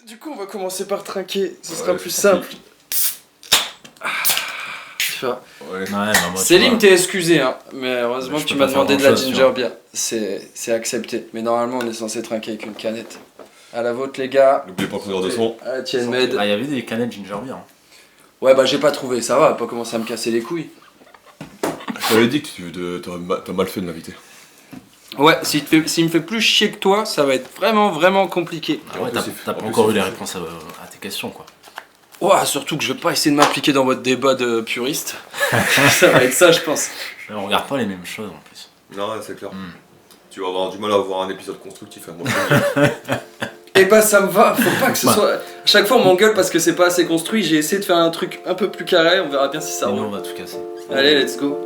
Du coup, on va commencer par trinquer, ce sera Ouais, plus c'est simple. Tu vois. Ouais. Moi, Céline, t'es excusé, hein, mais heureusement Mais je que tu peux m'as pas faire demandé de la grand-chose, tu ginger vois. beer. C'est accepté. Mais normalement, on est censé trinquer avec une canette. À la vôtre, les gars. N'oubliez pas le preneur de son. À la tienne, Med. il y avait des canettes ginger beer. Hein. Ouais, bah j'ai pas trouvé, ça va, pas commencer à me casser les couilles. Je t'avais dit que t'as mal fait de m'inviter. Ouais, s'il me fait plus chier que toi, ça va être vraiment compliqué. Ah ouais, En plus, t'as en pas plus, encore eu il les faut- réponses à tes questions, quoi. Ouah, surtout que je vais pas essayer de m'impliquer dans votre débat de puriste. Ça va être ça, je pense. Mais on regarde pas les mêmes choses en plus. Non, c'est clair. Mm. Tu vas avoir du mal à avoir un épisode constructif. Hein, moi. Et bah ça me va, faut pas que ce Ouais. soit... Chaque fois on m'engueule parce que c'est pas assez construit, j'ai essayé de faire un truc un peu plus carré, on verra bien si ça Et nous, on roule. va tout casser. Allez, let's go.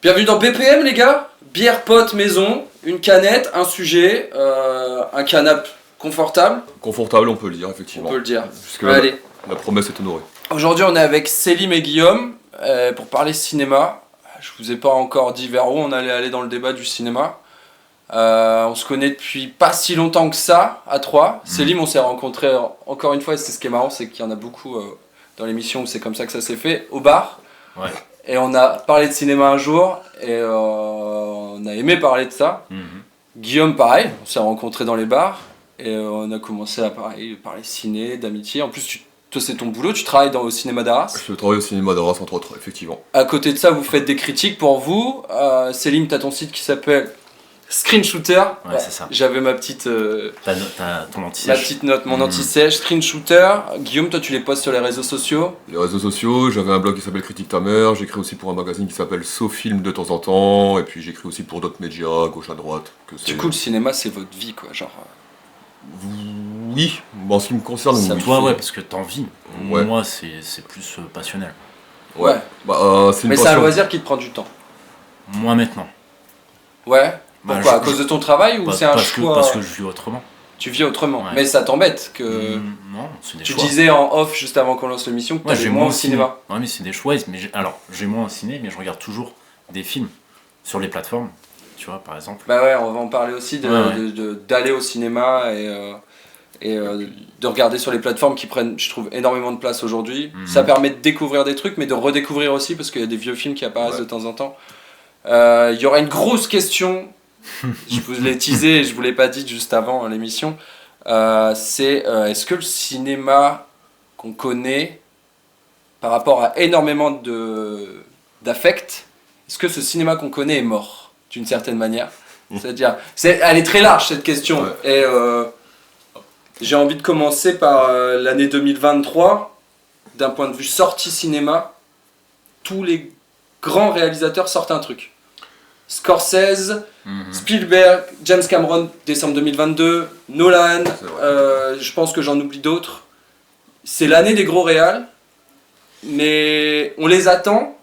Bienvenue dans BPM les gars, bière, pote, maison, une canette, un sujet, un canapé confortable, Confortable, on peut le dire, on effectivement. peut le dire. Puisque là, Allez, la promesse est honorée. aujourd'hui on est avec Célim et Guillaume pour parler cinéma. Je vous ai pas encore dit vers où on allait aller dans le débat du cinéma. On se connaît depuis pas si longtemps que ça, à trois. Célim, on s'est rencontrés encore une fois, et c'est ce qui est marrant, c'est qu'il y en a beaucoup dans l'émission où c'est comme ça que ça s'est fait, au bar. Ouais. Et on a parlé de cinéma un jour, et on a aimé parler de ça. Mhm. Guillaume, pareil, on s'est rencontrés dans les bars, et on a commencé à parler ciné, d'amitié. En plus, toi, c'est ton boulot, tu travailles au cinéma d'Arras. Je travaille au cinéma d'Arras, entre autres, effectivement. À côté de ça, vous faites des critiques pour vous. Célim, t'as ton site qui s'appelle Screen Shooter. Ouais, c'est ça. J'avais ma petite, T'as ton ma anti-sèche. petite note, mon Mhm. anti-sèche. Screen Shooter. Guillaume, toi, tu les postes sur les réseaux sociaux. Les réseaux sociaux, j'avais un blog qui s'appelle Critique ta mère, j'écris aussi pour un magazine qui s'appelle SoFilm de temps en temps, et puis j'écris aussi pour d'autres médias, à gauche à droite. Du coup, le cinéma, c'est votre vie, quoi. Genre, Oui, bon, en ce qui me concerne, Ça, oui. Toi, ouais, parce que t'en vis. Ouais. Moi, c'est plus passionnel. Ouais. Ouais. Bah, c'est une mais c'est un passion. loisir qui te prend du temps. Moi, maintenant. Ouais. Bah, Pourquoi? À je- cause de ton travail ou Pas- c'est un parce choix parce que je vis autrement. Tu vis autrement. Ouais. Mais ça t'embête que. Non, c'est des Tu choix. disais en off juste avant qu'on lance l'émission que Ouais, t'allais j'ai moins moins au cinéma. Ouais, mais c'est des choix. Mais j'ai moins au ciné, mais je regarde toujours des films sur les plateformes. Tu vois, par exemple. Bah ouais, on va en parler aussi Ouais. d'aller au cinéma et de regarder sur les plateformes qui prennent, je trouve, énormément de place aujourd'hui. Mhm. Ça permet de découvrir des trucs, mais de redécouvrir aussi parce qu'il y a des vieux films qui apparaissent Ouais. de temps en temps. Il y aura une grosse question, je vous l'ai teasé et je vous l'ai pas dit juste avant l'émission. C'est est-ce que le cinéma qu'on connaît par rapport à énormément d'affect, est-ce que ce cinéma qu'on connaît est mort d'une certaine manière? C'est-à-dire, elle est très large cette question. Ouais. Et j'ai envie de commencer par l'année 2023. D'un point de vue sortie cinéma, tous les grands réalisateurs sortent un truc. Scorsese, Mhm. Spielberg, James Cameron, décembre 2022, Nolan, C'est vrai. je pense que j'en oublie d'autres. C'est l'année des gros réals, mais on les attend.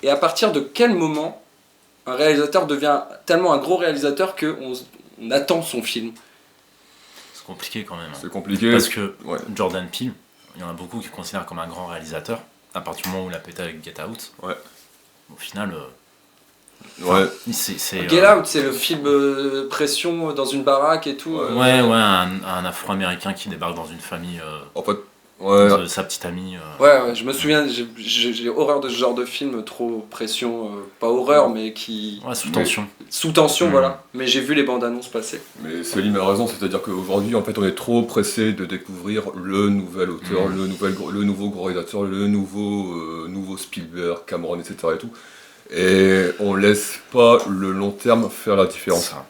Et à partir de quel moment un réalisateur devient tellement un gros réalisateur qu'on on attend son film? C'est compliqué quand même. hein. C'est compliqué. Parce que Ouais. Jordan Peele, il y en a beaucoup qui le considèrent comme un grand réalisateur. À partir du moment où il a pété avec Get Out, Ouais. au final, Ouais. c'est. Get Out, c'est le film pression dans une baraque et tout. Ouais, un Afro-Américain qui débarque dans une famille En fait, ouais. de sa petite amie. Ouais, je me souviens, j'ai horreur de ce genre de film, trop pression, pas horreur, mais qui... Ouais, sous tension. Sous tension, Mhm. voilà. Mais j'ai vu les bandes annonces passer. Mais Céline a raison, c'est-à-dire qu'aujourd'hui, en fait, on est trop pressé de découvrir le nouvel auteur, le nouveau gros réalisateur, le nouveau Spielberg, Cameron, etc. et tout. Et on laisse pas le long terme faire la différence. Ça.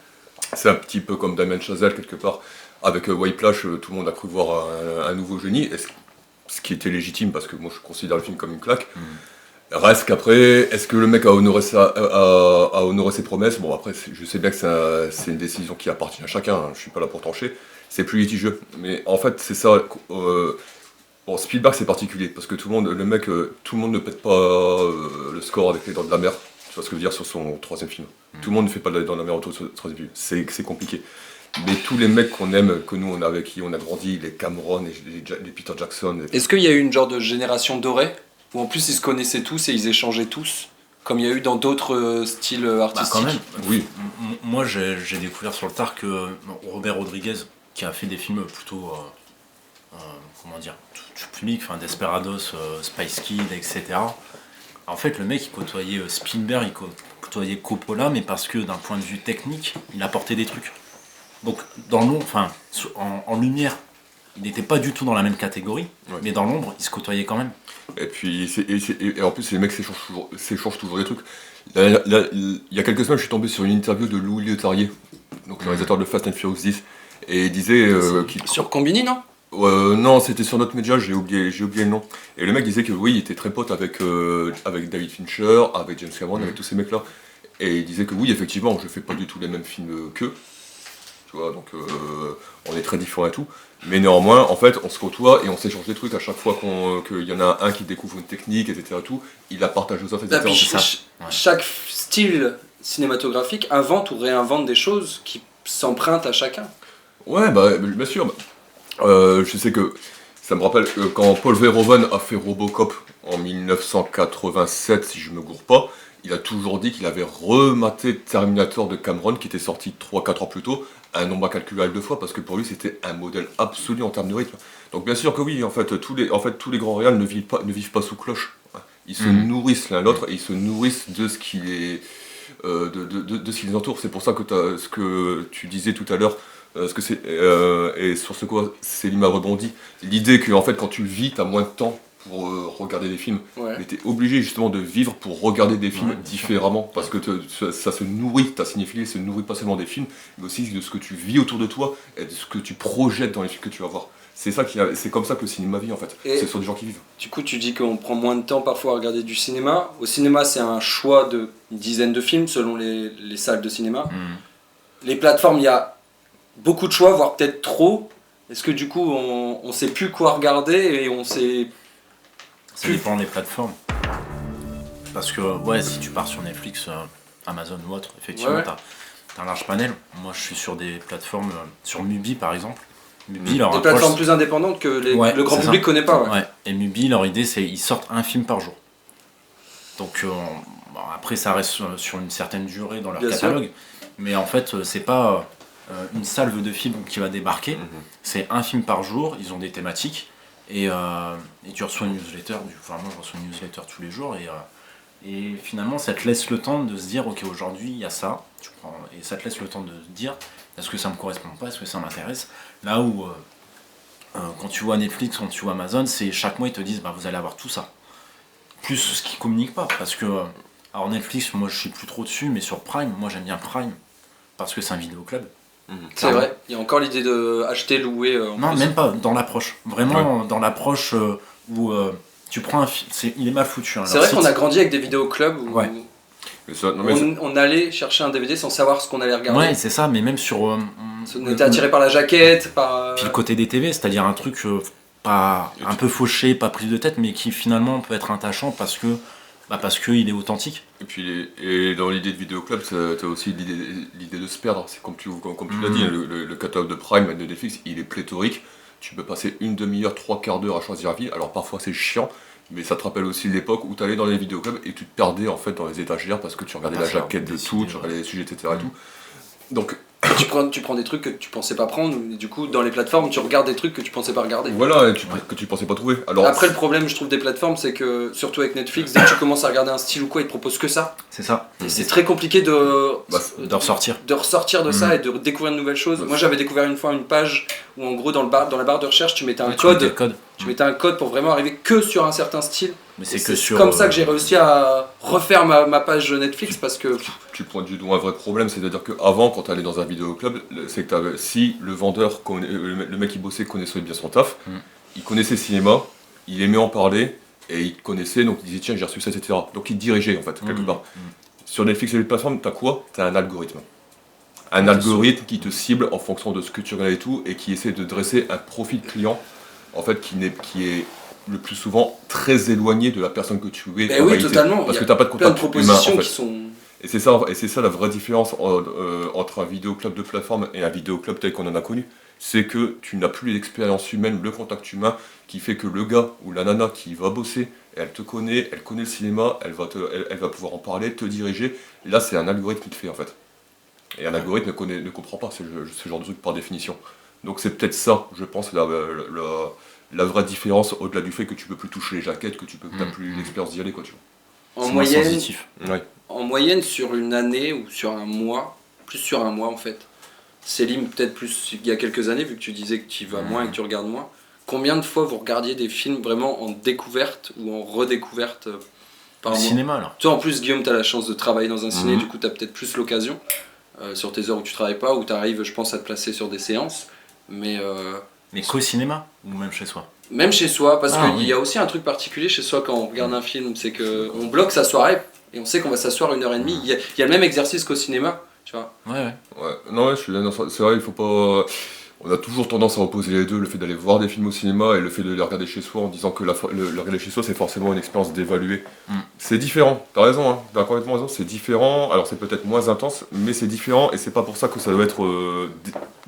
C'est un petit peu comme Damien Chazelle, quelque part. Avec Whiplash, tout le monde a cru voir un nouveau génie, et ce qui était légitime, parce que moi je considère le film comme une claque. Reste qu'après, est-ce que le mec a honoré ses promesses? Bon, après, je sais bien que c'est une décision qui appartient à chacun, hein, je suis pas là pour trancher, c'est plus litigieux. Mais en fait, c'est ça. Bon, Spielberg, c'est particulier, parce que tout le monde ne pète pas le score avec les dents de la mer, tu vois ce que je veux dire, sur son troisième film. Tout le monde ne fait pas dans la meilleure autostratégie. C'est compliqué. Mais tous les mecs qu'on aime, que nous, avec qui on a grandi, les Cameron, les Peter Jackson... Est-ce qu'il y a eu une genre de génération dorée, où en plus ils se connaissaient tous et ils échangeaient tous, comme il y a eu dans d'autres styles artistiques? Quand même. Oui. Moi, j'ai découvert sur le tard que Robert Rodriguez, qui a fait des films plutôt, comment dire, tout public, enfin Desperados, Spice Kid, etc. En fait, le mec, il côtoyait Spielberg, il côtoyait Coppola, mais parce que d'un point de vue technique, il apportait des trucs. Donc, dans l'ombre, enfin, en lumière, il n'était pas du tout dans la même catégorie, mais dans l'ombre, il se côtoyait quand même. Et puis, et en plus, les mecs s'échangent toujours des trucs. Là, il y a quelques semaines, je suis tombé sur une interview de Louis Leterrier, donc le réalisateur de Fast and Furious 10, et il disait Sur Combini, non? non, c'était sur notre média, j'ai oublié le nom. Et le mec disait que oui, il était très pote avec David Fincher, avec James Cameron, avec tous ces mecs-là. Et il disait que oui, effectivement, je fais pas du tout les mêmes films qu'eux. Tu vois, donc on est très différents et tout. Mais néanmoins, en fait, on se côtoie et on s'échange des trucs à chaque fois qu'il y en a un qui découvre une technique, etc. Tout, il la partage aux autres, etc. Chaque style cinématographique invente ou réinvente des choses qui s'empruntent à chacun. Ouais, bah, bien sûr. Je sais que ça me rappelle quand Paul Verhoeven a fait Robocop en 1987, si je me gourre pas, il a toujours dit qu'il avait rematé Terminator de Cameron, qui était sorti 3-4 ans plus tôt, un nombre incalculable de fois, parce que pour lui c'était un modèle absolu en termes de rythme. Donc bien sûr que oui, en fait tous les grands réals ne vivent pas sous cloche. Ils se nourrissent l'un l'autre et ils se nourrissent de ce qui les entoure. C'est pour ça que ce que tu disais tout à l'heure, et sur ce quoi Céline a rebondi, l'idée que en fait quand tu vis, t'as moins de temps pour regarder des films, mais t'es obligé justement de vivre pour regarder des films différemment, parce que ça se nourrit, ta cinéphilie se nourrit pas seulement des films, mais aussi de ce que tu vis autour de toi et de ce que tu projettes dans les films que tu vas voir. C'est comme ça que le cinéma vit en fait, c'est sur des gens qui vivent. Du coup tu dis qu'on prend moins de temps parfois à regarder du cinéma. Au cinéma c'est un choix de une dizaine de films selon les salles de cinéma. Les plateformes, il y a beaucoup de choix, voire peut-être trop. Est-ce que du coup on sait plus quoi regarder et on sait... Ça dépend des plateformes. Parce que ouais, si tu pars sur Netflix, Amazon ou autre, effectivement t'as un large panel. Moi je suis sur des plateformes, sur Mubi par exemple. Mubi, des plateformes plus indépendantes que le grand public connaît pas. Ouais. Et Mubi, leur idée c'est ils sortent un film par jour. Donc après ça reste sur une certaine durée dans leur catalogue. Mais en fait c'est pas une salve de films qui va débarquer. C'est un film par jour, ils ont des thématiques. Et tu reçois une newsletter, moi je reçois une newsletter tous les jours et finalement ça te laisse le temps de se dire ok aujourd'hui il y a ça, et ça te laisse le temps de te dire est-ce que ça me correspond pas, est-ce que ça m'intéresse. Là où quand tu vois Netflix, quand tu vois Amazon, c'est chaque mois ils te disent bah vous allez avoir tout ça. Plus ce qu'ils communiquent pas, parce que alors Netflix moi je suis plus trop dessus, mais sur Prime, moi j'aime bien Prime parce que c'est un vidéo-club. C'est vrai, il y a encore l'idée de acheter, louer. Non, même pas dans l'approche. Vraiment dans l'approche où tu prends un film. Il est mal foutu. C'est vrai qu'on a grandi avec des vidéoclubs où on allait chercher un DVD sans savoir ce qu'on allait regarder. Ouais, c'est ça, mais même sur. On était attiré par la jaquette, par. Puis le côté des TV, c'est-à-dire un truc pas un peu fauché, pas pris de tête, mais qui finalement peut être attachant parce qu'il est authentique. Et puis dans l'idée de vidéoclub, tu as aussi l'idée de se perdre. C'est comme tu l'as dit, le catalogue de Prime de Netflix, il est pléthorique. Tu peux passer une demi-heure, 3/4 d'heure à choisir la vie. Alors parfois c'est chiant, mais ça te rappelle aussi l'époque où tu allais dans les vidéoclubs et tu te perdais en fait dans les étagères parce que tu regardais la jaquette de tout, tu regardais les sujets, etc. Et tout. Donc tu prends des trucs que tu pensais pas prendre, et du coup dans les plateformes tu regardes des trucs que tu pensais pas regarder. Voilà, et que tu pensais pas trouver. Alors, après le problème je trouve des plateformes c'est que, surtout avec Netflix, dès que tu commences à regarder un style ou quoi, ils te proposent que ça. C'est ça. Et c'est très compliqué de ressortir. De ressortir de ça et de découvrir de nouvelles choses. Moi j'avais découvert une fois une page où en gros dans la barre de recherche tu mettais un code. Tu mettais un code pour vraiment arriver que sur un certain style. Mais c'est comme ça que j'ai réussi à refaire ma page Netflix parce que... Tu pointes du doigt un vrai problème, c'est-à-dire qu'avant, quand tu allais dans un vidéoclub, c'est que si le vendeur, le mec qui bossait connaissait bien son taf, il connaissait le cinéma, il aimait en parler, et il connaissait, donc il disait tiens j'ai reçu ça, etc. Donc il dirigeait en fait, quelque part. Sur Netflix et les plateformes, t'as quoi? T'as un algorithme. Un algorithme qui te cible en fonction de ce que tu regardes et tout, et qui essaie de dresser un profil client, en fait, qui est le plus souvent très éloigné de la personne que tu es. Oui, totalement. Parce que t'as pas de contact humain, en fait. Et c'est ça la vraie différence entre un vidéoclub de plateforme et un vidéoclub tel qu'on en a connu. C'est que tu n'as plus l'expérience humaine, le contact humain, qui fait que le gars ou la nana qui va bosser, elle te connaît, elle connaît le cinéma, elle va pouvoir en parler, te diriger. Là, c'est un algorithme qui te fait en fait. Et un algorithme ne comprend pas ce genre de truc par définition. Donc c'est peut-être ça, je pense, la vraie différence, au-delà du fait que tu peux plus toucher les jaquettes, que tu n'as plus l'expérience d'y aller, quoi, tu vois. Ouais. En moyenne, sur une année ou sur un mois, plus sur un mois en fait, Célim, peut-être plus il y a quelques années, vu que tu disais que tu y vas moins et que tu regardes moins, combien de fois vous regardiez des films vraiment en découverte ou en redécouverte par Le mois? cinéma, alors. Toi en plus, Guillaume, tu as la chance de travailler dans un ciné, du coup tu as peut-être plus l'occasion, sur tes heures où tu travailles pas, où tu arrives, je pense, à te placer sur des séances, mais qu'au cinéma ou même chez soi? même chez soi, parce qu'il oui. y a aussi un truc particulier chez soi quand on regarde un film, c'est qu'on bloque sa soirée et on sait qu'on va s'asseoir 1h30. Il y a le même exercice qu'au cinéma, tu vois. Ouais. Non, je suis là, c'est vrai, il faut pas. On a toujours tendance à opposer les deux, le fait d'aller voir des films au cinéma et le fait de les regarder chez soi en disant que le regarder chez soi c'est forcément une expérience d'évaluer. C'est différent, t'as raison, hein, t'as complètement raison, c'est différent, alors c'est peut-être moins intense, mais c'est différent et c'est pas pour ça que ça doit être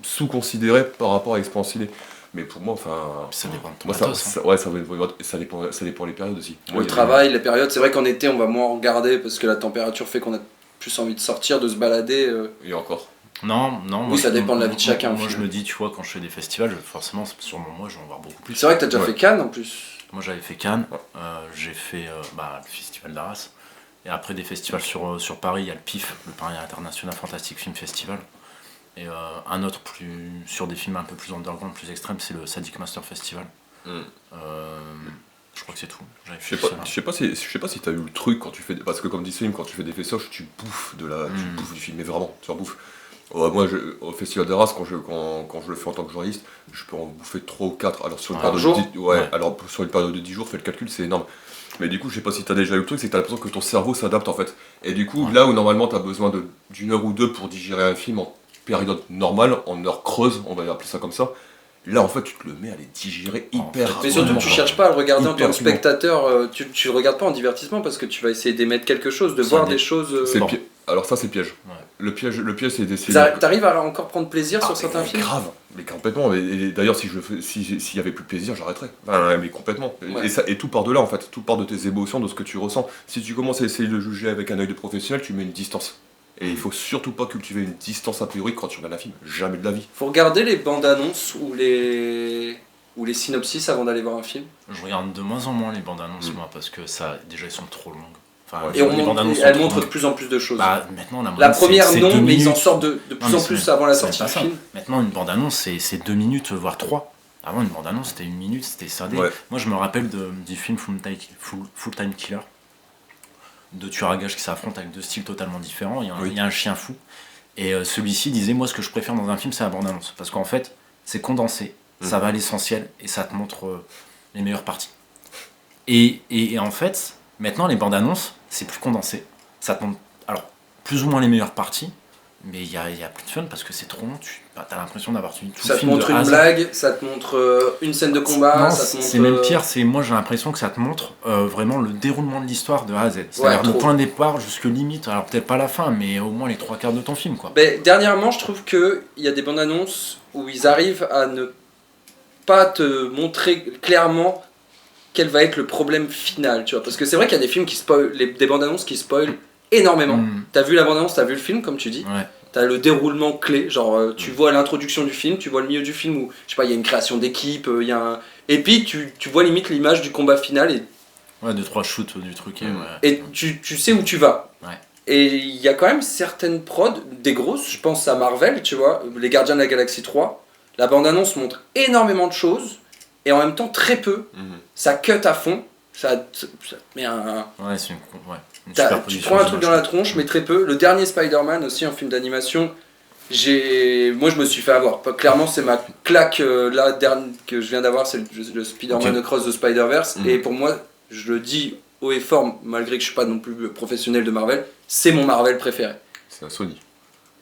sous-considéré par rapport à l'expérience ciné. Mais pour moi, enfin. Ça dépend de ton Moi, matos, ça dépend les périodes aussi. Le travail, les périodes, c'est vrai qu'en été on va moins regarder parce que la température fait qu'on a plus envie de sortir, de se balader. Et encore. Non. Oui, ça dépend de la vie de chacun. Moi, je me dis, tu vois, quand je fais des festivals, forcément, sur mon mois, je vais en voir beaucoup plus. C'est vrai que t'as déjà fait Cannes en plus. Moi, j'avais fait Cannes, j'ai fait le festival d'Arras, et après des festivals sur Paris, il y a le PIF, le Paris International Fantastic Film Festival, et un autre sur des films un peu plus underground, plus extrêmes, c'est le Sadik Master Festival. Je crois que c'est tout. Je sais pas si t'as eu le truc quand tu fais. Parce que comme dit Céline, quand tu fais des festoches, tu bouffes tu bouffes du film, mais vraiment, tu en bouffes. Moi, au Festival d'Arras, quand je le fais en tant que journaliste, je peux en bouffer 3 ou 4. Alors sur une période alors sur une période de 10 jours, fais le calcul, c'est énorme. Mais du coup, je sais pas si t'as déjà eu le truc, c'est que t'as l'impression que ton cerveau s'adapte en fait. Et du coup, là où normalement t'as besoin d'une heure ou deux pour digérer un film en période normale, en heure creuse, on va appeler ça comme ça, là en fait tu te le mets à les digérer hyper rapidement. Mais surtout tu cherches pas à le regarder en tant que spectateur, tu le regardes pas en divertissement parce que tu vas essayer d'émettre quelque chose, de voir des choses. Alors ça c'est piège. Ouais. Le piège c'est d'essayer. T'arrives à encore prendre plaisir sur certains films? Grave, mais complètement. Et d'ailleurs s'il y avait plus de plaisir, j'arrêterais. Mais complètement. Ouais. Et tout part de là en fait, tout part de tes émotions, de ce que tu ressens. Si tu commences à essayer de juger avec un œil de professionnel, tu mets une distance. Et il faut surtout pas cultiver une distance a priori quand tu regardes un film, jamais de la vie. Faut regarder les bandes annonces ou les synopsis avant d'aller voir un film. Je regarde de moins en moins les bandes annonces moi parce que déjà elles sont trop longues. Enfin, et elles montrent de plus en plus de choses. Maintenant, la première non, mais ils en sortent de plus en plus avant la sortie du film. Maintenant une bande annonce c'est 2 minutes voire 3. Avant une bande annonce c'était 1 minute, c'était scindé. Ouais. Moi je me rappelle du film Full Time Killer. 2 tueurs à gages qui s'affrontent avec 2 styles totalement différents. Il y a un chien fou. Et celui-ci disait, moi ce que je préfère dans un film c'est la bande-annonce. Parce qu'en fait, c'est condensé, ça va à l'essentiel et ça te montre les meilleures parties. Et en fait, maintenant les bandes-annonces, c'est plus condensé. Ça te montre, alors, plus ou moins les meilleures parties, mais il y a plus de fun parce que c'est trop long, t'as l'impression d'avoir tué tout le film. Ça te montre une blague, ça te montre une scène de combat, ça te montre... c'est même pire, moi j'ai l'impression que ça te montre vraiment le déroulement de l'histoire de A à Z. C'est-à-dire le point de départ jusque limite, alors peut-être pas la fin, mais au moins les 3/4 de ton film, quoi. Dernièrement, je trouve qu'il y a des bandes annonces où ils arrivent à ne pas te montrer clairement quel va être le problème final, tu vois. Parce que c'est vrai qu'il y a des films qui spoilent, des bandes annonces qui spoilent énormément. T'as vu la bande-annonce, t'as vu le film comme tu dis. Ouais. T'as le déroulement clé, genre tu vois l'introduction du film, tu vois le milieu du film où je sais pas, il y a une création d'équipe, il y a un... et puis tu vois limite l'image du combat final et 2-3 shoots du truc et tu sais où tu vas. Ouais. Et il y a quand même certaines prods, des grosses, je pense à Marvel, tu vois, les Gardiens de la Galaxie 3, la bande-annonce montre énormément de choses et en même temps très peu. Ça cut à fond, ça met un... Ouais, c'est une super tu prends un truc dans la tronche, mais très peu. Le dernier Spider-Man, aussi un film d'animation, moi je me suis fait avoir. Clairement, c'est ma claque que je viens d'avoir, c'est le Spider-Man Across the Spider-Verse. Et pour moi, je le dis haut et fort, malgré que je suis pas non plus professionnel de Marvel, c'est mon Marvel préféré. C'est un Sony.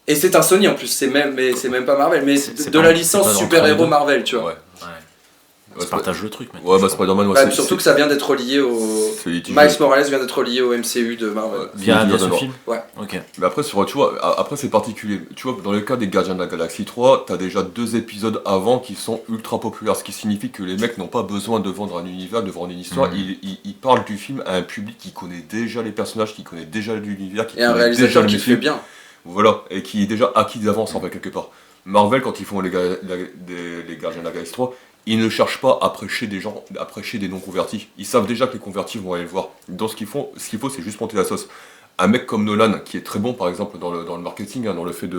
Et c'est un Sony en plus, c'est même pas Marvel, mais de la licence super-héros Marvel, tu vois. Ouais. On se partage le truc maintenant. Ouais, bah Spider-Man, ouais, Bah, surtout que ça vient d'être relié au. c'est litigieux. Miles Morales vient d'être relié au MCU de Marvel. Ouais. Via ce Spider-Man. film. Ouais. Ok. Mais après, tu vois, après c'est particulier. Tu vois, dans le cas des Gardiens de la Galaxie 3, t'as déjà 2 épisodes avant qui sont ultra populaires, ce qui signifie que les mecs n'ont pas besoin de vendre un univers, de vendre une histoire. Ils parlent du film à un public qui connaît déjà les personnages, qui connaît déjà l'univers, qui Et un connaît déjà réalisateur le qui le métier. fait bien. Voilà, et qui est déjà acquis d'avance en fait quelque part. Marvel, quand ils font les Gardiens de la Galaxie 3, ils ne cherchent pas à prêcher des gens, à prêcher des non-convertis. Ils savent déjà que les convertis vont aller le voir. Donc ce qu'il faut, c'est juste monter la sauce. Un mec comme Nolan, qui est très bon par exemple dans le marketing, dans le fait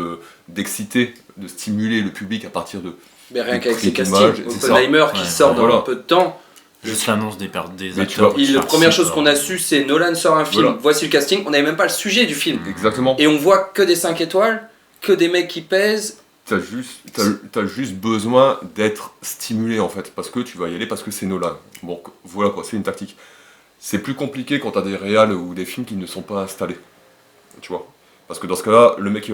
d'exciter, de stimuler le public à partir de... Mais rien Des qu'avec ses prix castings. d'images, c'est ça. Oppenheimer qui Ouais, sort dans voilà. un peu de temps. Juste l'annonce des Mais acteurs. tu vois, La première chose qu'on a su, c'est Nolan sort un film, Voilà. voici le casting. On n'avait même pas le sujet du film. Exactement. Et on voit que des 5 étoiles, que des mecs qui pèsent. T'as juste besoin d'être stimulé en fait, parce que tu vas y aller, parce que c'est Nolan. Bon, voilà quoi, c'est une tactique. C'est plus compliqué quand t'as des réals ou des films qui ne sont pas installés. Tu vois. Parce que dans ce cas-là, le mec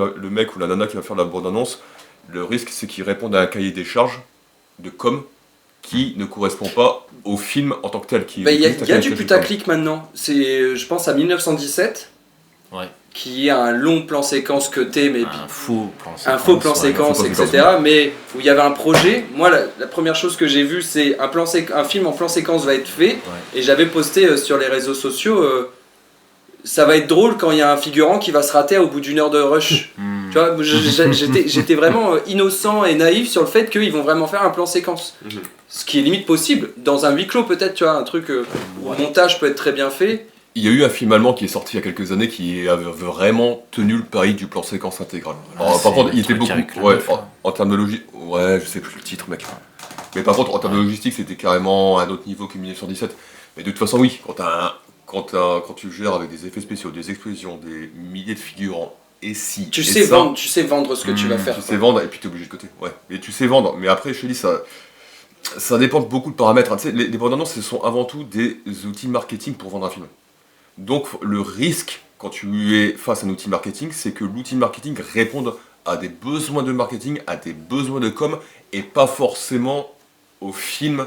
ou la nana qui va faire la bande-annonce, le risque c'est qu'il réponde à un cahier des charges de com qui ne correspond pas au film en tant que tel. Il y a du putaclic maintenant. C'est, je pense à 1917, Ouais. qui est un long plan séquence cuté, mais Un faux plan séquence. un faux plan ouais. séquence, faux plan etc. séquence. Mais où il y avait un projet. Moi, la première chose que j'ai vue, c'est un film en plan séquence va être fait. Ouais. Et j'avais posté sur les réseaux sociaux, ça va être drôle quand il y a un figurant qui va se rater au bout d'une heure de rush. Hmm. Tu vois, j'étais vraiment innocent et naïf sur le fait qu'ils vont vraiment faire un plan séquence. Mhm. Ce qui est limite possible. Dans un huis clos peut-être, tu vois, un truc où le montage peut être très bien fait. Il y a eu un film allemand qui est sorti il y a quelques années qui avait vraiment tenu le pari du plan séquence intégral. Alors, c'est par contre, le il était truc beaucoup. avec le Ouais, meuf, là. en termes de logique. Ouais, je sais plus le titre, mec. Mais par contre, en termes de logistique, c'était carrément un autre niveau que 1917. Mais de toute façon, oui, quand tu gères avec des effets spéciaux, des explosions, des milliers de figurants, et si. Tu et sais ça, vendre, ce que tu vas faire. Tu quoi. sais vendre et puis t'es obligé de côté. Ouais. Et tu sais vendre. Mais après, je te dis, ça dépend de beaucoup de paramètres. Tu sais, les bandes annonces, ce sont avant tout des outils marketing pour vendre un film. Donc le risque quand tu es face à un outil marketing, c'est que l'outil marketing réponde à des besoins de marketing, à des besoins de com, et pas forcément au film,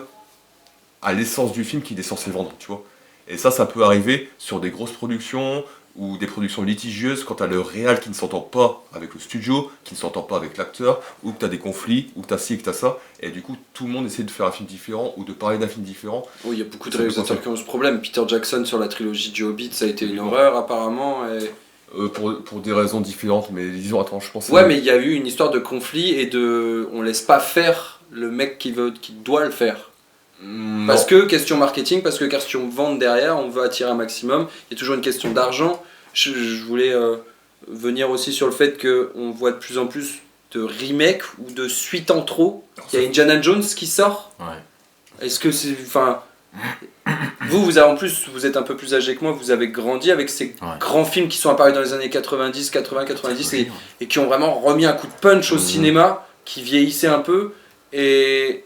à l'essence du film qu'il est censé vendre, tu vois. Et ça peut arriver sur des grosses productions, ou des productions litigieuses, quand tu as le réal qui ne s'entend pas avec le studio, qui ne s'entend pas avec l'acteur, ou que tu as des conflits, ou que tu as ci, que tu as ça, et du coup tout le monde essaie de faire un film différent, ou de parler d'un film différent. Oui, il y a beaucoup de Ça réalisateurs peut qui ont ce problème. Peter Jackson sur la trilogie du Hobbit, ça a été une horreur apparemment. Et... Pour des raisons différentes, mais disons, attends, je pense... Ouais, mais il y a eu une histoire de conflit et on laisse pas faire le mec qui doit le faire. Parce que question marketing, parce que question vente derrière, on veut attirer un maximum. Il y a toujours une question d'argent. Je voulais venir aussi sur le fait qu'on voit de plus en plus de remakes ou de suites en trop. Il y a Indiana Jones qui sort. Ouais. Est-ce que c'est... Enfin... Vous avez, en plus, vous êtes un peu plus âgé que moi, vous avez grandi avec ces grands films qui sont apparus dans les années 90, 80, 90 et qui ont vraiment remis un coup de punch au cinéma, qui vieillissaient un peu. Et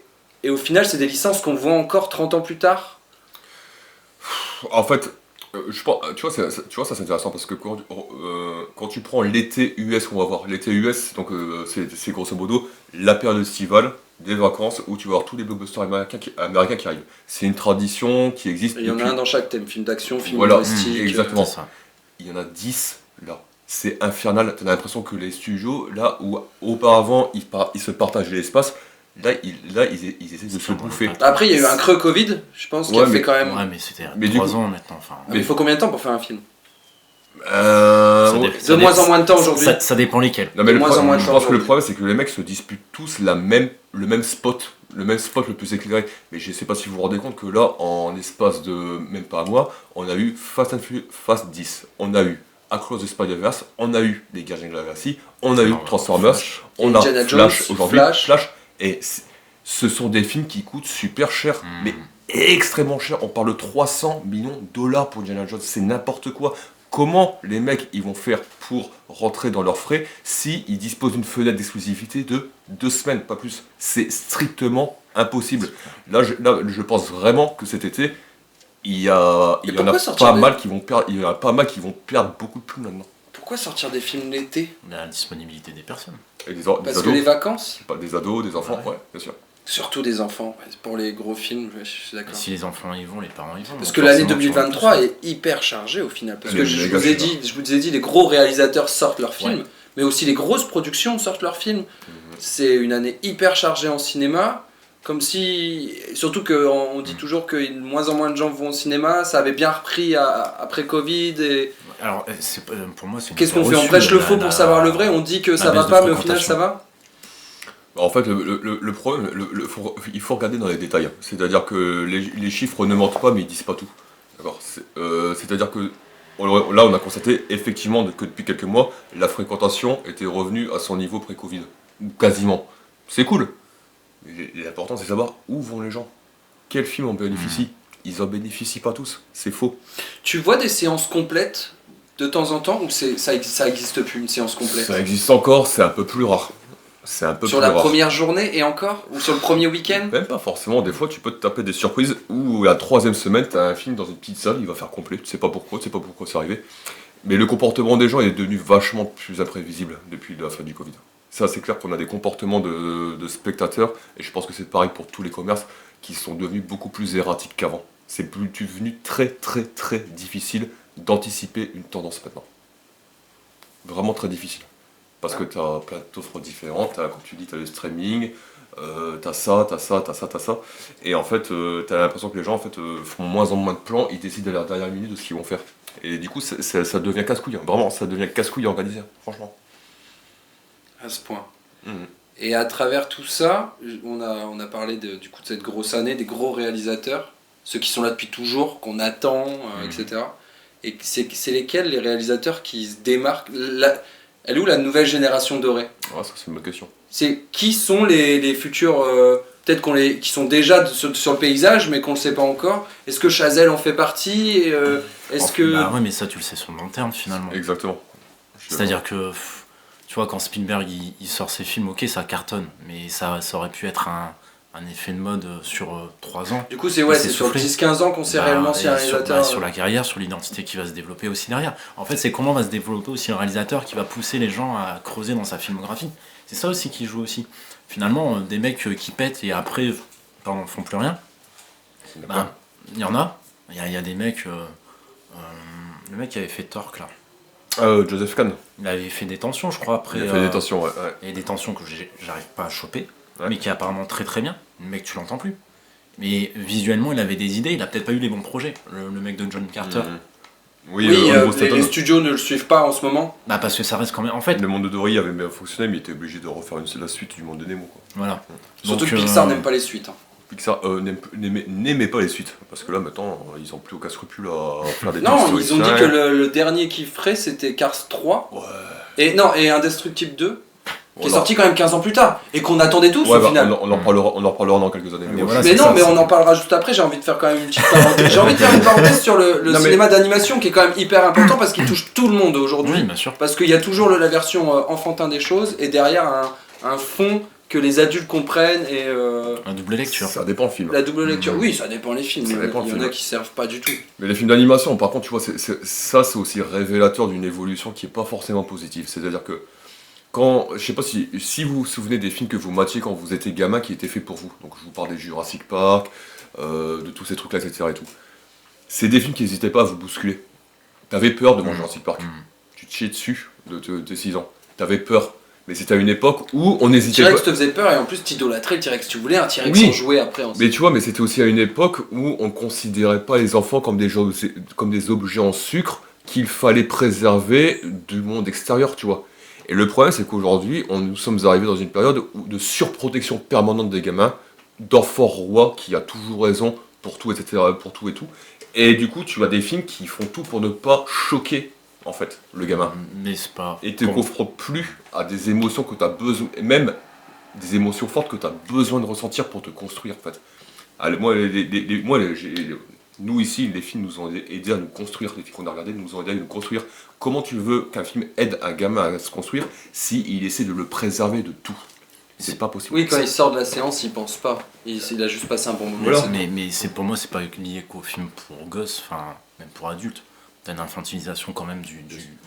au final, c'est des licences qu'on voit encore 30 ans plus tard. En fait, je pense, tu vois, ça c'est intéressant parce que quand tu prends l'été US qu'on va voir, l'été US, donc c'est grosso modo la période estivale des vacances où tu vas voir tous les blockbusters américains qui arrivent. C'est une tradition qui existe. Il y en a un dans chaque thème, film d'action, film voilà, humoristique. exactement. Ça. Il y en a 10 là. C'est infernal. Tu as l'impression que les studios, là où auparavant ils se partageaient l'espace, là ils essaient de se bouffer. Après, il y a eu un creux Covid, je pense, qui a fait quand même. Ouais, mais c'était Mais 3 du coup- ans maintenant. Enfin, Mais il faut combien de temps pour faire un film ça De moins en moins de temps aujourd'hui. Ça dépend lesquels. Non mais De moins en moins de je temps pense que le aujourd'hui. problème c'est que les mecs se disputent tous le même spot le plus éclairé. Mais je sais pas si vous vous rendez compte que là, en espace de même pas un mois, on a eu Fast and Furious, Fast 10, on a eu Across the Spider-Verse, on a eu les Gardiens de la Galaxie, on a eu Transformers, on a Indiana Flash Jones, aujourd'hui, Flash. et ce sont des films qui coûtent super cher, mais extrêmement cher. On parle de 300 millions de dollars pour Indiana Jones, c'est n'importe quoi. Comment les mecs ils vont faire pour rentrer dans leurs frais si ils disposent d'une fenêtre d'exclusivité de 2 semaines, pas plus? C'est strictement impossible. Là, je pense vraiment que cet été, il y en a pas mal qui vont perdre beaucoup de plumes maintenant. Pourquoi sortir des films l'été? La disponibilité des personnes. Et des Parce ados, que les vacances. des ados, des enfants, Ouais. ouais, bien sûr. Surtout des enfants. Pour les gros films, je suis d'accord. Et si les enfants y vont, les parents y vont. Parce donc que l'année forcément, tu 2023 vas est hyper chargée au final. Parce Elle que est je méga vous ai chargée. dit, je vous ai dit, les gros réalisateurs sortent leurs films, Ouais. mais aussi les grosses productions sortent leurs films. C'est une année hyper chargée en cinéma. Comme si, surtout qu'on dit toujours que de moins en moins de gens vont au cinéma, ça avait bien repris après Covid. Et... Alors, pour moi, c'est une Qu'est-ce qu'on idée fait? On reçue, prêche le la- faux pour la- savoir le vrai, on dit que la ça va baisse de pas, mais au final fréquentation. ça va. En fait, le problème, il faut regarder dans les détails. C'est-à-dire que les chiffres ne mentent pas, mais ils disent pas tout. D'accord. C'est-à-dire que là, on a constaté effectivement que depuis quelques mois, la fréquentation était revenue à son niveau pré-Covid. Ou quasiment. C'est cool. Mais l'important, c'est de savoir où vont les gens. Quels films en bénéficient. Ils en bénéficient pas tous. C'est faux. Tu vois des séances complètes de temps en temps ou ça existe plus une séance complète? Ça existe encore, c'est un peu plus rare. C'est un peu Sur plus la rare. première journée et encore? Ou sur le premier week-end? Même pas forcément, des fois tu peux te taper des surprises où la troisième semaine t'as un film dans une petite salle, il va faire complet, tu sais pas pourquoi c'est arrivé. Mais le comportement des gens est devenu vachement plus imprévisible depuis la fin du Covid. Ça c'est clair qu'on a des comportements de spectateurs, et je pense que c'est pareil pour tous les commerces, qui sont devenus beaucoup plus erratiques qu'avant. C'est devenu très très très difficile d'anticiper une tendance maintenant. Vraiment très difficile. Parce que tu as plein d'offres différentes, comme tu dis, tu as le streaming, t'as ça. Et en fait, tu as l'impression que les gens en fait, font moins en moins de plans, ils décident à la dernière minute de ce qu'ils vont faire. Et du coup, ça devient casse-couille, hein. Vraiment, ça devient casse-couille organisé, franchement. À ce point. Mhm. Et à travers tout ça, on a parlé du coup de cette grosse année, des gros réalisateurs, ceux qui sont là depuis toujours, qu'on attend, etc. Et c'est lesquels les réalisateurs qui se démarquent? Elle est où la nouvelle génération dorée? Ouais, ça c'est une bonne question. C'est qui sont les futurs, peut-être qui sont déjà sur le paysage, mais qu'on ne le sait pas encore. Est-ce que Chazelle en fait partie? Est-ce que... Bah ouais, mais ça, tu le sais sur le long terme, finalement. Exactement. C'est-à-dire que, tu vois, quand Spielberg il sort ses films, ok, ça cartonne, mais ça aurait pu être un effet de mode sur 3 ans. Du coup, c'est c'est sur soufflé. 10-15 ans qu'on sait Bah, réellement si et un sur, réalisateur... sur la carrière, sur l'identité qui va se développer aussi derrière. En fait, c'est comment va se développer aussi un réalisateur qui va pousser les gens à creuser dans sa filmographie. C'est ça aussi qui joue aussi. Finalement, des mecs qui pètent et après, font plus rien. Bah, il y en a. Il y a des mecs... le mec qui avait fait Torque, là. Joseph Kahn. Il avait fait des tensions, je crois, après... Il a fait des tensions, ouais. et des tensions que j'arrive pas à choper, Ouais. mais qui est apparemment très très bien. Le mec, tu l'entends plus. Mais visuellement, il avait des idées, il a peut-être pas eu les bons projets, le mec de John Carter. Oui, Oui, Oliver les Stone. studios ne le suivent pas en ce moment. Bah parce que ça reste quand même... En fait, Le monde de Dory avait bien fonctionné, mais il était obligé de refaire la suite du monde de Nemo, quoi. voilà. Surtout Donc, que Pixar n'aime pas les suites. Hein. Pixar n'aimait pas les suites, parce que là maintenant ils ont plus aucun scrupule à faire des Non, Toy ils ont dit Story que 5. le dernier qu'ils feraient c'était Cars 3. Ouais. Et Indestructible 2, qui est On en- sorti quand même 15 ans plus tard. Et qu'on attendait tous Ouais, au bah, final. on en reparlera dans quelques années. Mais moi, voilà, Mais c'est non, ça, mais c'est- on en parlera juste après. J'ai envie de faire quand même une petite parenthèse. J'ai envie de faire une parenthèse sur le Non, mais- cinéma d'animation qui est quand même hyper important parce qu'il touche tout le monde aujourd'hui. Oui, bien sûr. Parce qu'il y a toujours la version enfantin des choses et derrière un fond que les adultes comprennent et Un double lecture. Ça dépend le film. la double lecture. Oui, ça dépend les films. Ça dépend Il y le en a film. qui servent pas du tout. Mais les films d'animation, par contre, tu vois, c'est aussi révélateur d'une évolution qui est pas forcément positive. C'est-à-dire que je sais pas si vous vous souvenez des films que vous matiez quand vous étiez gamin qui étaient faits pour vous. Donc je vous parle des Jurassic Park, de tous ces trucs-là, etc. Et tout. C'est des films qui n'hésitaient pas à vous bousculer. T'avais peur de voir Jurassic Park. Tu te chiais dessus de 6 ans. T'avais peur. Mais c'était à une époque où on n'hésitait T-Rex pas. te faisait peur et en plus t'idolâtrais le T-Rex. Tu voulais un T-Rex Oui. en jouer après. Mais tu vois, mais c'était aussi à une époque où on considérait pas les enfants comme des objets en sucre qu'il fallait préserver du monde extérieur, tu vois. Et le problème, c'est qu'aujourd'hui, nous sommes arrivés dans une période de surprotection permanente des gamins, d'enfant roi qui a toujours raison pour tout, etc., pour tout et tout. Et du coup, tu as des films qui font tout pour ne pas choquer, en fait, le gamin. Mais c'est pas... Et te confrontent plus à des émotions que tu as besoin, et même des émotions fortes que tu as besoin de ressentir pour te construire, en fait. Allez, nous ici, les films nous ont aidé à nous construire, les films qu'on a regardés nous ont aidé à nous construire. Comment tu veux qu'un film aide un gamin à se construire s'il essaie de le préserver de tout? C'est pas possible. Oui, quand il sort de la séance, il pense pas. Il a juste passé un bon moment. Voilà. c'est tout. Mais pour moi, c'est pas lié qu'au film pour gosses, enfin, même pour adultes. T'as une infantilisation quand même du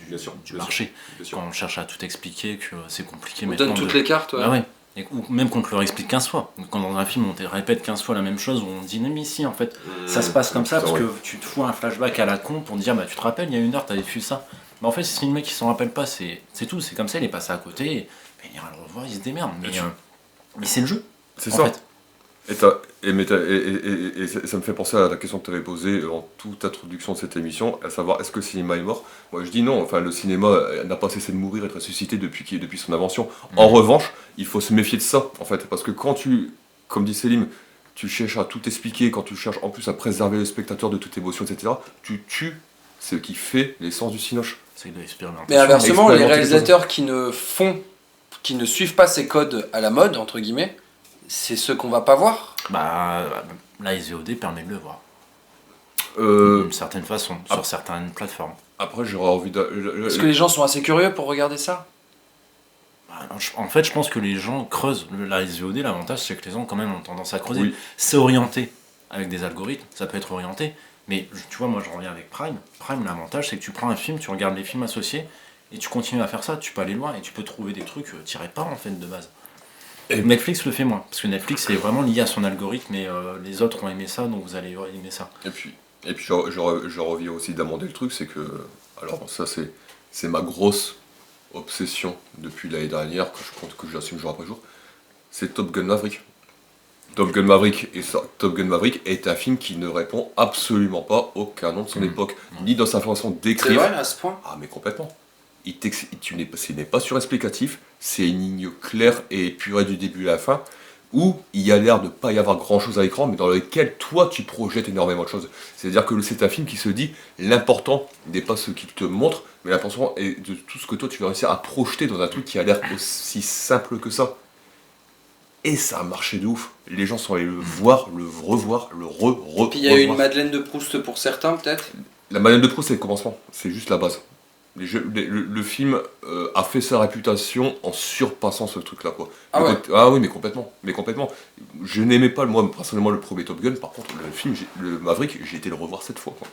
Bien sûr, du bien marché. Bien sûr. Quand on cherche à tout expliquer, que c'est compliqué On maintenant. donne toutes les cartes. Ouais. Ah ouais. ou même qu'on te le réexplique 15 fois. Quand dans un film on te répète 15 fois la même chose, où on te dit non mais si en fait ça se passe comme ça parce que tu te fous un flashback à la con pour te dire bah tu te rappelles il y a 1 heure t'avais vu ça. Mais en fait si le mec il s'en rappelle pas c'est tout, c'est comme ça, il est passé à côté, et il ira le revoir, il se démerde. Mais c'est le jeu. C'est en ça. fait. Et ça me fait penser à la question que tu avais posée en toute introduction de cette émission, à savoir est-ce que le cinéma est mort? Moi je dis non, enfin le cinéma n'a pas cessé de mourir et de ressusciter depuis son invention. En revanche, il faut se méfier de ça en fait, parce que quand comme dit Selim, tu cherches à tout expliquer, quand tu cherches en plus à préserver le spectateur de toute émotion, etc., tu tues ce qui fait l'essence du cinoche. C'est de l'expérimentation. Mais inversement, les Expérimenter réalisateurs qui ne suivent pas ces codes à la mode, entre guillemets, c'est ceux qu'on va pas voir. Bah, la SVOD permet de le voir. D'une certaine façon, sur certaines plateformes. Après, j'aurais envie de... Est-ce que les gens sont assez curieux pour regarder ça? En fait, je pense que les gens creusent. La SVOD, l'avantage, c'est que les gens, quand même, ont tendance à creuser. Oui. C'est orienté avec des algorithmes, ça peut être orienté. Mais tu vois, moi, je reviens avec Prime. Prime, l'avantage, c'est que tu prends un film, tu regardes les films associés, et tu continues à faire ça. Tu peux aller loin, et tu peux trouver des trucs que tu n'irais pas, en fait, de base. Et Netflix le fait moins, parce que Netflix, c'est vraiment lié à son algorithme, et les autres ont aimé ça, donc vous allez aimer ça. Et puis je reviens aussi d'amender le truc, c'est que... Alors, ça, c'est ma grosse obsession depuis l'année dernière, que j'assume jour après jour, c'est Top Gun Maverick. Top Gun Maverick est un film qui ne répond absolument pas au canon de son époque, ni dans sa façon C'est d'écrire. vrai à ce point? Ah mais complètement. Ce n'est pas surexplicatif, c'est une ligne claire et épurée du début à la fin, où il y a l'air de pas y avoir grand chose à l'écran, mais dans lequel toi tu projettes énormément de choses. C'est-à-dire que c'est un film qui se dit, l'important n'est pas ce qu'il te montre, mais l'important est de tout ce que toi tu vas réussir à projeter dans un truc qui a l'air aussi simple que ça. Et ça a marché de ouf. Les gens sont allés le voir, le revoir, le revoir. Puis il y a eu une Madeleine de Proust pour certains, peut-être? La Madeleine de Proust, c'est le commencement, c'est juste la base. Le film a fait sa réputation en surpassant ce truc-là, quoi. Ah ouais. Ah oui, mais complètement. Je n'aimais pas, moi, personnellement, le premier Top Gun. Par contre, le film, le Maverick, j'ai été le revoir 7 fois, quoi.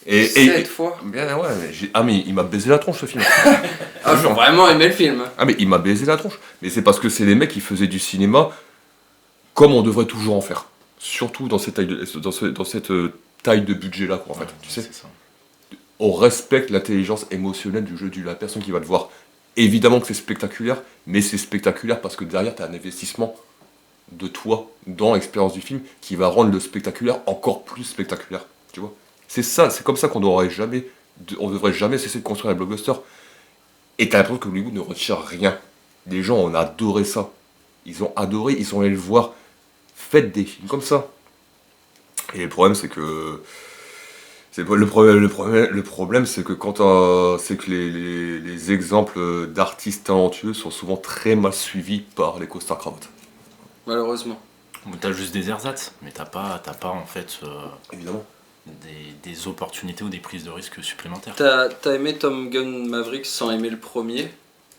7 fois? Bien, ouais, mais il m'a baisé la tronche, ce film. Ah, j'ai vraiment aimé le film. Ah, mais il m'a baisé la tronche. Mais c'est parce que c'est les mecs qui faisaient du cinéma comme on devrait toujours en faire. Surtout dans cette taille de budget-là, quoi, en fait. Tu sais, c'est ça. on respecte l'intelligence émotionnelle du jeu de la personne qui va te voir. Évidemment que c'est spectaculaire, mais c'est spectaculaire parce que derrière, tu as un investissement de toi dans l'expérience du film qui va rendre le spectaculaire encore plus spectaculaire. Tu vois, c'est ça, c'est comme ça qu'on devrait jamais cesser de construire un blockbuster. Et t'as l'impression que Hollywood ne retire rien. Les gens ont adoré ça. Ils ont adoré, ils sont allés le voir. Faites des films comme ça. Et le problème, c'est que... Le problème, c'est que c'est que les exemples d'artistes talentueux sont souvent très mal suivis par les costards cravates. Malheureusement. T'as juste des ersatz, mais t'as pas en fait Évidemment. des opportunités ou des prises de risques supplémentaires. T'as aimé Tom Gun Maverick sans aimer le premier.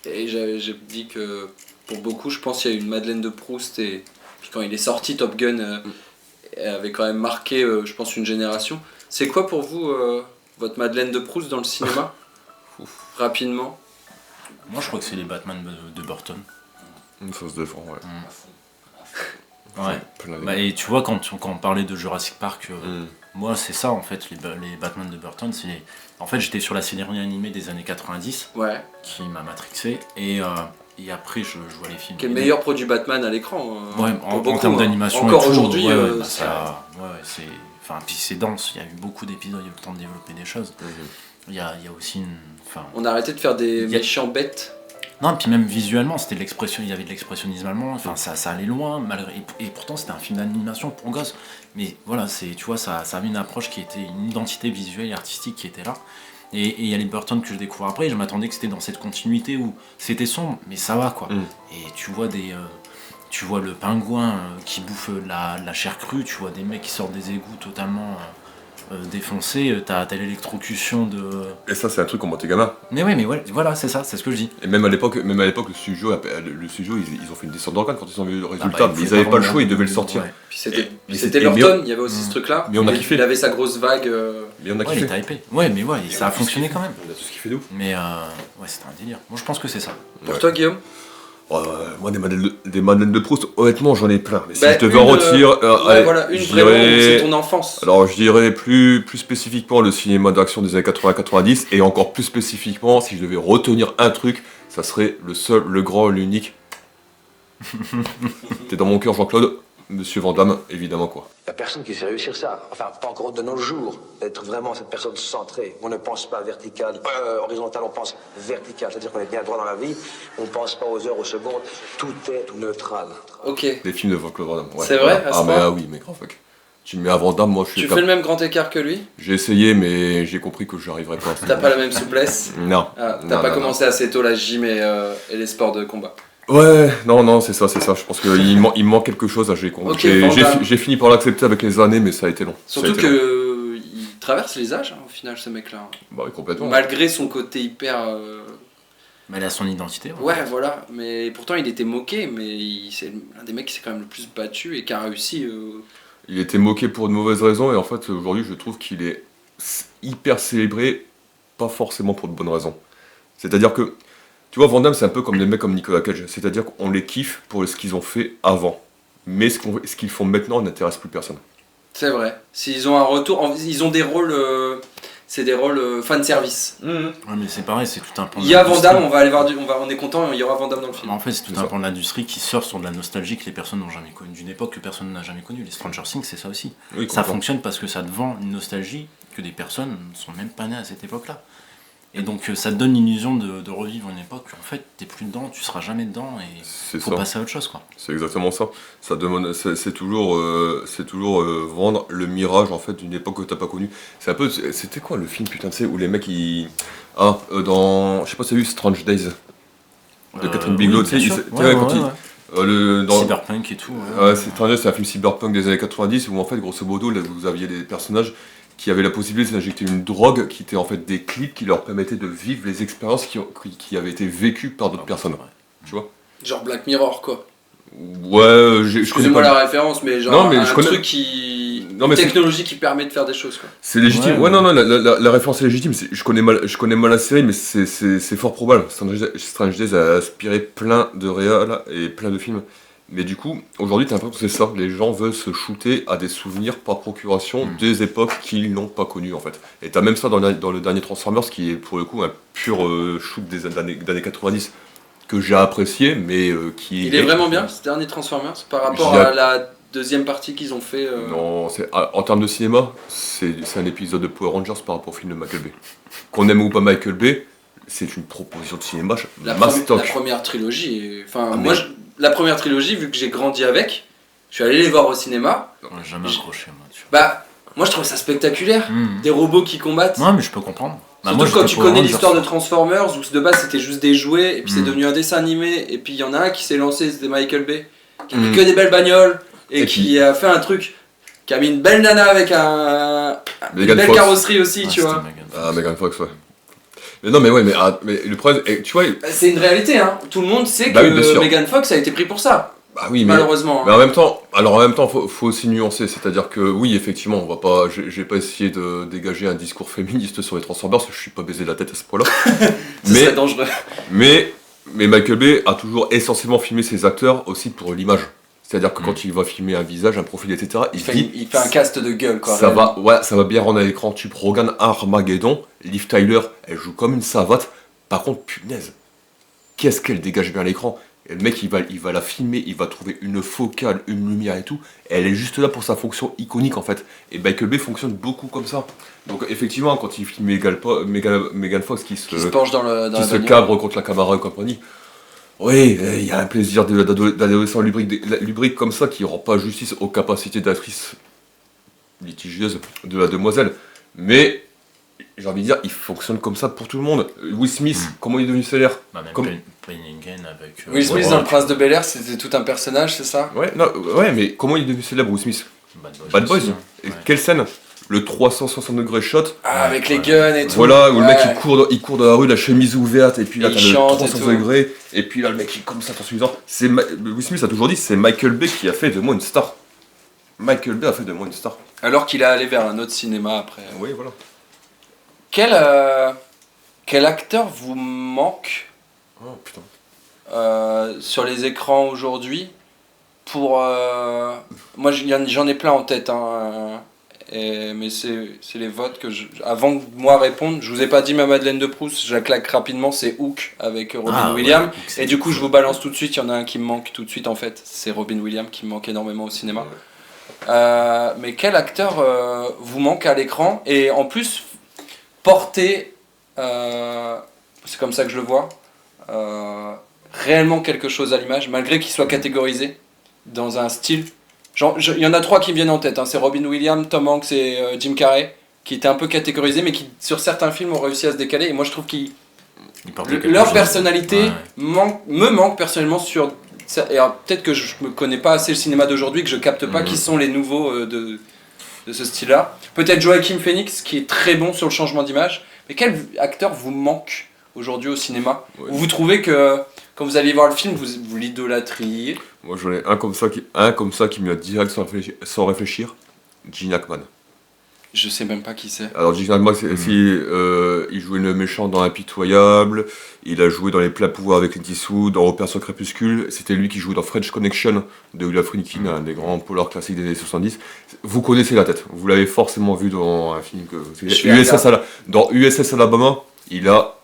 Et j'ai dit que pour beaucoup, je pense qu'il y a eu une Madeleine de Proust. Et puis quand il est sorti, Top Gun avait quand même marqué, je pense, une génération. C'est quoi pour vous votre Madeleine de Proust dans le cinéma? Rapidement. Moi, je crois que c'est les Batman de Burton. Ça se défend, ouais. Ouais. Bah, et tu vois, quand on parlait de Jurassic Park, moi, c'est ça, en fait, les Batman de Burton. En fait, j'étais sur la série animée des années 90, Ouais. qui m'a matrixé, et après, je vois les films. Qui est le meilleur produit Batman à l'écran. Ouais, en termes d'animation. Encore et tout, aujourd'hui, c'est... Enfin, puis c'est dense, il y a eu beaucoup d'épisodes, il y a eu le temps de développer des choses. Il y a aussi une... Enfin, on a arrêté de faire des méchants bêtes. non, puis même visuellement, il y avait de l'expressionnisme allemand, enfin ça allait loin, et pourtant c'était un film d'animation pour gosses. Mais voilà, tu vois, ça avait une approche qui était, une identité visuelle et artistique qui était là. Et il y a les Burton que je découvre après, et je m'attendais que c'était dans cette continuité où c'était sombre, mais ça va quoi. Et tu vois le pingouin qui bouffe la chair crue, tu vois des mecs qui sortent des égouts totalement défoncés, t'as l'électrocution de... Et ça, c'est un truc qu'on montait gamin. Mais ouais, voilà, c'est ça, c'est ce que je dis. Et même à l'époque, le studio, ils ont fait une descente d'organes quand ils ont vu le résultat. bah, mais ils n'avaient pas le choix, ils devaient le sortir. Ouais. Puis c'était c'était Burton, il y avait aussi ce truc-là. Mais on a kiffé. Il avait sa grosse vague. Mais on a Ouais, il kiffé. est hypé. Ouais, mais ouais, ça a fonctionné quand même. On a tout ce qui fait de ouf. Mais ouais, c'était un délire. Moi, je pense que c'est ça. Pour toi, Guillaume? Moi, des Madeleines de Proust, honnêtement, j'en ai plein. Mais si Bah, je devais en retirer. ouais, voilà, une vraiment, c'est ton enfance. Alors, je dirais plus spécifiquement le cinéma d'action des années 80-90, et encore plus spécifiquement, si je devais retenir un truc, ça serait le seul, le grand, l'unique. T'es dans mon cœur, Jean-Claude. Monsieur Van Damme, évidemment, quoi. Il n'y a personne qui sait réussir ça. Enfin, pas encore de nos jours. Être vraiment cette personne centrée. On ne pense pas vertical, horizontal, on pense vertical. C'est-à-dire qu'on est bien droit dans la vie. On ne pense pas aux heures, aux secondes. Tout est neutral. Ok. Les films de Jean-Claude Van Damme. Ouais. C'est vrai, à ce point oui, mais grave, fuck. Tu me mets à Van Damme, moi je suis. Tu fais le même grand écart que lui? J'ai essayé, mais j'ai compris que je n'arriverais pas. T'as pas la même souplesse? Non. Ah, t'as pas commencé assez tôt la gym et les sports de combat? Ouais, non, c'est ça. Je pense qu'il me manque quelque chose. J'ai fini par l'accepter avec les années, mais ça a été long. Surtout qu'il traverse les âges, hein, au final, ce mec-là. Bah oui, complètement. Malgré son côté hyper... Mais il a son identité. Ouais, voilà. Mais pourtant, il était moqué, mais c'est l'un des mecs qui s'est quand même le plus battu et qui a réussi... Il était moqué pour de mauvaises raisons, et en fait, aujourd'hui, je trouve qu'il est hyper célébré, pas forcément pour de bonnes raisons. C'est-à-dire que... Tu vois, Van Damme, c'est un peu comme des mecs comme Nicolas Cage. C'est-à-dire qu'on les kiffe pour ce qu'ils ont fait avant. Mais ce qu'ils font maintenant n'intéresse plus personne. C'est vrai. S'ils ont un retour, ils ont des rôles... c'est des rôles fan service. Ouais, mais c'est pareil, c'est tout un pan de Il y a Van Damme, on va aller voir on est content, il y aura Van Damme dans le film. En fait, c'est tout un pan de l'industrie qui surfe sur de la nostalgie que les personnes n'ont jamais connue, d'une époque que personne n'a jamais connue. Les Stranger Things, c'est ça aussi. Oui, ça fonctionne parce que ça te vend une nostalgie que des personnes ne sont même pas nées à cette époque-là. Et donc ça te donne l'illusion de revivre une époque où en fait t'es plus dedans, tu seras jamais dedans et faut passer à autre chose, quoi. C'est exactement ça. Ça demande, c'est toujours vendre le mirage en fait d'une époque que t'as pas connue. C'est un peu, c'était quoi le film putain, tu sais, où les mecs dans, je sais pas si t'as vu Strange Days de Catherine Bigelow, tu sais, Cyberpunk et tout. C'est un film cyberpunk des années 90 où en fait grosso modo là, vous aviez des personnages qui avaient la possibilité d'injecter une drogue qui était en fait des clips qui leur permettaient de vivre les expériences qui avaient été vécues par d'autres personnes. Ouais. Tu vois? Genre Black Mirror, quoi. Ouais, je connais pas la référence, mais genre truc qui... une technologie qui permet de faire des choses, quoi. C'est légitime. Ouais, non, la référence est légitime. Je connais mal la série, mais c'est fort probable. Strange Days a aspiré plein de réals et plein de films. Mais du coup, aujourd'hui, t'as l'impression que c'est ça. Les gens veulent se shooter à des souvenirs par procuration des époques qu'ils n'ont pas connues, en fait. Et t'as même ça dans le dernier Transformers, qui est pour le coup un pur shoot des années 90, que j'ai apprécié, mais qui... Il est vraiment bien, ce dernier Transformers, par rapport à la deuxième partie qu'ils ont fait... Non, en termes de cinéma, c'est un épisode de Power Rangers par rapport au film de Michael Bay. Qu'on aime ou pas Michael Bay, c'est une proposition de cinéma la première trilogie, la première trilogie, vu que j'ai grandi avec, je suis allé les voir au cinéma. Ouais, jamais accroché, moi. Bah, moi je trouve ça spectaculaire. Des robots qui combattent. Non, mais je peux comprendre. Surtout quand tu connais l'histoire de Transformers, où de base c'était juste des jouets, et puis c'est devenu un dessin animé, et puis il y en a un qui s'est lancé, c'était Michael Bay, qui a mis que des belles bagnoles, et qui a fait un truc, qui a mis une belle nana avec une belle carrosserie aussi, tu vois. Megan Fox, ouais. Mais non, mais le problème, tu vois... C'est une réalité, hein. Tout le monde sait que Megan Fox a été pris pour ça. Bah oui, malheureusement. Mais en même temps, faut aussi nuancer, c'est-à-dire que oui, effectivement, j'ai pas essayé de dégager un discours féministe sur les Transformers, parce que je suis pas baisé la tête à ce point-là. Mais c'est dangereux. Mais Michael Bay a toujours essentiellement filmé ses acteurs aussi pour l'image. C'est-à-dire que quand il va filmer un visage, un profil, etc., il fait un cast de gueule, quoi. Ça va bien rendre à l'écran. Tu regardes Armageddon, Liv Tyler, elle joue comme une savate. Par contre, punaise, qu'est-ce qu'elle dégage bien à l'écran. Et le mec, il va la filmer, il va trouver une focale, une lumière et tout. Et elle est juste là pour sa fonction iconique, en fait. Et Michael Bay fonctionne beaucoup comme ça. Donc effectivement, quand il filme Megan Fox qui se penche dans se cabre contre la caméra et compagnie, oui, il y a un plaisir d'adolescent lubrique comme ça qui rend pas justice aux capacités d'actrice litigieuse de la demoiselle. Mais j'ai envie de dire, il fonctionne comme ça pour tout le monde. Will Smith, comment il est devenu célèbre? Avec... Will Smith dans Le Prince de Bel-Air, c'était tout un personnage, c'est ça? Ouais, mais comment il est devenu célèbre, Will Smith? Bad Boys. Et quelle scène? Le 360 degrés shot. Avec les guns et tout. Voilà, où le mec il court dans la rue, la chemise ouverte, et puis là t'as le 360 degrés, et puis là le mec il est comme ça, Will Smith a toujours dit, c'est Michael Bay qui a fait de moi une star. Michael Bay a fait de moi une star. Alors qu'il est allé vers un autre cinéma après. Oui, voilà. Quel acteur vous manque? Oh putain. sur les écrans aujourd'hui pour... moi, j'en ai plein en tête, hein, mais c'est les votes que avant de moi répondre, je vous ai pas dit ma Madeleine de Proust, je la claque rapidement, c'est Hook avec Robin Williams. Ouais, Et du coup, je vous balance tout de suite, il y en a un qui me manque tout de suite en fait, c'est Robin Williams qui me manque énormément au cinéma. Mais quel acteur vous manque à l'écran et en plus porter, c'est comme ça que je le vois, réellement quelque chose à l'image, malgré qu'il soit catégorisé dans un style. Il y en a 3 qui me viennent en tête, hein. C'est Robin Williams, Tom Hanks et Jim Carrey, qui étaient un peu catégorisés, mais qui sur certains films ont réussi à se décaler. Et moi je trouve qu'ils leur personnalité me manque personnellement sur. Et alors, peut-être que je me connais pas assez le cinéma d'aujourd'hui, que je capte pas qui sont les nouveaux de ce style-là. Peut-être Joaquin Phoenix, qui est très bon sur le changement d'image. Mais quel acteur vous manque aujourd'hui au cinéma ? Ou vous trouvez que quand vous allez voir le film, vous l'idolâtriez ? Moi j'en ai un comme ça qui me vient direct sans réfléchir. Gene Hackman. Je sais même pas qui c'est. Alors Gene Hackman, il jouait le méchant dans Impitoyable, il a joué dans Les Pleins Pouvoirs avec Clint Eastwood, dans Opération Crépuscule, c'était lui qui jouait dans French Connection de William Friedkin, un des grands polars classiques des années 70. Vous connaissez la tête, vous l'avez forcément vu dans un film dans USS Alabama, il a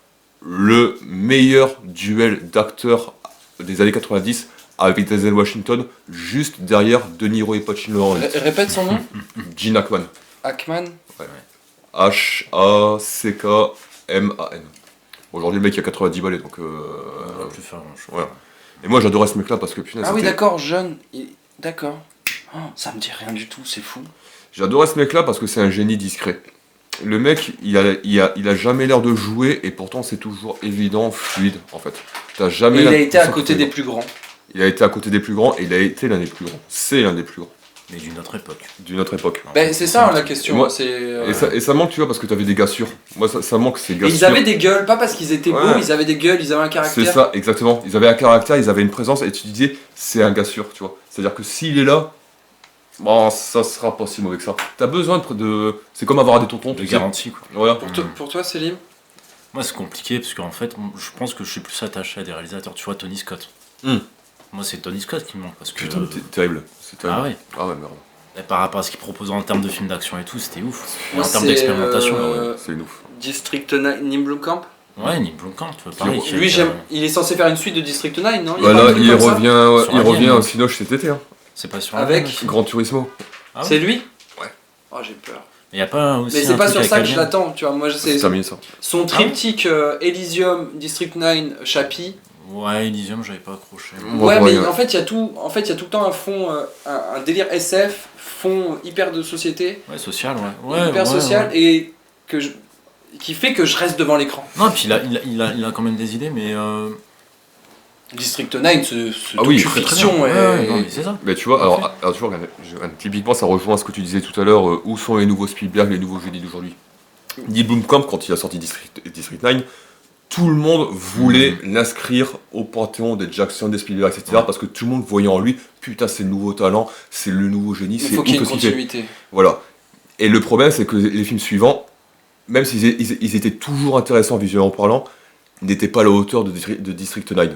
le meilleur duel d'acteurs des années 90 avec Denzel Washington, juste derrière De Niro et Pacino. Répète son nom. Gene Hackman. Hackman. Ouais. Hackman. Aujourd'hui, le mec il a 90 balais, donc. Plus faire grand-chose. Voilà. Et moi j'adorais ce mec-là parce que putain. Ah oui, d'accord, jeune. D'accord. Oh, ça me dit rien du tout, c'est fou. J'adorais ce mec-là parce que c'est un génie discret. Le mec, il a jamais l'air de jouer et pourtant c'est toujours évident, fluide en fait. T'as jamais. Et il a été à côté des plus grands. Il a été à côté des plus grands et il a été l'un des plus grands. C'est l'un des plus grands. Mais d'une autre époque. D'une autre époque. Ben, c'est ça la question. Moi, et ça manque, tu vois, parce que t'avais des gars sûrs. Moi, ça manque ces gars sûrs. Ils avaient des gueules, pas parce qu'ils étaient beaux, ils avaient des gueules, ils avaient un caractère. C'est ça, exactement. Ils avaient un caractère, ils avaient une présence, et tu te disais, c'est un gars sûr, tu vois. C'est-à-dire que s'il est là, bon, ça sera pas si mauvais que ça. T'as besoin de. C'est comme avoir des tontons. De garantie, quoi. Voilà. Pour toi, Célim ? Moi, c'est compliqué, parce qu'en fait, je pense que je suis plus attaché à des réalisateurs. Tu vois, Tony Scott. Moi, c'est Tony Scott qui me manque. Parce que, putain, terrible. C'est terrible. Ah ouais. Ah ouais, merde. Et par rapport à ce qu'il proposait en termes de films d'action et tout, c'était ouf. Et en termes d'expérimentation, c'est ouf. District 9, Neil Blomkamp. Ouais, Neil Blomkamp, pareil. Lui, il est censé faire une suite de District 9, non ? Voilà, il revient au Cinoche cet été. Hein. C'est pas sur avec Gran Turismo. Ah ouais. C'est lui ? Ouais. Oh, j'ai peur. Il y a pas aussi. Mais c'est pas sur ça que je l'attends, tu vois. Moi, c'est terminé ça. Son triptyque Elysium, District 9, Chappie. Ouais, Elysium, j'avais pas accroché. Ouais, mais en fait, il y a tout le temps un fond, un délire SF, fond hyper de société. Ouais, social, ouais. Hyper social et qui fait que je reste devant l'écran. Non, puis il a quand même des idées, mais. District 9, c'est fiction. Ouais, c'est ça. Mais tu vois, alors tu vois, typiquement, ça rejoint ce que tu disais tout à l'heure. Où sont les nouveaux Spielberg, les nouveaux génies d'aujourd'hui ? Neil Blomkamp, quand il a sorti District 9, tout le monde voulait l'inscrire au panthéon des Jackson, des Spielberg, etc. Parce que tout le monde voyait en lui, putain, c'est le nouveau talent, c'est le nouveau génie. Il faut qu'il y ait une continuité. Voilà. Et le problème, c'est que les films suivants, même s'ils étaient toujours intéressants visuellement parlant, n'étaient pas à la hauteur de District 9.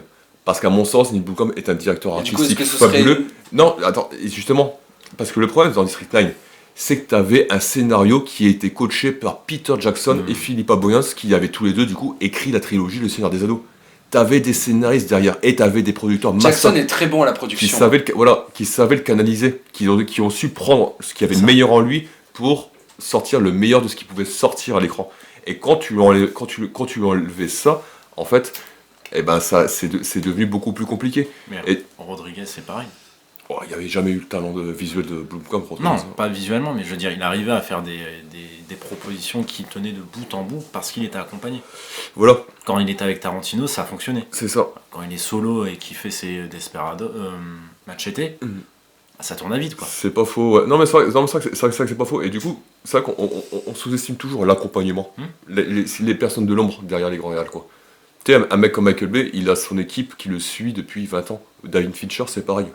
Parce qu'à mon sens, Neil Blomkamp est un directeur artistique fabuleux. Non, attends, justement, parce que le problème dans District 9, c'est que tu avais un scénario qui a été coaché par Peter Jackson et Philippa Boyens, qui avaient tous les deux, du coup, écrit la trilogie Le Seigneur des Anneaux. T'avais des scénaristes derrière et t'avais des producteurs Jackson est très bon à la production. Qui savaient le canaliser, qui ont su prendre ce qu'il y avait de meilleur en lui pour sortir le meilleur de ce qui pouvait sortir à l'écran. Et quand tu lui enlevais ça, en fait, eh ben c'est devenu beaucoup plus compliqué. Mais Rodriguez, c'est pareil. Il n'y avait jamais eu le talent visuel de Blomkamp. Non, pas visuellement, mais je veux dire, il arrivait à faire des propositions qui tenaient de bout en bout parce qu'il était accompagné. Voilà. Quand il était avec Tarantino, ça fonctionnait. C'est ça. Quand il est solo et qu'il fait ses Desperado, Machete, ça tourne à vite, quoi. C'est pas faux, ouais. Non, mais c'est vrai que c'est pas faux. Et du coup, c'est vrai qu'on sous-estime toujours l'accompagnement. Les personnes de l'ombre derrière les grands réals, quoi. Tu sais, un mec comme Michael Bay, il a son équipe qui le suit depuis 20 ans. David Fincher, c'est pareil.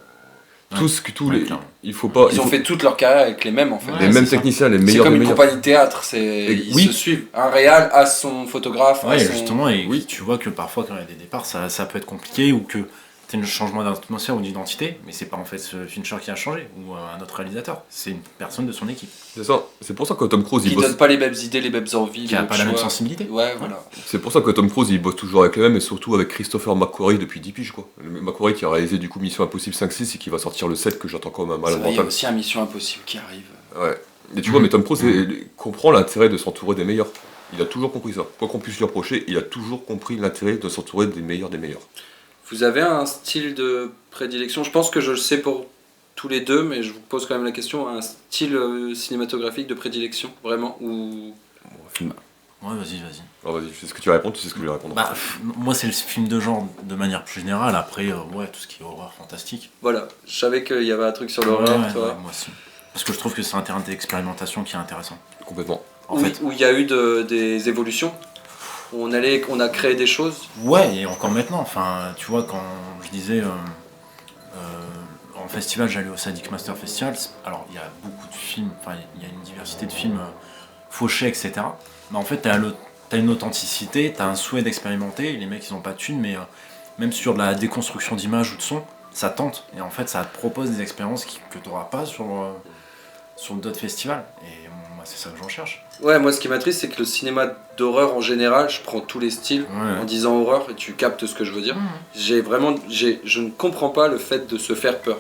clairement. il faut pas. Ils ont fait toute leur carrière avec les mêmes en fait. Ouais, les mêmes c'est ça. techniciens, les C'est meilleurs comme des une meilleurs. compagnie de théâtre, ils oui. se suivent. Un réal a son photographe. Ouais, a son... justement, et Oui. tu vois que parfois quand il y a des départs, ça peut être compliqué ou que c'est un changement d'atmosphère ou d'identité, mais c'est pas en fait ce Fincher qui a changé ou un autre réalisateur, c'est une personne de son équipe C'est ça. C'est pour ça que Tom Cruise Qui il bosse. donne pas les mêmes idées, les mêmes envies, qui les a mêmes pas la même choix. sensibilité. Ouais, voilà. C'est pour ça que Tom Cruise il bosse toujours avec les mêmes et surtout avec Christopher McQuarrie depuis 10 piges quoi. Le McQuarrie qui a réalisé du coup Mission Impossible 5-6 et qui va sortir le 7 que j'attends comme un malade Il y a mental. aussi un Mission Impossible qui arrive. Ouais. Et tu vois, mais Tom Cruise comprend l'intérêt de s'entourer des meilleurs. Il a toujours compris ça. Quoi qu'on puisse lui reprocher, il a toujours compris l'intérêt de s'entourer des meilleurs des meilleurs. Vous avez un style de prédilection? Je pense que je le sais pour tous les deux, mais je vous pose quand même la question. Un style cinématographique de prédilection, vraiment? Ou... Ouais, vas-y. Alors vas-y, tu sais ce que tu vas répondre, tu sais ce que je vais répondre. Bah, moi, c'est le film de genre de manière plus générale. Après, ouais, tout ce qui est horreur fantastique. Voilà, je savais qu'il y avait un truc sur l'horreur, Ouais, toi. moi aussi. Parce que je trouve que c'est un terrain d'expérimentation qui est intéressant. Complètement. En fait, Où il y a eu des évolutions. Où on a créé des choses. ouais, et encore maintenant. Enfin, tu vois, quand je disais en festival, j'allais au Sadik Master Festival. Alors, il y a beaucoup de films. Enfin, il y a une diversité de films fauchés, etc. Mais en fait, t'as une authenticité, t'as un souhait d'expérimenter. Les mecs, ils ont pas de thunes, mais même sur de la déconstruction d'image ou de son, ça tente. Et en fait, ça te propose des expériences que t'auras pas sur d'autres festivals. Et moi, c'est ça que j'en cherche. Ouais, moi ce qui m'attriste, c'est que le cinéma d'horreur en général, je prends tous les styles Ouais. en disant horreur et tu captes ce que je veux dire. Je ne comprends pas le fait de se faire peur.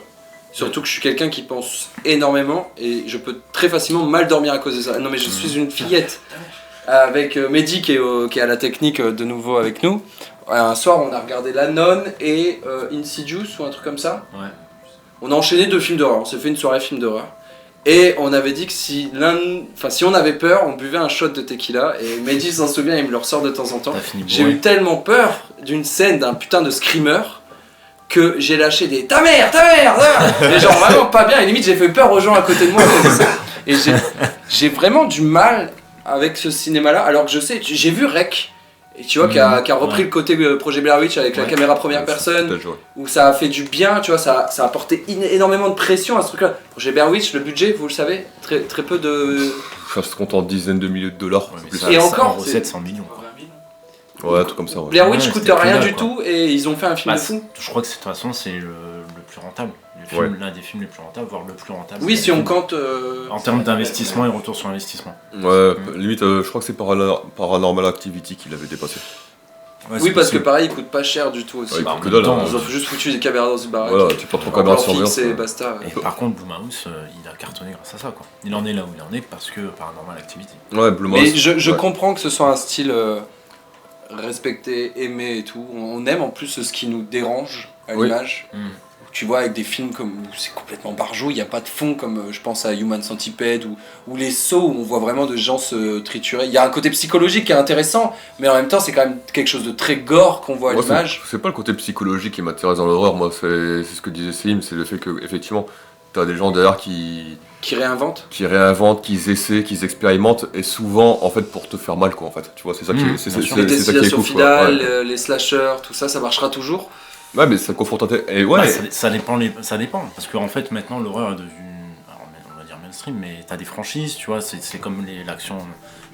Surtout que je suis quelqu'un qui pense énormément et je peux très facilement mal dormir à cause de ça. Non mais je suis une fillette. Avec Mehdi qui est à la technique de nouveau avec nous. Un soir on a regardé La Nonne et Insidious ou un truc comme ça. Ouais. On a enchaîné 2 films d'horreur, on s'est fait une soirée film d'horreur. Et on avait dit que si on avait peur, on buvait un shot de tequila. Et Mehdi s'en souvient, il me le ressort de temps en temps. T'as fini J'ai bourré. eu tellement peur d'une scène d'un putain de screamer que j'ai lâché des ta mère, mais genre vraiment pas bien. Et limite j'ai fait peur aux gens à côté de moi. Et j'ai vraiment du mal avec ce cinéma-là. Alors que je sais, j'ai vu Rec. Et tu vois, qui a repris ouais. le côté projet Blair Witch avec la Ouais. caméra première personne. Peut-être joué. Où ça a fait du bien, tu vois, ça a apporté énormément de pression à ce truc-là. Projet Blair Witch, le budget, vous le savez, très peu de... Ça se compte en dizaines de milliers de dollars. Ouais, mais plus. ça, Et ça, encore, en recette 100 millions. Ouais, un truc comme ça. Ouais. Blair Witch Ouais, coûte c'était que rien dalle, du quoi. tout et ils ont fait un film Bah, de fou. je crois que de toute façon, c'est le plus rentable. L'un des films les plus rentables, voire le plus rentable. Oui, si on compte compte... en termes d'investissement et retour sur investissement. Ouais, limite, je crois que c'est Paranormal Activity qui l'avait dépassé. Ouais, Oui, c'est parce que possible. pareil, il coûte pas cher du tout aussi. Ouais, Bah, que en dalle, même temps, hein. Ils ont juste foutu des caméras dans une baraque. Voilà, tu portes ton En caméra de plan fixe surveillance. et basta. Et par contre, Blumhouse, il a cartonné grâce à ça, quoi. Il en est là où il en est parce que Paranormal Activity. Ouais, Blue Mais Mouse. je Ouais. comprends que ce soit un style respecté, aimé et tout. On aime en plus ce qui nous dérange à Oui. l'image. Tu vois, avec des films comme où c'est complètement barjou, il n'y a pas de fond, comme je pense à Human Centipede ou Les Sauts, où on voit vraiment des gens se triturer. Il y a un côté psychologique qui est intéressant, mais en même temps, c'est quand même quelque chose de très gore qu'on voit à Moi, l'image. c'est pas le côté psychologique qui m'intéresse dans l'horreur, moi, c'est ce que disait Selim, c'est le fait que, effectivement, t'as des gens derrière qui Qui réinvente. réinventent, qui essaient, qui expérimentent, et souvent, en fait, pour te faire mal, quoi, en fait. Tu vois, c'est ça qui est, c'est bien sûr. Les c'est ça qui est destinations cool, quoi. finales, les slashers, tout ça, ça marchera toujours. Ouais, mais ça confronte et ouais. Bah, ça dépend. Parce qu'en fait, maintenant, l'horreur est devenue, alors, on va dire mainstream, mais t'as des franchises, tu vois, c'est comme l'action,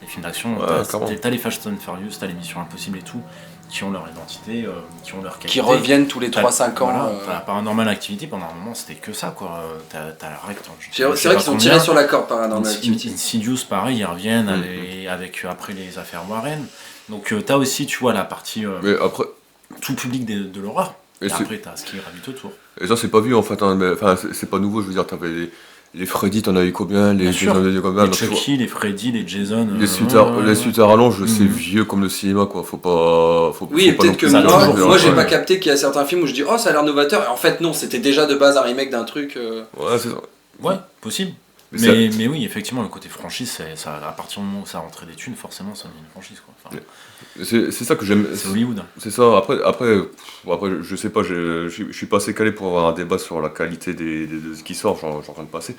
les films d'action. Ouais, clairement. T'as les Fast and Furious, t'as les Missions Impossibles et tout, qui ont leur identité, qui ont leur qualité. Qui reviennent tous les T'as- 3-5 ans. Voilà, t'as Paranormal Activity, pendant un moment, c'était que ça, quoi. T'as la règle. C'est vrai qu'ils sont tirés sur la corde par un Insidious, pareil, ils reviennent avec après les affaires Warren. Donc, t'as aussi, tu vois, la partie Mais après, tout public de l'horreur. Et Et c'est- après, t'as ce qui gravite autour. et ça, c'est pas vu, en fait, hein, mais, enfin, c'est pas nouveau, je veux dire, t'avais les Freddy, t'en as eu combien, les Bien sûr. Jason, t'en as eu combien, Les donc, tu vois, Chucky, les Freddy, les Jason. les suites à rallonge, c'est Mhm. vieux comme le cinéma, quoi, faut pas... Oui, et faut pas peut-être non que plus ça a moi, toujours moi fait, j'ai ouais. pas capté qu'il y a certains films où je dis oh ça a l'air novateur, et en fait non, c'était déjà de base un remake d'un truc. Ouais, c'est ça. Ouais, possible. Mais Mais oui, effectivement, le côté franchise, ça, à partir du moment où ça rentrait des thunes, forcément, ça devient une franchise, quoi. Enfin, C'est ça que j'aime. c'est Hollywood. C'est ça, après, je sais pas, je suis pas assez calé pour avoir un débat sur la qualité de ce qui sort, j'en train de passer.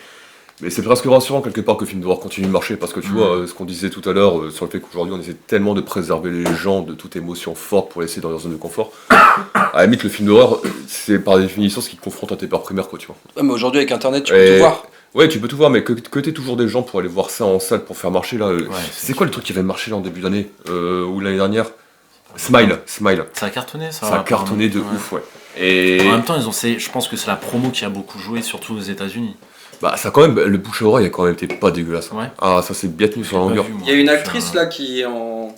Mais c'est presque rassurant quelque part que le film d'horreur continue de marcher, parce que tu vois, ce qu'on disait tout à l'heure sur le fait qu'aujourd'hui on essaie tellement de préserver les gens de toute émotion forte pour les laisser dans leur zone de confort. À la limite, le film d'horreur, c'est par définition ce qui te confronte à tes peurs primaires, quoi, tu vois. Ouais, mais aujourd'hui, avec Internet, tu peux tout voir. Ouais, tu peux tout voir, mais que t'aies toujours des gens pour aller voir ça en salle pour faire marcher, là. C'est quoi le truc qui avait marché là en début d'année ou l'année dernière? Smile. Ça a cartonné, ça. Ça a cartonné de ouf, ouais. Et en même temps, je pense que c'est la promo qui a beaucoup joué, surtout aux États-Unis. bah, ça quand même, le bouche à oreille a quand même été pas dégueulasse. Ouais. Ah, ça c'est bien tenu sur la longueur. Il y a une actrice là qui est en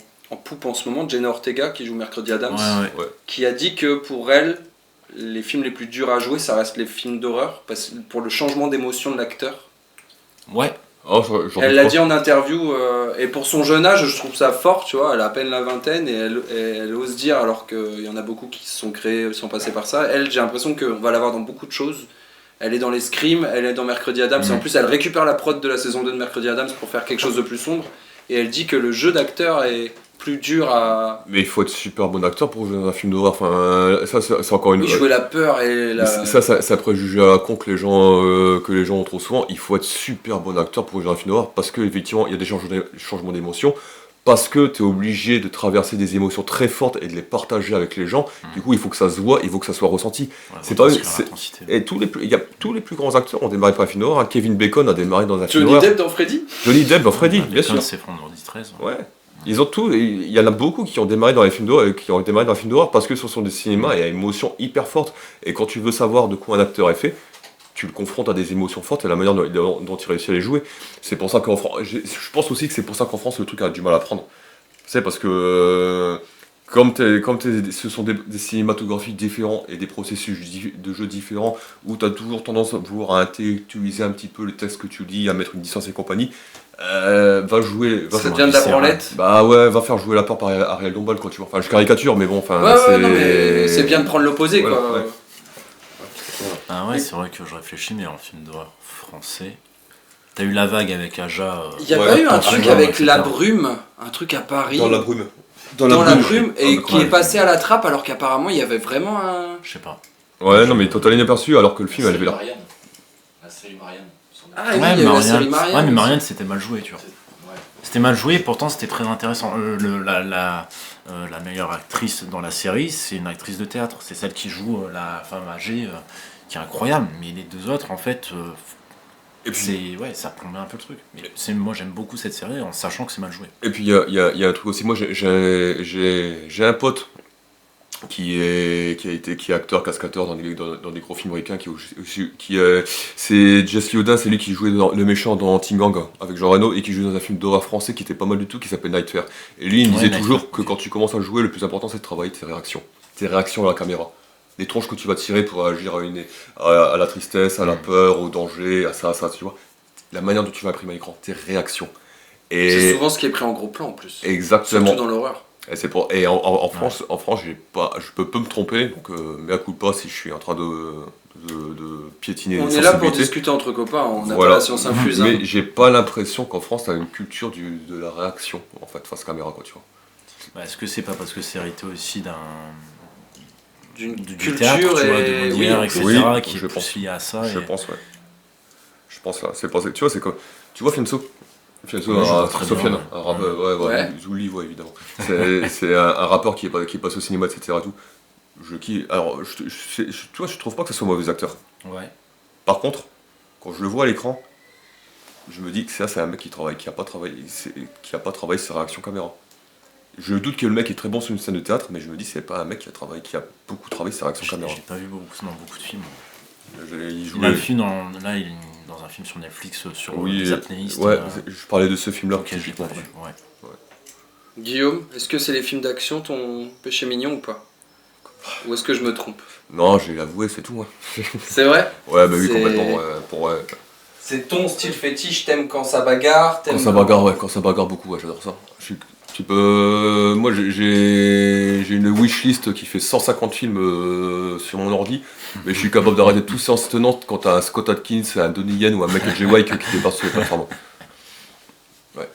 poupe en ce moment, Jenna Ortega, qui joue Mercredi Adams, Ouais. qui a dit que pour elle, les films les plus durs à jouer, ça reste les films d'horreur, pour le changement d'émotion de l'acteur. Ouais. Oh, Elle l'a dit en interview, et pour son jeune âge, je trouve ça fort, tu vois, elle a à peine la vingtaine, et elle ose dire, alors qu'il y en a beaucoup qui se sont créés, sont passés par ça. Elle, j'ai l'impression qu'on va la voir dans beaucoup de choses. Elle est dans les Scream, elle est dans Mercredi Adams, et en plus elle récupère la prod de la saison 2 de Mercredi Adams pour faire quelque chose de plus sombre, et elle dit que le jeu d'acteur est plus dur à... Mais il faut être super bon acteur pour jouer dans un film d'horreur, enfin, ça c'est encore une... Oui, jouer la peur et la... Ça préjugé à la con que les gens ont trop souvent. Il faut être super bon acteur pour jouer dans un film d'horreur, parce qu'effectivement il y a des changements d'émotions, parce que tu es obligé de traverser des émotions très fortes et de les partager avec les gens. Du coup il faut que ça se voit, il faut que ça soit ressenti. Ouais, c'est pas... Et tous les plus grands acteurs ont démarré par un film d'horreur, hein. Kevin Bacon a démarré dans un film Johnny d'horreur. Depp dans Freddy. Johnny Depp dans Freddy, bien sûr. C'est Vendredi 13. Ouais. Ils ont tout, il y en a beaucoup qui ont démarré dans les films d'horreur, parce que ce sont des cinémas et à émotions hyper fortes. Et quand tu veux savoir de quoi un acteur est fait, tu le confrontes à des émotions fortes et la manière dont il réussit à les jouer. C'est pour ça qu'en France, je pense aussi que c'est pour ça qu'en France le truc a du mal à prendre. C'est parce que ce sont des cinématographies différents et des processus de jeu différents où tu as toujours tendance à vouloir intellectualiser un petit peu le texte que tu lis, à mettre une distance et compagnie. Va jouer. Ça devient de la branlette. Bah ouais, va faire jouer la peur par Ariel Dombal, quoi, tu vois. Enfin, je caricature, mais bon, enfin. Ouais, non, mais c'est bien de prendre l'opposé, voilà, quoi. ouais. Ah ouais, c'est vrai que je réfléchis, mais en film d'horreur français. T'as eu La Vague avec Aja. Il y a pas eu un truc avec La Brume, un truc à Paris. Dans la brume. Dans la brume, et qui est passé à la trappe alors qu'apparemment il y avait vraiment un. Je sais pas. Ouais, non, mais totalement inaperçu, alors que le film, elle avait l'air. La série Marianne. Ah oui, il y a la série Marianne. Ouais, mais Marianne c'était mal joué, tu vois. C'était mal joué, pourtant c'était très intéressant. La meilleure actrice dans la série, c'est une actrice de théâtre. C'est celle qui joue la femme âgée, qui est incroyable. Mais les deux autres, en fait, Et puis, ça plombait un peu le truc. Mais moi j'aime beaucoup cette série en sachant que c'est mal joué. et puis il y a un truc aussi, moi j'ai un pote qui est acteur, cascateur dans des gros films américains, c'est Jesse Liodin, c'est lui qui jouait le méchant dans Tingang avec Jean Reno et qui jouait dans un film d'horreur français qui était pas mal du tout, qui s'appelle Night Fair. Et lui il me disait toujours que quand tu commences à jouer, le plus important c'est de travailler tes réactions à la caméra. Les tronches que tu vas tirer pour agir à la tristesse, à la peur, au danger, à ça, tu vois. La manière dont tu vas imprimer à l'écran, tes réactions. Et C'est souvent ce qui est pris en gros plan en plus. exactement. Surtout dans l'horreur. Et en France, je peux me tromper, donc mea culpa si je suis en train de piétiner On les est là pour sensibilités. discuter entre copains, on n'a Voilà. pas la science infuse. hein. Mais j'ai pas l'impression qu'en France, t'as une culture de la réaction, en fait, face caméra, quoi, tu vois. Bah, est-ce que c'est pas parce que c'est hérité aussi D'une du culture théâtre, tu vois, et... de Molière, etc., oui, qui est je plus pense. lié à ça. Je et- pense, ouais. Je pense là. C'est parce que, tu vois, c'est comme. Tu vois Fianso Ouais, je vois très Sofiane, bien, ouais. un rappeur, Ouais. Zouli, ouais, évidemment. C'est un rappeur qui est passé au cinéma, etc. Tout. Alors, tu vois, je trouve pas que ce soit un mauvais acteur. Ouais. Par contre, quand je le vois à l'écran, je me dis que c'est un mec qui a pas travaillé ses réactions caméra. Je doute que le mec est très bon sur une scène de théâtre, mais je me dis c'est pas un mec qui a beaucoup travaillé ses réactions caméra. J'ai pas vu beaucoup dans beaucoup de films. Il joue Il a le film il est dans un film sur Netflix sur les apnéistes. ouais, je parlais de ce film-là. Ok, j'ai pas vu. Ouais. Guillaume, est-ce que c'est les films d'action ton péché mignon ou pas? Ou est-ce que je me trompe? Non, je vais l'avouer, c'est tout. Hein. C'est vrai? Ouais, bah oui, C'est- complètement. C'est ton style fétiche, t'aimes quand ça bagarre, Quand ça bagarre beaucoup, ouais, j'adore ça. Moi, j'ai une wishlist qui fait 150 films sur mon ordi, mais je suis capable d'arrêter tout séance tenante quand t'as un Scott Adkins, un Donnie Yen ou un Michael J. White qui dépasse sur les plateformes. Ouais.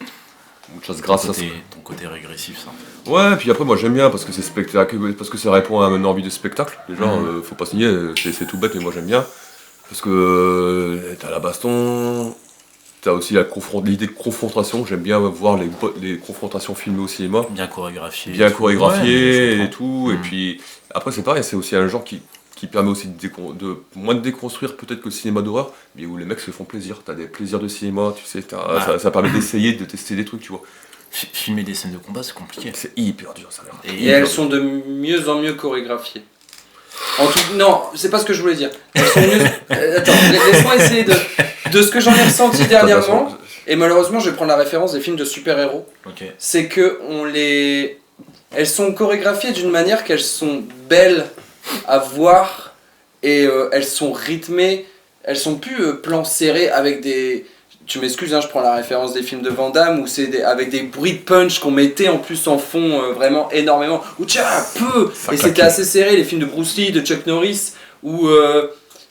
Muchas gracias. Ton côté régressif, ça. Ouais, puis après, moi j'aime bien parce que c'est spectacle, parce que ça répond à une envie de spectacle. Déjà, faut pas signer, c'est tout bête, mais moi j'aime bien. Parce que t'as la baston, T'as aussi l'idée de confrontation. J'aime bien voir les confrontations filmées au cinéma. Bien chorégraphié. Bien chorégraphié Ouais, et tout. Et puis après, c'est pareil, c'est aussi un genre qui permet aussi de moins de déconstruire peut-être que le cinéma d'horreur, mais où les mecs se font plaisir. T'as des plaisirs de cinéma, tu sais, ça permet d'essayer, de tester des trucs, tu vois. Filmer des scènes de combat, c'est compliqué. C'est hyper dur, ça a l'air. Et elles sont de mieux en mieux chorégraphiées. Non, c'est pas ce que je voulais dire. Elles sont mieux... Attends, laisse-moi essayer de ce que j'en ai ressenti dernièrement. Et malheureusement, je vais prendre la référence des films de super-héros. Okay. C'est que elles sont chorégraphiées d'une manière qu'elles sont belles à voir et elles sont rythmées. Elles sont plus plans serrés avec des... Tu m'excuses, hein, je prends la référence des films de Van Damme où c'est avec des bruits de punch qu'on mettait en plus en fond vraiment énormément. Ou tiens, un peu. Et c'était assez serré, les films de Bruce Lee, de Chuck Norris, où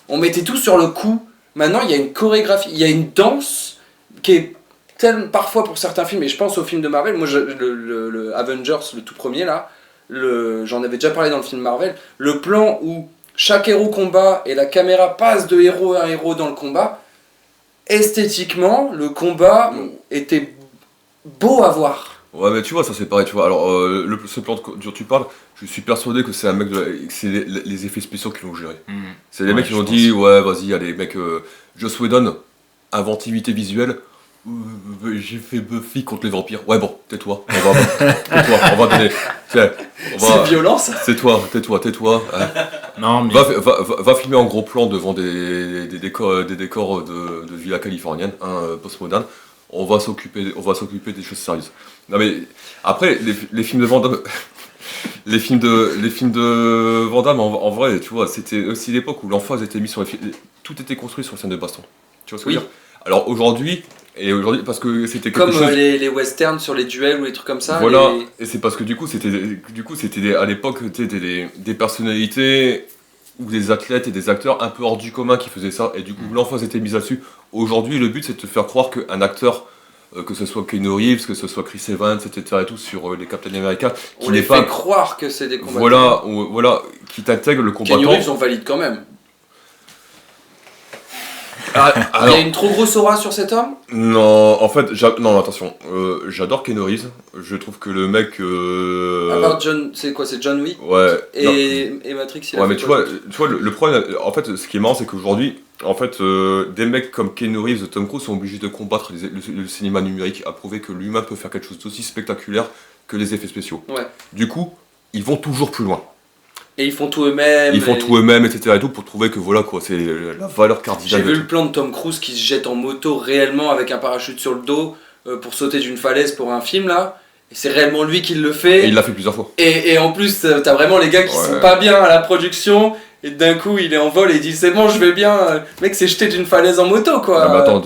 on mettait tout sur le coup. Maintenant, il y a une chorégraphie, il y a une danse qui est telle parfois pour certains films, et je pense aux films de Marvel. Moi, le Avengers, le tout premier là, j'en avais déjà parlé dans le film Marvel. Le plan où chaque héros combat et la caméra passe de héros à héros dans le combat. Esthétiquement, le combat était beau à voir. Ouais, mais tu vois, ça c'est pareil, tu vois. Alors, ce plan dont tu parles, je suis persuadé que c'est un mec que c'est les effets spéciaux qui l'ont géré. C'est les mecs qui ont dit, ouais, vas-y, allez, mec, Joss Whedon, inventivité visuelle. J'ai fait Buffy contre les vampires. Ouais, bon, tais-toi. On va donner. C'est violent ça. Tais-toi. Hein. Non, mais... va filmer en gros plan devant des décors de villa californienne, post-moderne. On va s'occuper des choses sérieuses. Non mais après les films de Van Damme, les films de Van Damme en vrai, tu vois, c'était aussi l'époque où l'emphase était mise sur tout était construit sur les scènes de baston. Tu vois ce que je veux dire ? Alors aujourd'hui, parce que c'était quelque chose... Comme les westerns sur les duels ou les trucs comme ça. Voilà, et c'est parce que du coup c'était à l'époque des personnalités ou des athlètes et des acteurs un peu hors du commun qui faisaient ça, et du coup l'emphase était mise là-dessus. Aujourd'hui, le but c'est de te faire croire qu'un acteur, que ce soit Keanu Reeves, que ce soit Chris Evans, etc. et tout sur les Captain America, on les fait croire que c'est des combattants. Voilà, qui t'intègre le combattant. Keanu Reeves on valide quand même. Alors, il y a une trop grosse aura sur cet homme ? Non, en fait, non, attention, j'adore Keanu Reeves, je trouve que le mec... À part John, c'est quoi, c'est John Wick ? Ouais. Et Matrix, il a ouais, fait mais tu vois, le problème, en fait, ce qui est marrant, c'est qu'aujourd'hui, en fait, des mecs comme Keanu Reeves et Tom Cruise sont obligés de combattre le cinéma numérique, à prouver que l'humain peut faire quelque chose d'aussi spectaculaire que les effets spéciaux. Ouais. Du coup, ils vont toujours plus loin. Et ils font tout eux-mêmes. Etc. et tout, pour trouver que voilà, quoi, c'est la valeur cardinale. J'ai vu le plan de Tom Cruise qui se jette en moto réellement avec un parachute sur le dos pour sauter d'une falaise pour un film là. Et c'est réellement lui qui le fait. Et il l'a fait plusieurs fois. Et en plus, t'as vraiment les gars qui sont pas bien à la production. Et d'un coup, il est en vol et il dit c'est bon, je vais bien. Le mec s'est jeté d'une falaise en moto quoi. Ah, mais attends,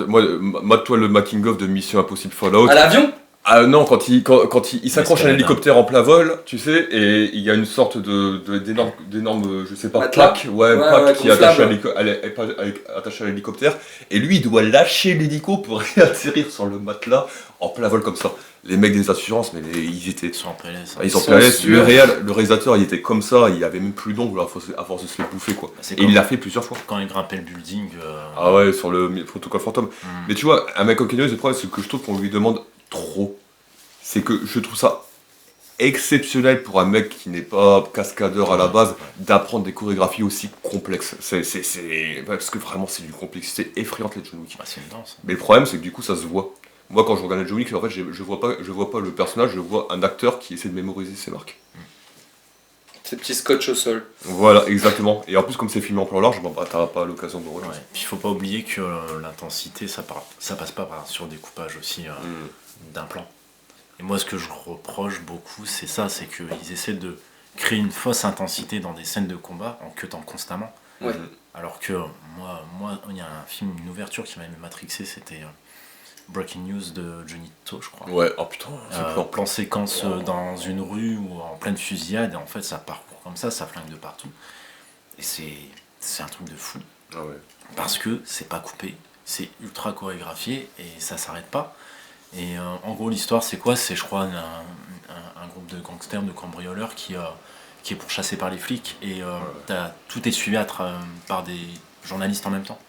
mate-toi le making-of de Mission Impossible Fallout. À l'avion ? Ah non, quand il s'accroche à un hélicoptère en plein vol, tu sais, et il y a une sorte d'énorme, je sais pas, plaque, plaque qui est attachée à l'hélicoptère, et lui il doit lâcher l'hélico pour atterrir sur le matelas en plein vol comme ça. Les mecs des assurances, mais ils étaient... Ils sont en PLS. Ils sont en PLS. Le réalisateur, il était comme ça, il avait même plus d'ongles à force de se les bouffer, quoi. Et il l'a fait plusieurs fois. Quand il grimpait le building... Ah ouais, sur le protocole fantôme. Mais tu vois, un mec comme Keanu, le problème, c'est que je trouve qu'on lui demande trop. C'est que je trouve ça exceptionnel pour un mec qui n'est pas cascadeur à la base d'apprendre des chorégraphies aussi complexes. Parce que vraiment c'est d'une complexité effrayante les John Wick. Bah, c'est une danse. Mais le problème c'est que du coup ça se voit. Moi quand je regarde les John Wick, en fait je vois pas le personnage, je vois un acteur qui essaie de mémoriser ses marques. Ces petits scotch au sol. Voilà, exactement. Et en plus comme c'est filmé en plan large, t'as pas l'occasion de voir. Ouais. Puis il faut pas oublier que l'intensité ça passe pas par surdécoupage aussi d'un plan. Et moi, ce que je reproche beaucoup, c'est ça, c'est qu'ils essaient de créer une fausse intensité dans des scènes de combat en cutant constamment. Ouais. Alors que moi, il y a un film, une ouverture qui m'avait matrixé, c'était Breaking News de Johnny To, je crois. Ouais, oh putain, plan séquence dans une rue ou en pleine fusillade, et en fait, ça parcourt comme ça flingue de partout. Et c'est un truc de fou. Ah ouais. Parce que c'est pas coupé, c'est ultra chorégraphié et ça s'arrête pas. Et en gros l'histoire c'est quoi ? C'est je crois un groupe de gangsters, de cambrioleurs qui est pourchassé par les flics et tout est suivi par des journalistes en même temps.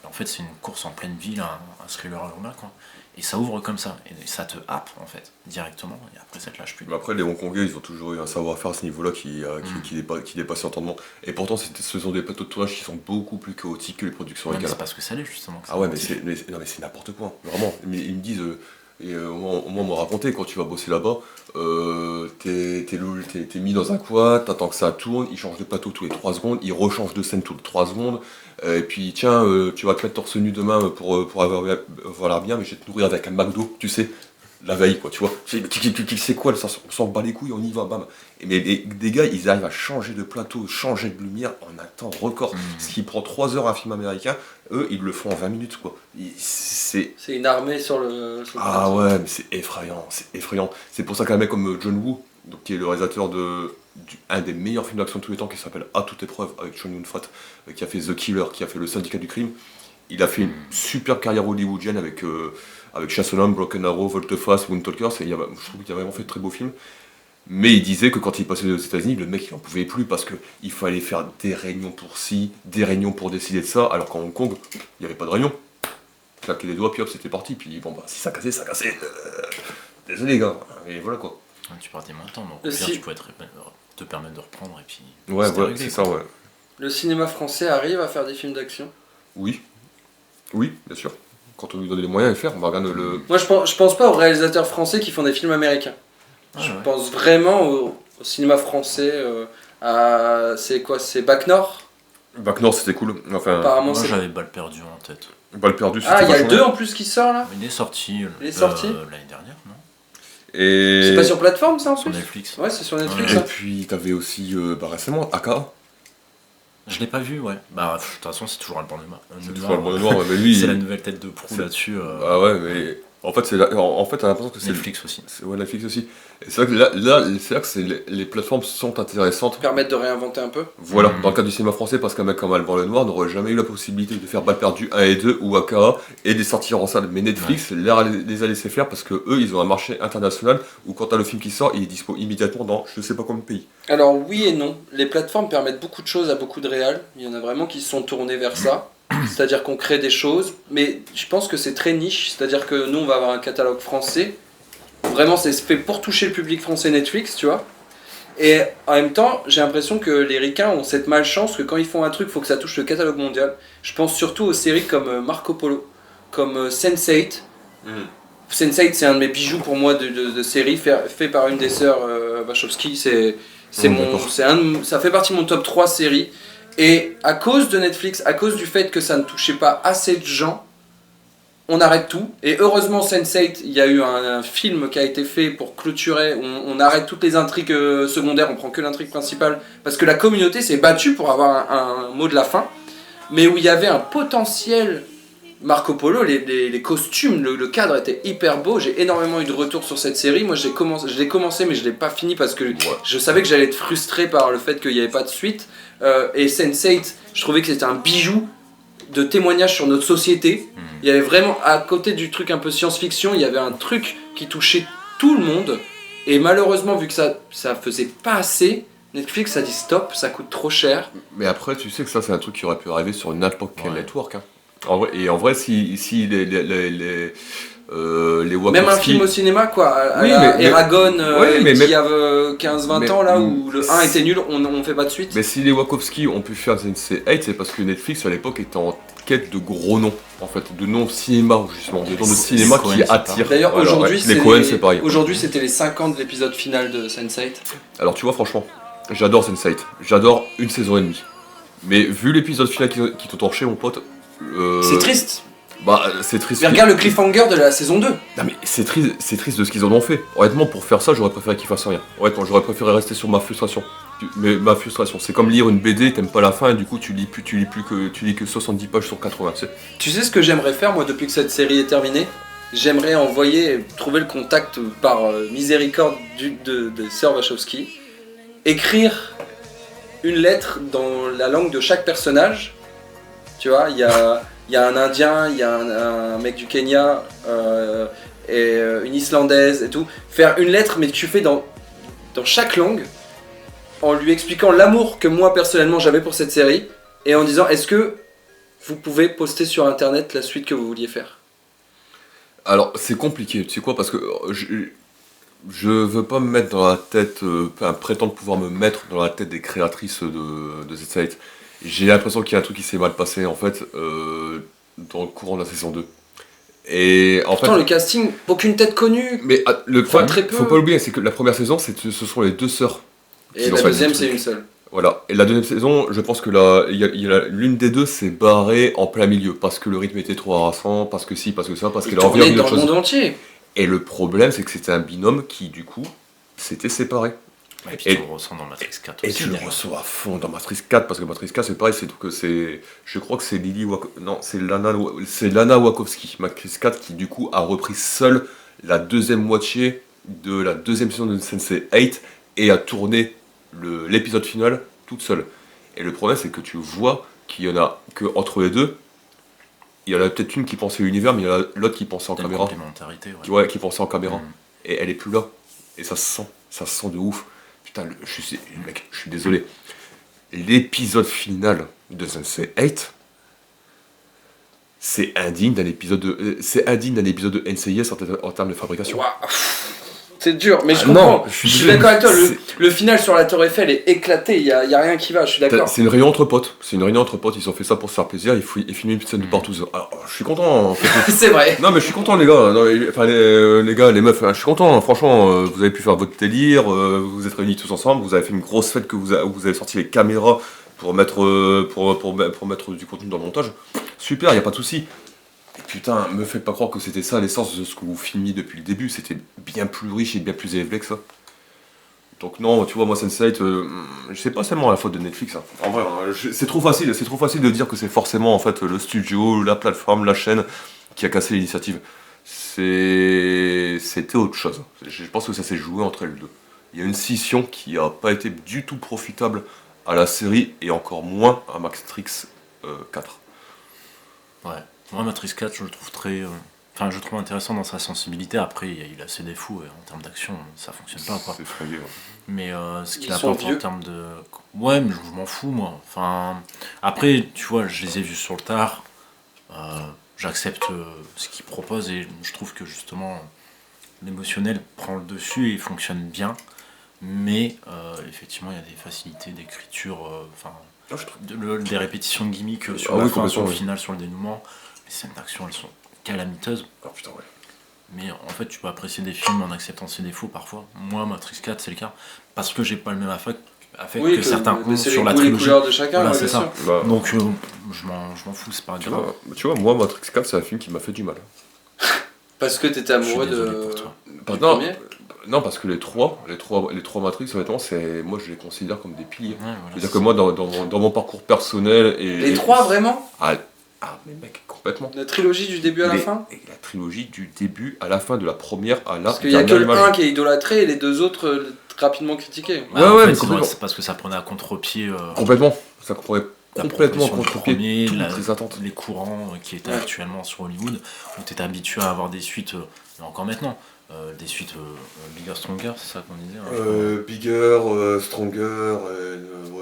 En fait, c'est une course en pleine ville, un thriller urbain, quoi. Et ça ouvre comme ça, et ça te happe, en fait, directement, et après ça te lâche plus. Mais après, les Hongkongais, ils ont toujours eu un savoir-faire à ce niveau-là qui dépasse l'entendement. Et pourtant, ce sont des plateaux de tournage qui sont beaucoup plus chaotiques que les productions Ouais, mais locales. c'est parce que ça l'est, justement. que Ah ouais, c'est mais c'est n'importe quoi, vraiment. Ils me disent, moi, on m'a raconté, quand tu vas bosser là-bas, t'es mis dans un coin, t'attends que ça tourne, ils changent de plateau tous les 3 secondes, ils rechangent de scène toutes les 3 secondes, et puis tiens, tu vas te mettre torse nu demain pour avoir l'air bien, mais je vais te nourrir avec un McDo, tu sais, la veille, quoi, tu vois. C'est quoi, on s'en bat les couilles, on y va, bam. Mais des gars, ils arrivent à changer de plateau, changer de lumière en un temps record. Ce qui prend 3 heures à un film américain, eux, ils le font en 20 minutes, quoi. C'est une armée sur le ah plateau. ouais, mais c'est effrayant. C'est pour ça qu'un mec comme John Woo, donc, qui est le réalisateur un des meilleurs films d'action de tous les temps, qui s'appelle À toute épreuve, avec Chow Yun-fat, qui a fait The Killer, qui a fait Le Syndicat du crime, il a fait une superbe carrière hollywoodienne avec Chasse aux Hommes, Broken Arrow, Volte-Face, Moontalkers, je trouve qu'il a vraiment fait de très beaux films. Mais il disait que quand il passait aux États-Unis, le mec il en pouvait plus parce qu'il fallait faire des réunions pour ci, des réunions pour décider de ça, alors qu'en Hong Kong, il n'y avait pas de réunion. Claquer les doigts, puis hop, c'était parti. Puis bon, bah, si ça cassait, ça cassait. Désolé, gars. Et voilà quoi. Ouais, tu perdais moins de temps, donc au Le pire, si- tu pouvais te permettre de reprendre, et puis... Ouais, c'était ouais, réglé, c'est ça, quoi. ouais. Le cinéma français arrive à faire des films d'action. Oui. Oui, bien sûr. Quand on lui donne les moyens de le faire, on va regarder le. Moi, je pense pas aux réalisateurs français qui font des films américains. Je Ouais. pense vraiment au cinéma français. C'est quoi? C'est Bac Nord? Bac Nord, c'était cool. Enfin, Apparemment, Moi, c'est. j'avais Balle perdue en tête. balle perdue, c'était Ah, il y a le vachement 2 en plus qui sort là? Il est sorti, Il est sorti l'année dernière, non? bien. Et. C'est pas sur plateforme ça en Sur plus? Netflix. Ouais, c'est sur Netflix. Et ça. puis, t'avais aussi récemment Aka. Je l'ai pas vu, ouais. Bah, de toute façon, c'est toujours Alban Noir. C'est toujours le bon noir, mais lui. C'est la nouvelle tête de proue c'est- là-dessus. Ah ouais, mais. En fait, t'as l'impression que c'est. Netflix aussi. Ouais, Netflix aussi. Et c'est vrai que là c'est là que les plateformes sont intéressantes. Permettre de réinventer un peu. Voilà, Mhm. dans le cadre du cinéma français, parce qu'un mec comme Alban Lenoir n'aurait jamais eu la possibilité de faire Balle perdue 1 et 2 ou AKA et de les sortir en salle. Mais Netflix les a laissé faire parce que eux, ils ont un marché international où quand t'as le film qui sort, il est dispo immédiatement dans je sais pas combien de pays. Alors oui et non. Les plateformes permettent beaucoup de choses à beaucoup de réals. Il y en a vraiment qui se sont tournés vers ça. C'est-à-dire qu'on crée des choses, mais je pense que c'est très niche. C'est-à-dire que nous, on va avoir un catalogue français. Vraiment, c'est fait pour toucher le public français Netflix, tu vois. Et en même temps, j'ai l'impression que les ricains ont cette malchance que quand ils font un truc, il faut que ça touche le catalogue mondial. Je pense surtout aux séries comme Marco Polo, comme Sense8. Sense8, c'est un de mes bijoux pour moi de série fait par une des sœurs Wachowski. D'accord. Ça fait partie de mon top 3 séries. Et à cause de Netflix, à cause du fait que ça ne touchait pas assez de gens, on arrête tout. Et heureusement, Sense8, il y a eu un film qui a été fait pour clôturer. On arrête toutes les intrigues secondaires, on prend que l'intrigue principale. Parce que la communauté s'est battue pour avoir un mot de la fin. Mais où il y avait un potentiel Marco Polo, les costumes, le cadre était hyper beau. J'ai énormément eu de retours sur cette série. Moi, je l'ai commencé, mais je l'ai pas fini parce que je savais que j'allais être frustré par le fait qu'il n'y avait pas de suite. Et Sense8, je trouvais que c'était un bijou de témoignage sur notre société. Il y avait vraiment, à côté du truc un peu science-fiction, il y avait un truc qui touchait tout le monde. Et malheureusement, vu que ça faisait pas assez, Netflix a dit stop, ça coûte trop cher. Mais après, tu sais que ça, c'est un truc qui aurait pu arriver sur n'importe quel Ouais. network. Hein. En vrai, si les Wachowski... Même un film au cinéma, quoi. À Oui, la mais- Eragon, oui, mais- qui a 15-20 mais- ans, là, où le 1 était nul, on fait pas de suite. Mais si les Wachowski ont pu faire Sense8, c'est parce que Netflix, à l'époque, était en quête de gros noms, en fait, de noms cinéma, justement, de noms de cinéma Coen, qui c'est attirent. D'ailleurs, Voilà, aujourd'hui, ouais. Les Coen, c'est pareil. Aujourd'hui, c'était les 5 ans de l'épisode final de Sense8. Alors, tu vois, franchement, j'adore Sense8, j'adore une saison et demie. Mais vu l'épisode final qui t'ont torché, mon pote... C'est triste. Bah, c'est triste. Mais regarde le cliffhanger de la saison 2. Non mais c'est triste de ce qu'ils en ont fait. Honnêtement, pour faire ça, j'aurais préféré qu'ils fassent rien. Honnêtement, j'aurais préféré rester sur ma frustration. Mais ma frustration, c'est comme lire une BD, t'aimes pas la fin et du coup tu lis que 70 pages sur 80. Tu sais ce que j'aimerais faire, moi, depuis que cette série est terminée? J'aimerais trouver le contact par miséricorde de sœur Wachowski, écrire une lettre dans la langue de chaque personnage. Tu vois, il y a un Indien, il y a un mec du Kenya, et une Islandaise et tout. Faire une lettre, mais que tu fais dans chaque langue, en lui expliquant l'amour que moi personnellement j'avais pour cette série, et en disant est-ce que vous pouvez poster sur internet la suite que vous vouliez faire. Alors, c'est compliqué, tu sais quoi, parce que je veux pas me mettre dans la tête, prétendre pouvoir me mettre dans la tête des créatrices de Z-Site. J'ai l'impression qu'il y a un truc qui s'est mal passé, en fait, dans le courant de la saison 2. Et en Pourtant, fait, le casting, aucune tête connue. mais Enfin, très peu. faut pas l'oublier, c'est que la première saison, ce sont les deux sœurs. Et qui la l'ont fait, deuxième, le c'est truc. une seule. Voilà. Et la deuxième saison, je pense que l'une des deux s'est barrée en plein milieu, parce que le rythme était trop harassant, parce que si, parce que ça, parce Ils qu'elle a envie tournaient d'autre dans le chose. monde entier. Et le problème, c'est que c'était un binôme qui, du coup, s'était séparé. Et puis Et- tu le ressens dans Matrix 4 Et aussi. tu le d'ailleurs. reçois à fond dans Matrix 4, parce que Matrix 4, c'est pareil, je crois que c'est c'est Lana Wachowski, Matrix 4, qui du coup a repris seule la deuxième moitié de la deuxième saison de Sense8 et a tourné l'épisode final toute seule. Et le problème, c'est que tu vois qu'il y en a que entre les deux, il y en a peut-être une qui pensait à l'univers, mais il y en a l'autre qui pensait en T'as une caméra. complémentarité, ouais. Qui pensait en caméra. Mm. Et elle est plus là. Et ça se sent de ouf. Putain, mec, je suis désolé. L'épisode final de Sense8, c'est indigne d'un épisode de NCIS en termes de fabrication. Ouah. C'est dur, mais je Ah comprends. non, je suis d'accord avec toi. Le final sur la Tour Eiffel est éclaté. Il y a rien qui va. Je suis d'accord. C'est une réunion entre potes. Ils ont fait ça pour se faire plaisir. Ils filment une scène de partout. Alors, je suis content. En fait. C'est vrai. Non mais je suis content les gars, non, enfin les gars, les meufs, je suis content, franchement, vous avez pu faire votre délire, vous vous êtes réunis tous ensemble, vous avez fait une grosse fête où vous avez sorti les caméras pour mettre, pour mettre du contenu dans le montage, super, y a pas de souci. Et putain, me faites pas croire que c'était ça l'essence de ce que vous filmiez depuis le début, c'était bien plus riche et bien plus élevé que ça. Donc non, tu vois, moi Sense8, c'est pas seulement la faute de Netflix. Hein. En vrai, c'est trop facile de dire que c'est forcément en fait le studio, la plateforme, la chaîne qui a cassé l'initiative. C'était autre chose. Je pense que ça s'est joué entre elles deux. Il y a une scission qui a pas été du tout profitable à la série et encore moins à Matrix 4. Ouais. Moi, Matrix 4, je le trouve je le trouve intéressant dans sa sensibilité. Après, il a ses défauts et en termes d'action, ça fonctionne pas, quoi. C'est fringué. Ouais. Mais ce qu'il Ils sont apporte en vieux. termes de... Ouais, mais je m'en fous, moi. Enfin, après, tu vois, je les ai vus sur le tard. J'accepte ce qu'ils proposent et je trouve que, justement, l'émotionnel prend le dessus et fonctionne bien. Mais, effectivement, il y a des facilités d'écriture, Ah, je trouve- des répétitions de gimmicks sur Ah la oui, fin, sur le complètement, oui. final, sur le dénouement. Les scènes d'action, elles sont calamiteuses. Oh putain, ouais. Mais en fait, tu peux apprécier des films en acceptant ses défauts parfois. Moi, Matrix 4, c'est le cas. Parce que j'ai pas le même affect Oui, que certains mais ont c'est sur les la goûts et les trilogie. couleurs de chacun. Voilà, ouais, c'est bien ça. sûr. Bah, Donc, je m'en fous, c'est pas tu grave. vois, moi Matrix 4, c'est un film qui m'a fait du mal. Parce que t'étais Je suis amoureux désolé de. pour toi. du Non, premier. non, parce que les trois Matrix, honnêtement, moi je les considère comme des piliers. Ouais, voilà, C'est-à-dire que moi, dans mon parcours personnel et... Les trois, vraiment Ah, mais mec, complètement. La trilogie du début à la fin Et la trilogie du début à la fin, de la première à la Parce qu'il y a que dernière le image. 1 qui est idolâtré et les deux autres rapidement critiqués. Bah, Ouais, en ouais, fait, mais complètement. c'est parce que ça prenait à contre-pied Complètement. Ça pourrait la complètement progression du contre-pied premier, toutes les attentes. les courants qui étaient Ouais. actuellement sur Hollywood, où tu étais habitué à avoir des suites, et encore maintenant, des suites Bigger Stronger, c'est ça qu'on disait hein, Bigger, Stronger,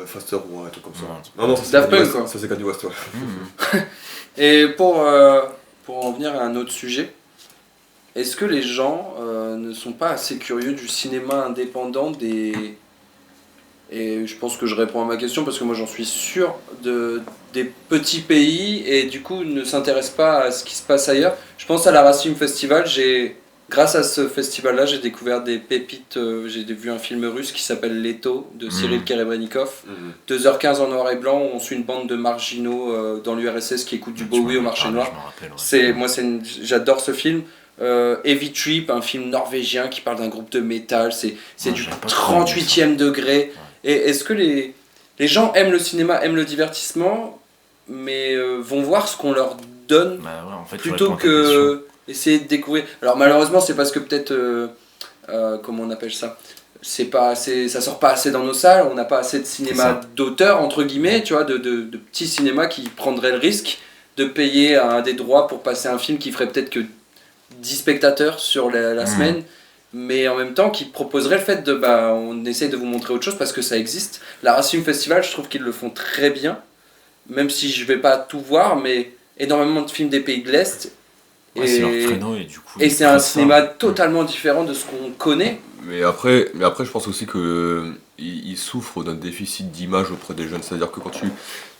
Faster ou un truc comme ça. Ouais. Non, ça c'est Daft Kanye Punk, West. quoi. Ça c'est Kanye West, ouais. Et pour en venir à un autre sujet, est-ce que les gens ne sont pas assez curieux du cinéma indépendant des... Et je pense que je réponds à ma question parce que moi j'en suis sûr des petits pays et du coup ne s'intéressent pas à ce qui se passe ailleurs. Je pense à la Racine Festival, grâce à ce festival-là, j'ai découvert des pépites. J'ai vu un film russe qui s'appelle Leto de Cyril Kerebrennikov. 2h15 en noir et blanc, où on suit une bande de marginaux dans l'URSS qui écoutent du Bowie au marché noir. Je m'en rappelle, ouais. J'adore ce film. Heavy Trip, un film norvégien qui parle d'un groupe de métal. C'est Ouais, du j'avais pas trop aimé 38e degré. Et est-ce que les gens aiment le cinéma, aiment le divertissement, mais vont voir ce qu'on leur donne Bah ouais, en fait, tu plutôt réponds à ta question. que essayer de découvrir. Alors malheureusement, c'est parce que peut-être comment on appelle ça, c'est pas assez, ça sort pas assez dans nos salles, on n'a pas assez de cinéma d'auteur entre guillemets, tu vois, de petits cinémas qui prendraient le risque de payer des droits pour passer un film qui ferait peut-être que 10 spectateurs sur la semaine, mais en même temps qui proposerait le fait de on essaye de vous montrer autre chose parce que ça existe. La Racine Festival, je trouve qu'ils le font très bien. même si je vais pas tout voir, mais énormément de films des pays de l'Est. Ouais, c'est leur créneau et du coup. Et c'est un cinéma totalement différent de ce qu'on connaît. Mais après, je pense aussi que ils souffrent d'un déficit d'image auprès des jeunes. C'est-à-dire que quand tu...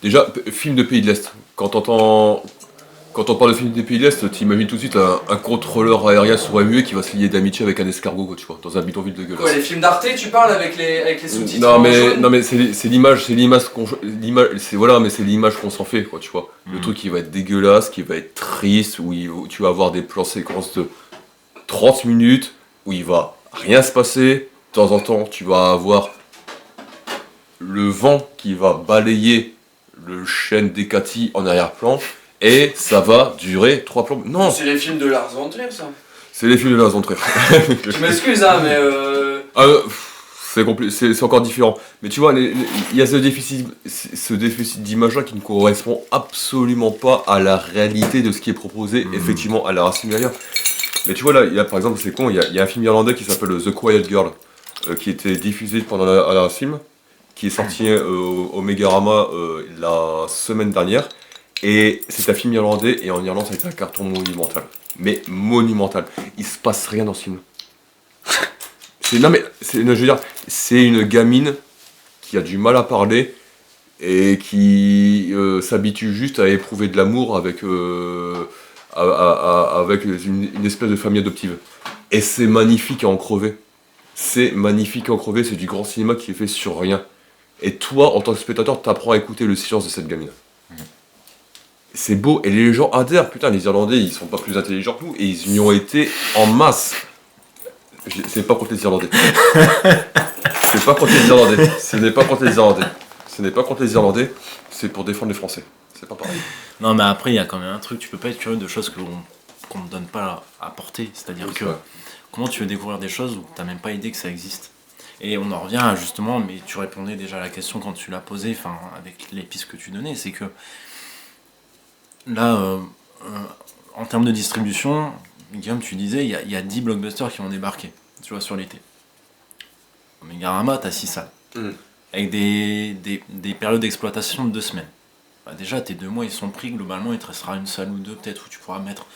Déjà, film de pays de l'Est, quand on parle de film des pays de l'Est, t'imagines tout de suite un contrôleur aérien sur MUE qui va se lier d'amitié avec un escargot, quoi, tu vois, dans un bidonville de gueule. Quoi, les films d'Arte, tu parles avec les sous-titres Non mais c'est l'image qu'on c'est l'image qu'on s'en fait, quoi, tu vois. Le truc qui va être dégueulasse, qui va être triste, où tu vas avoir des plans séquences de 30 minutes où il va rien se passer. De temps en temps, tu vas avoir le vent qui va balayer le chêne d'Hécati en arrière-plan. Et ça va durer 3 plans. Non, c'est les films de Lars von Trier, ça. C'est les films de Lars von Trier. Je m'excuse, hein, mais. C'est encore différent. Mais tu vois, il y a ce déficit d'image-là qui ne correspond absolument pas à la réalité de ce qui est proposé, effectivement, à la racine derrière. Mais tu vois, là, il y a, par exemple, c'est con, il y a un film irlandais qui s'appelle The Quiet Girl, qui était diffusé pendant la film, qui est sorti au Megarama la semaine dernière. Et c'est un film irlandais, et en Irlande, ça a été un carton monumental. Mais monumental. Il se passe rien dans ce film. Je veux dire, c'est une gamine qui a du mal à parler, et qui s'habitue juste à éprouver de l'amour avec une espèce de famille adoptive. Et c'est magnifique à en crever. C'est magnifique à en crever, c'est du grand cinéma qui est fait sur rien. Et toi, en tant que spectateur, t'apprends à écouter le silence de cette gamine. C'est beau, et les gens adhèrent. Putain, les Irlandais, ils sont pas plus intelligents que nous, et ils y ont été en masse. C'est pas contre les Irlandais. C'est pas contre les Irlandais. Ce n'est pas contre les Irlandais. Ce n'est pas contre les Irlandais, c'est pour défendre les Français. C'est pas pareil. Non, mais après, il y a quand même un truc, tu peux pas être curieux de choses qu'on ne donne pas à porter. C'est-à-dire Oui, que ouais. comment tu veux découvrir des choses où t'as même pas idée que ça existe. Et on en revient à justement, mais tu répondais déjà à la question quand tu l'as posée, enfin, avec les pistes que tu donnais, c'est que là, en termes de distribution, Guillaume, tu disais, il y a 10 blockbusters qui vont débarquer, tu vois, sur l'été. Au Megarama, t'as 6 salles. Avec des périodes d'exploitation de 2 semaines. Bah déjà, tes 2 mois, ils sont pris. Globalement, il te restera une salle ou deux, peut-être, où tu pourras mettre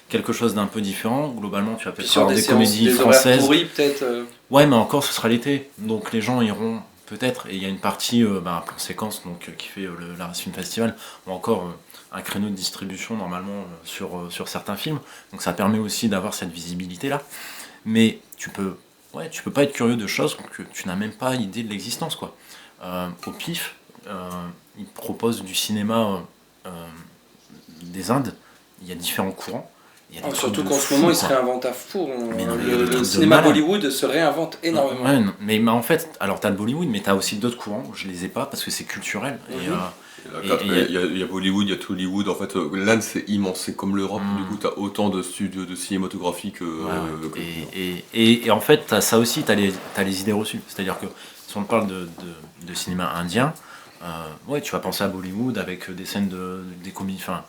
quelque chose d'un peu différent. Globalement, tu vas peut-être avoir des comédies françaises. Pourries, peut-être. Ouais, mais encore, ce sera l'été. Donc les gens iront peut-être. Et il y a une partie, plan séquence, donc, qui fait la Film Festival, ou encore un créneau de distribution, normalement, sur certains films. Donc ça permet aussi d'avoir cette visibilité-là. Mais tu peux pas être curieux de choses que tu n'as même pas idée de l'existence, quoi. Au pif, ils proposent du cinéma des Indes. Il y a différents courants. Surtout qu'en ce moment, ils se réinventent à fou. Le cinéma Bollywood se réinvente énormément. Ouais, mais en fait, alors t'as le Bollywood, mais t'as aussi d'autres courants. Je les ai pas parce que c'est culturel. Il y a Bollywood, il y a Tollywood. En fait, l'Inde c'est immense, c'est comme l'Europe. Du coup, t'as autant de studios de cinématographie que. Et en fait, t'as ça aussi, t'as les idées reçues. C'est-à-dire que si on parle de cinéma indien, tu vas penser à Bollywood avec des scènes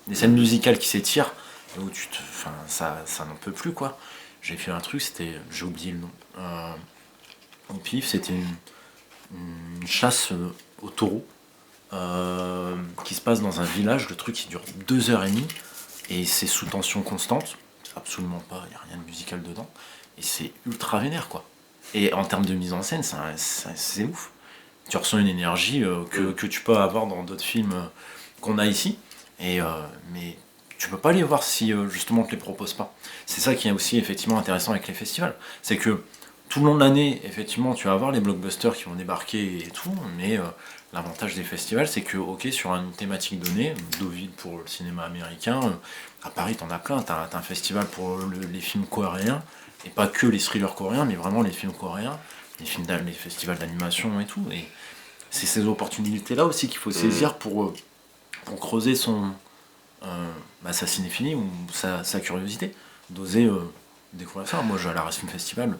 des scènes musicales qui s'étirent. Où ça n'en peut plus, quoi. J'ai fait un truc, j'ai oublié le nom. Au pif, c'était une chasse au taureau qui se passe dans un village. Le truc qui dure 2h30 et c'est sous tension constante. Absolument pas, il n'y a rien de musical dedans. Et c'est ultra vénère, quoi. Et en termes de mise en scène, c'est ouf. Tu ressens une énergie que tu peux avoir dans d'autres films qu'on a ici. Mais tu peux pas les voir si justement on te les propose pas. C'est ça qui est aussi effectivement intéressant avec les festivals. C'est que tout le long de l'année, effectivement, tu vas avoir les blockbusters qui vont débarquer et tout, mais l'avantage des festivals, c'est que, ok, sur une thématique donnée, Deauville pour le cinéma américain, à Paris, t'en as plein. T'as un festival pour les films coréens, et pas que les thrillers coréens, mais vraiment les films coréens, les festivals d'animation et tout. Et c'est ces opportunités-là aussi qu'il faut saisir pour creuser sa cinéphilie ou sa curiosité, d'oser découvrir ça. Moi, je vais à la Film Festival,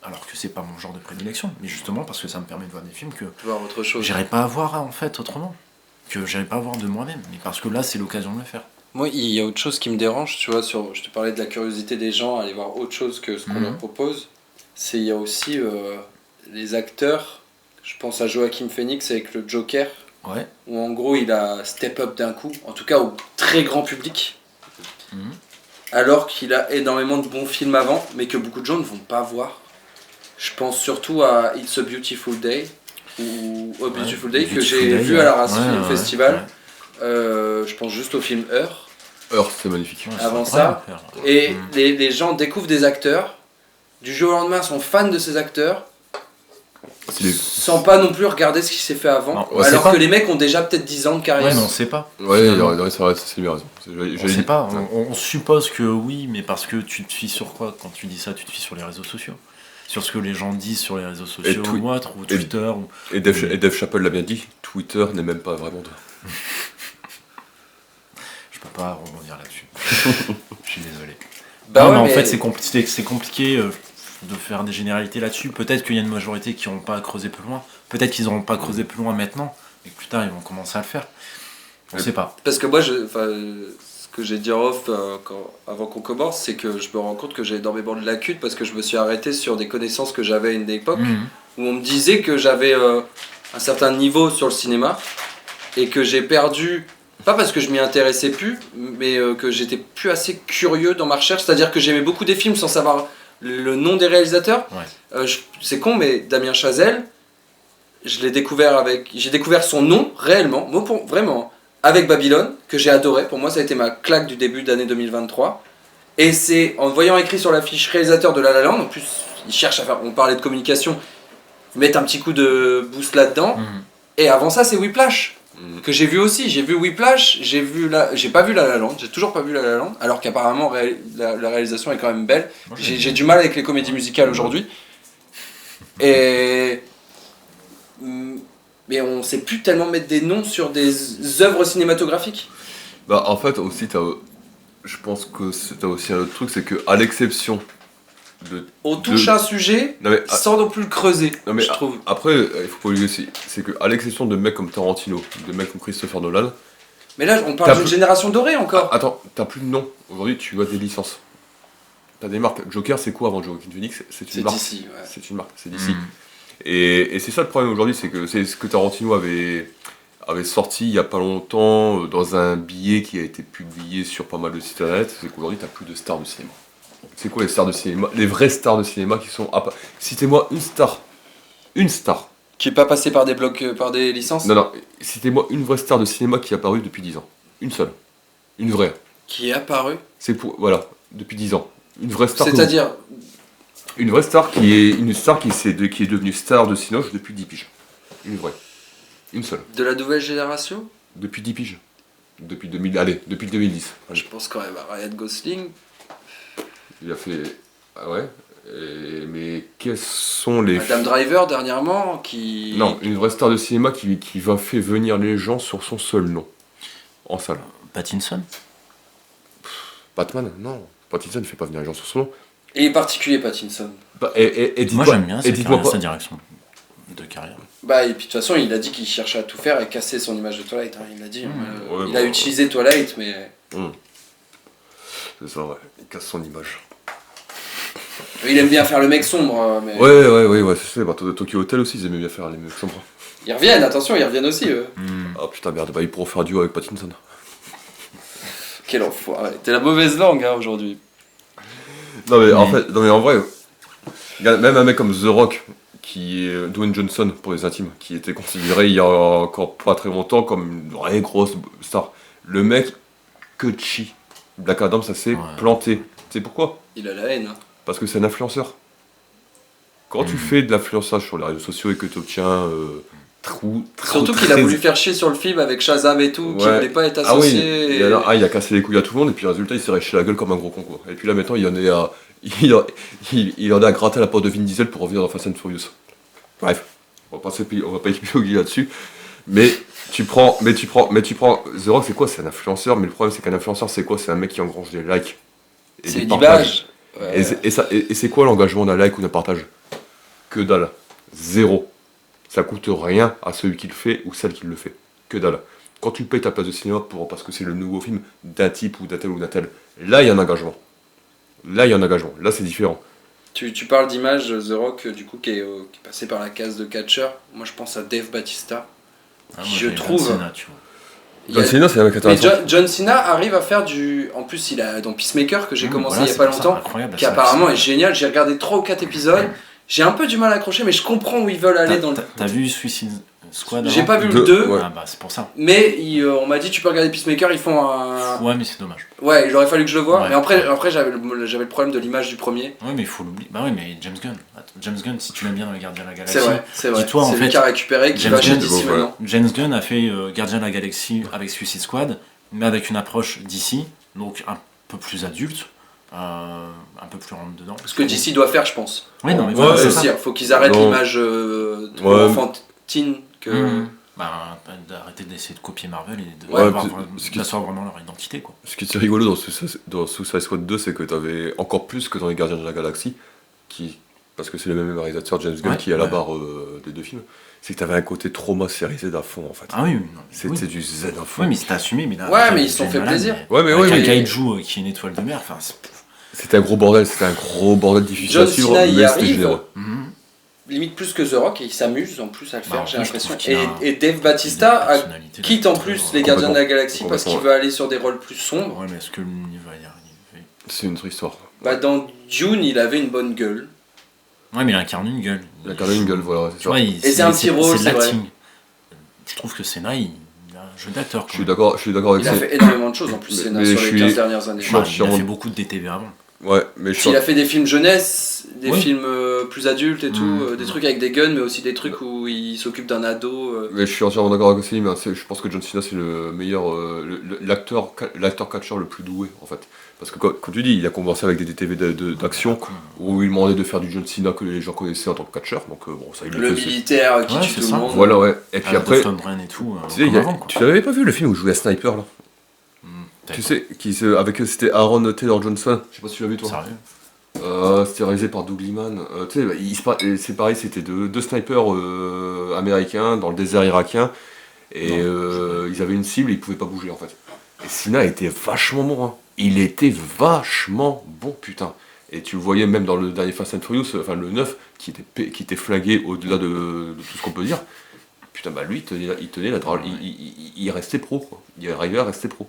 alors que c'est pas mon genre de prédilection, mais justement parce que ça me permet de voir des films que voir autre chose. J'irais pas voir en fait autrement, que j'irais pas voir de moi-même, mais parce que là, c'est l'occasion de le faire. Moi, il y a autre chose qui me dérange, tu vois, je te parlais de la curiosité des gens à aller voir autre chose que ce qu'on leur propose. C'est il y a aussi les acteurs. Je pense à Joaquin Phoenix avec le Joker. Ouais. où en gros il a step up d'un coup, en tout cas au très grand public, Mhm. alors qu'il a énormément de bons films avant, mais que beaucoup de gens ne vont pas voir. Je pense surtout à It's a Beautiful Day, ou A Beautiful Day, que Beautiful j'ai Day, vu ouais. à l'Arras Ouais, Film ouais, Festival. ouais. Je pense juste au film Heure. Heure, c'est magnifique. Ouais, c'est Avant incroyable, ça, frère. Et Mhm. les gens découvrent des acteurs, du jour au lendemain sont fans de ces acteurs, C'est des- sans pas non plus regarder ce qui s'est fait avant, Non, on sait alors pas. que les mecs ont déjà peut-être 10 ans de carrière. Ouais, mais on sait pas. Ouais, Finalement. c'est vrai, c'est bien raison. On sait pas, on suppose que oui, mais parce que tu te fies sur quoi quand tu dis ça? Tu te fies sur les réseaux sociaux, sur ce que les gens disent sur les réseaux sociaux twi- ou autre, ou Twitter. Ou... Et Dave Chappelle l'a bien dit, Twitter n'est même pas vraiment de... Je peux pas rebondir là-dessus. Je suis désolé. Bah non, ouais, mais en mais fait, c'est compliqué de faire des généralités là-dessus. Peut-être qu'il y a une majorité qui n'ont pas creusé plus loin. Peut-être qu'ils n'auront pas creusé plus loin maintenant, et que plus tard ils vont commencer à le faire. On sait pas. Parce que moi, ce que j'ai dit en off avant qu'on commence, c'est que je me rends compte que j'ai énormément de lacunes parce que je me suis arrêté sur des connaissances que j'avais à une époque Mhm. où on me disait que j'avais un certain niveau sur le cinéma et que j'ai perdu, pas parce que je m'y intéressais plus, mais que j'étais plus assez curieux dans ma recherche. C'est-à-dire que j'aimais beaucoup des films sans savoir le nom des réalisateurs. Ouais. C'est con, mais Damien Chazelle, j'ai découvert son nom réellement, vraiment, avec Babylone, que j'ai adoré. Pour moi, ça a été ma claque du début d'année 2023. Et c'est en voyant écrit sur la fiche réalisateur de La La Land, en plus, ils cherchent à faire, on parlait de communication, ils mettent un petit coup de boost là-dedans. Mhm. Et avant ça, c'est Whiplash, Mhm. que j'ai vu aussi. J'ai vu Whiplash, j'ai pas vu La La Land, j'ai toujours pas vu La La Land, alors qu'apparemment la réalisation est quand même belle. Moi, J'ai du mal avec les comédies musicales aujourd'hui. Et... Mais on sait plus tellement mettre des noms sur des œuvres cinématographiques. Bah en fait aussi, je pense que t'as aussi un autre truc, c'est que à l'exception de... On touche un sujet Non mais, sans non plus le creuser, non, mais je trouve. après, il faut pas oublier aussi, c'est que à l'exception de mecs comme Tarantino, de mecs comme Christopher Nolan, Mais là, on parle T'as d'une plus- génération dorée encore. attends, t'as plus de nom. Aujourd'hui, tu as des licences. T'as des marques. Joker, c'est quoi avant Joaquin Phoenix? C'est C'est une marque. d'ici, ouais. C'est une marque, c'est d'ici. Mhm. Et c'est ça le problème aujourd'hui, c'est que c'est ce que Tarantino avait sorti il y a pas longtemps dans un billet qui a été publié sur pas mal de sites internet, c'est qu'aujourd'hui t'as plus de stars de cinéma. C'est quoi les stars de cinéma? Les vraies stars de cinéma qui sont... Citez-moi une star. Une star. Qui est pas passé par des blocs, par des licences. Non, non, citez-moi une vraie star de cinéma qui est apparue depuis 10 ans. Une seule. Une vraie. Qui est apparu. C'est pour... Voilà, depuis 10 ans. Une vraie star. C'est-à-dire, Une vraie star qui est une star qui est devenue star de Cinoche depuis 10 piges. Une vraie. Une seule. de la nouvelle génération. Depuis 10 piges. Depuis 2000, allez, depuis le 2010. Je pense quand même à Ryan Gosling. Il a fait... Ah ouais. Mais quels sont les... Adam Driver dernièrement, qui. Non, une vraie star de cinéma qui va faire venir les gens sur son seul nom. En salle. Pattinson. Batman, non. Pattinson ne fait pas venir les gens sur son nom. Il est particulier, Pattinson. Et Moi dites-moi- j'aime bien et dites-moi pas... sa direction de carrière. Bah, et puis de toute façon, il a dit qu'il cherchait à tout faire et casser son image de Twilight. Hein, il l'a dit. Ouais, Il bah, a utilisé Twilight, mais. C'est ça, ouais. Il casse son image. Il aime bien faire le mec sombre. Mais... Ouais, c'est ça. Bah, Tokyo Hotel aussi, ils aimaient bien faire les mecs sombres. Ils reviennent, attention, ils reviennent aussi, eux. Ah putain, merde, bah ils pourront faire duo avec Pattinson. Quel enfoiré. T'es la mauvaise langue, hein, aujourd'hui. Non mais en vrai, regarde, même un mec comme The Rock, qui est Dwayne Johnson pour les intimes, qui était considéré il y a encore pas très longtemps comme une vraie grosse star. Le mec, que chi. Black Adam, ça s'est planté. Tu sais pourquoi? Il a la haine. Hein. Parce que c'est un influenceur. Quand tu fais de l'influençage sur les réseaux sociaux et que tu obtiens Surtout qu'il a voulu faire chier sur le film avec Shazam et tout, qui Ouais. voulait pas être Ah oui, associé. et alors, il a cassé les couilles à tout le monde et puis résultat il s'est réché la gueule comme un gros con quoi. Et puis là maintenant il en est à il en a gratté la porte de Vin Diesel pour revenir dans Fast and Furious. Bref, on va pas épiloguer là-dessus. Mais tu prends The Rock, c'est quoi? C'est un influenceur, mais le problème c'est qu'un influenceur c'est quoi? C'est un mec qui engrange des likes et C'est des une partages. image. Ouais. Et c'est quoi l'engagement d'un like ou d'un partage? Que dalle. Zéro. Ça coûte rien à celui qui le fait ou celle qui le fait. Que dalle. Quand tu payes ta place de cinéma parce que c'est le nouveau film d'un type ou d'un tel ou d'un tel, là il y a un engagement. Là c'est différent. Tu parles d'image The Rock, du coup, qui est passé par la case de catcher. Moi, je pense à Dave Bautista, moi, je j'avais trouve. John Cena, tu vois. Il y a- John Cena, c'est un mec Mais intéressant. John Cena arrive à faire du. En plus, il a dans Peacemaker que j'ai commencé Voilà, il y a c'est pas pour ça, longtemps, incroyable, qui ça, apparemment c'est- est génial. J'ai regardé 3 ou 4 épisodes. J'ai un peu du mal à accrocher, mais je comprends où ils veulent aller dans le. T'as vu Suicide Squad J'ai avant pas vu le Deux, 2, ouais. Ah bah c'est pour ça. mais on m'a dit tu peux regarder Peacemaker, ils font un. Ouais, mais c'est dommage. Ouais, il aurait fallu que je le voie, Ouais. mais après j'avais le problème de l'image du premier. Ouais, mais il faut l'oublier. Bah ouais, mais James Gunn. Attends, James Gunn, si tu l'aimes bien dans les Gardiens de la Galaxie. C'est vrai. Dis-toi, en C'est lui fait, qui a récupéré, qui James va chez Gunn, DC ouais. maintenant. James Gunn a fait Gardien de la Galaxie avec Suicide Squad, mais avec une approche DC, donc un peu plus adulte, un peu plus rentre dedans. Ce que DC doit faire, je pense. Oui, non, mais Ouais, voilà, C'est c'est aussi, ça. faut qu'ils arrêtent Non. l'image trop Ouais. enfantine que. Bah, d'arrêter d'essayer de copier Marvel et de Ouais, avoir puis- vraiment- ce qui- d'asseoir vraiment leur identité, quoi. Ce qui était rigolo dans Suicide Squad 2, c'est que t'avais encore plus que dans les Gardiens de la Galaxie, parce que c'est le même réalisateur, James Gunn, Ouais, qui est à la ouais. barre des 2 films, c'est que t'avais un côté trauma série Z à fond en fait. Ah oui, oui, non, C'était oui. du Z à fond. Ouais, mais c'était assumé, mais là. Ouais, après, mais ils se sont James fait Nolan, plaisir. Ouais, mais avec ouais, un mais- kaiju qui est une étoile de mer, enfin. C'était un gros bordel, difficile John à suivre, Cena y mais c'était arrive. généreux. Limite plus que The Rock et il s'amuse en plus à le Bah, faire, en j'ai plus, je l'impression. trouve qu'il a- Et Dave il a Bautista une personnalité quitte en très- plus les Gardiens de la Galaxie parce qu'il Complètement. veut aller sur des rôles plus sombres. Ouais, mais est-ce que l'univers va y arriver? C'est une autre histoire. Bah, dans Dune, il avait une bonne gueule. Ouais, mais il incarne une gueule. Il a quand même une gueule, voilà, c'est Tu ça. vois, Et c'est un petit rôle, c'est de c'est vrai. l'acting. Je trouve que Senna, il a un jeu d'acteur. Je suis d'accord avec Il a ça. fait énormément de choses en plus Mais- Senna, mais sur je les suis- 15 dernières années. je Il a sûrement- fait beaucoup de DTV avant. Ouais, mais je suis Il a fait des films jeunesse, des Oui. films plus adultes et tout, Mhm. des trucs avec des guns, mais aussi des trucs où il s'occupe d'un ado. Mais je suis entièrement d'accord avec lui, mais je pense que John Cena c'est le meilleur, l'acteur catcheur le plus doué en fait. Parce que quand tu dis, il a commencé avec des DTV d'action où il demandait de faire du John Cena que les gens connaissaient en tant que catcheur, donc bon, ça il Le le fait. militaire qui Ouais, tue c'est tout ça. le monde. Voilà, ouais. Et puis après, Stone Brain et tout. tu sais, comme avant, quoi. tu l'avais pas vu le film où il jouait à Sniper là? Tu Peut-être sais, avec c'était Aaron Taylor Johnson, je sais pas si tu l'as vu pas. toi. Sérieux? C'était réalisé par Doug Liman. Tu sais, c'est pareil, c'était deux snipers américains dans le désert irakien. Et ils avaient une cible et ils pouvaient pas bouger en fait. Et Cena était vachement bon. Hein. Il était vachement bon, putain. Et tu le voyais même dans le dernier Fast and Furious, enfin le 9, qui était flingué au-delà de tout ce qu'on peut dire. Putain, bah lui, il tenait la il restait pro. Quoi. Il arrivait à rester pro.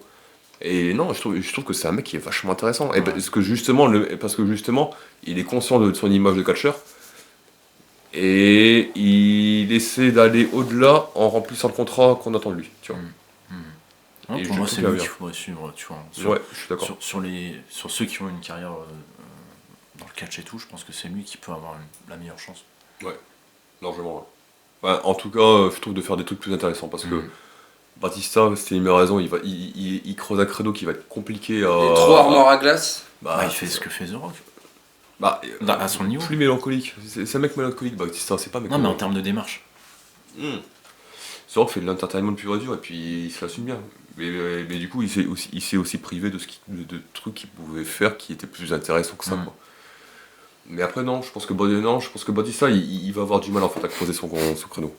Et non, je trouve que c'est un mec qui est vachement intéressant. Et parce que justement, il est conscient de son image de catcheur. Et il essaie d'aller au-delà en remplissant le contrat qu'on attend de lui. Tu vois. Non, Et pour je moi, trouve c'est qu'il va lui bien. qu'il faudrait suivre. Tu vois, Ouais, je suis d'accord. sur ceux qui ont une carrière dans le catch et tout, je pense que c'est lui qui peut avoir la meilleure chance. Largement. Ouais. Ouais, en tout cas, je trouve de faire des trucs plus intéressants parce que Batista, c'était une raison, il creuse un credo qui va être compliqué à. Les 3 armoires à glace. Bah, il fait ce que fait The Rock. Bah, À son niveau. plus mélancolique. C'est un mec mélancolique, Batista, c'est pas un mec Non, mais en mélancolique. termes de démarche. C'est vrai qu'il fait de l'entertainment pur et dur et puis il se l'assume bien. Mais du coup, il s'est aussi privé de trucs qu'il pouvait faire qui étaient plus intéressants que ça. Quoi. Mais après, non, je pense que Batista, il va avoir du mal en fait, à creuser son créneau.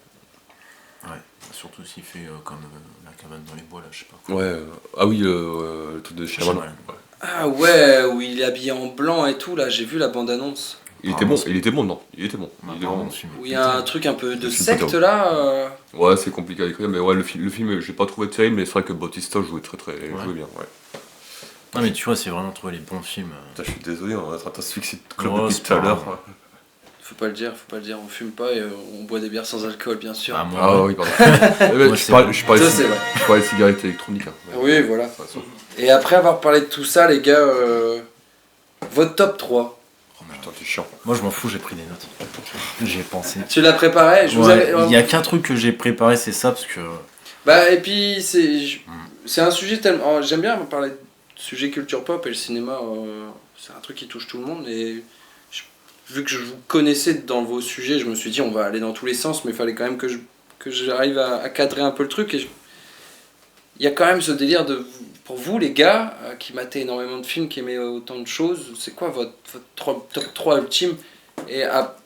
Ouais. Surtout s'il fait comme la cabane dans les bois, là, je sais pas quoi. Ouais, ah oui, le truc de Shyamalan. Shyamalan. Ouais. Ah ouais, où il est habillé en blanc et tout, là, j'ai vu la bande-annonce. Il était bon, il était bon, non. Il était bon. Bah, Il était pardon, bon. ce film est Où il y a un pété. truc un peu de Le film secte pété. là. Ouais, c'est compliqué à écrire, mais ouais, le film, j'ai pas trouvé terrible, mais c'est vrai que Bautista jouait jouait bien. Ouais. Non, mais tu vois, c'est vraiment trouver les bons films. Putain, je suis désolé, on est en train de se fixer de club Ouais, depuis c'est tout à pas l'heure. grave. Faut pas le dire, on fume pas et on boit des bières sans alcool, bien sûr. Ah, moi, Ah ouais. oui, pardon. Moi, je parlais Ça, c'est vrai. je parlais de cigarettes électroniques. Hein. Oui, voilà. De toute façon. Et après avoir parlé de tout ça, les gars, votre top 3. Putain, t'es chiant. Moi, je m'en fous, j'ai pris des notes. J'y ai pensé. Tu l'as préparé je vous Ouais, avais- il y a qu'un truc que j'ai préparé, c'est ça, parce que. Bah, et puis, c'est un sujet tellement. J'aime bien parler de sujet culture pop et le cinéma, c'est un truc qui touche tout le monde. Et vu que je vous connaissais dans vos sujets, je me suis dit, on va aller dans tous les sens, mais il fallait quand même que j'arrive à cadrer un peu le truc. Et il y a quand même ce délire de. Pour vous, les gars, qui matez énormément de films, qui aimaient autant de choses, c'est quoi votre top 3 ultime? Et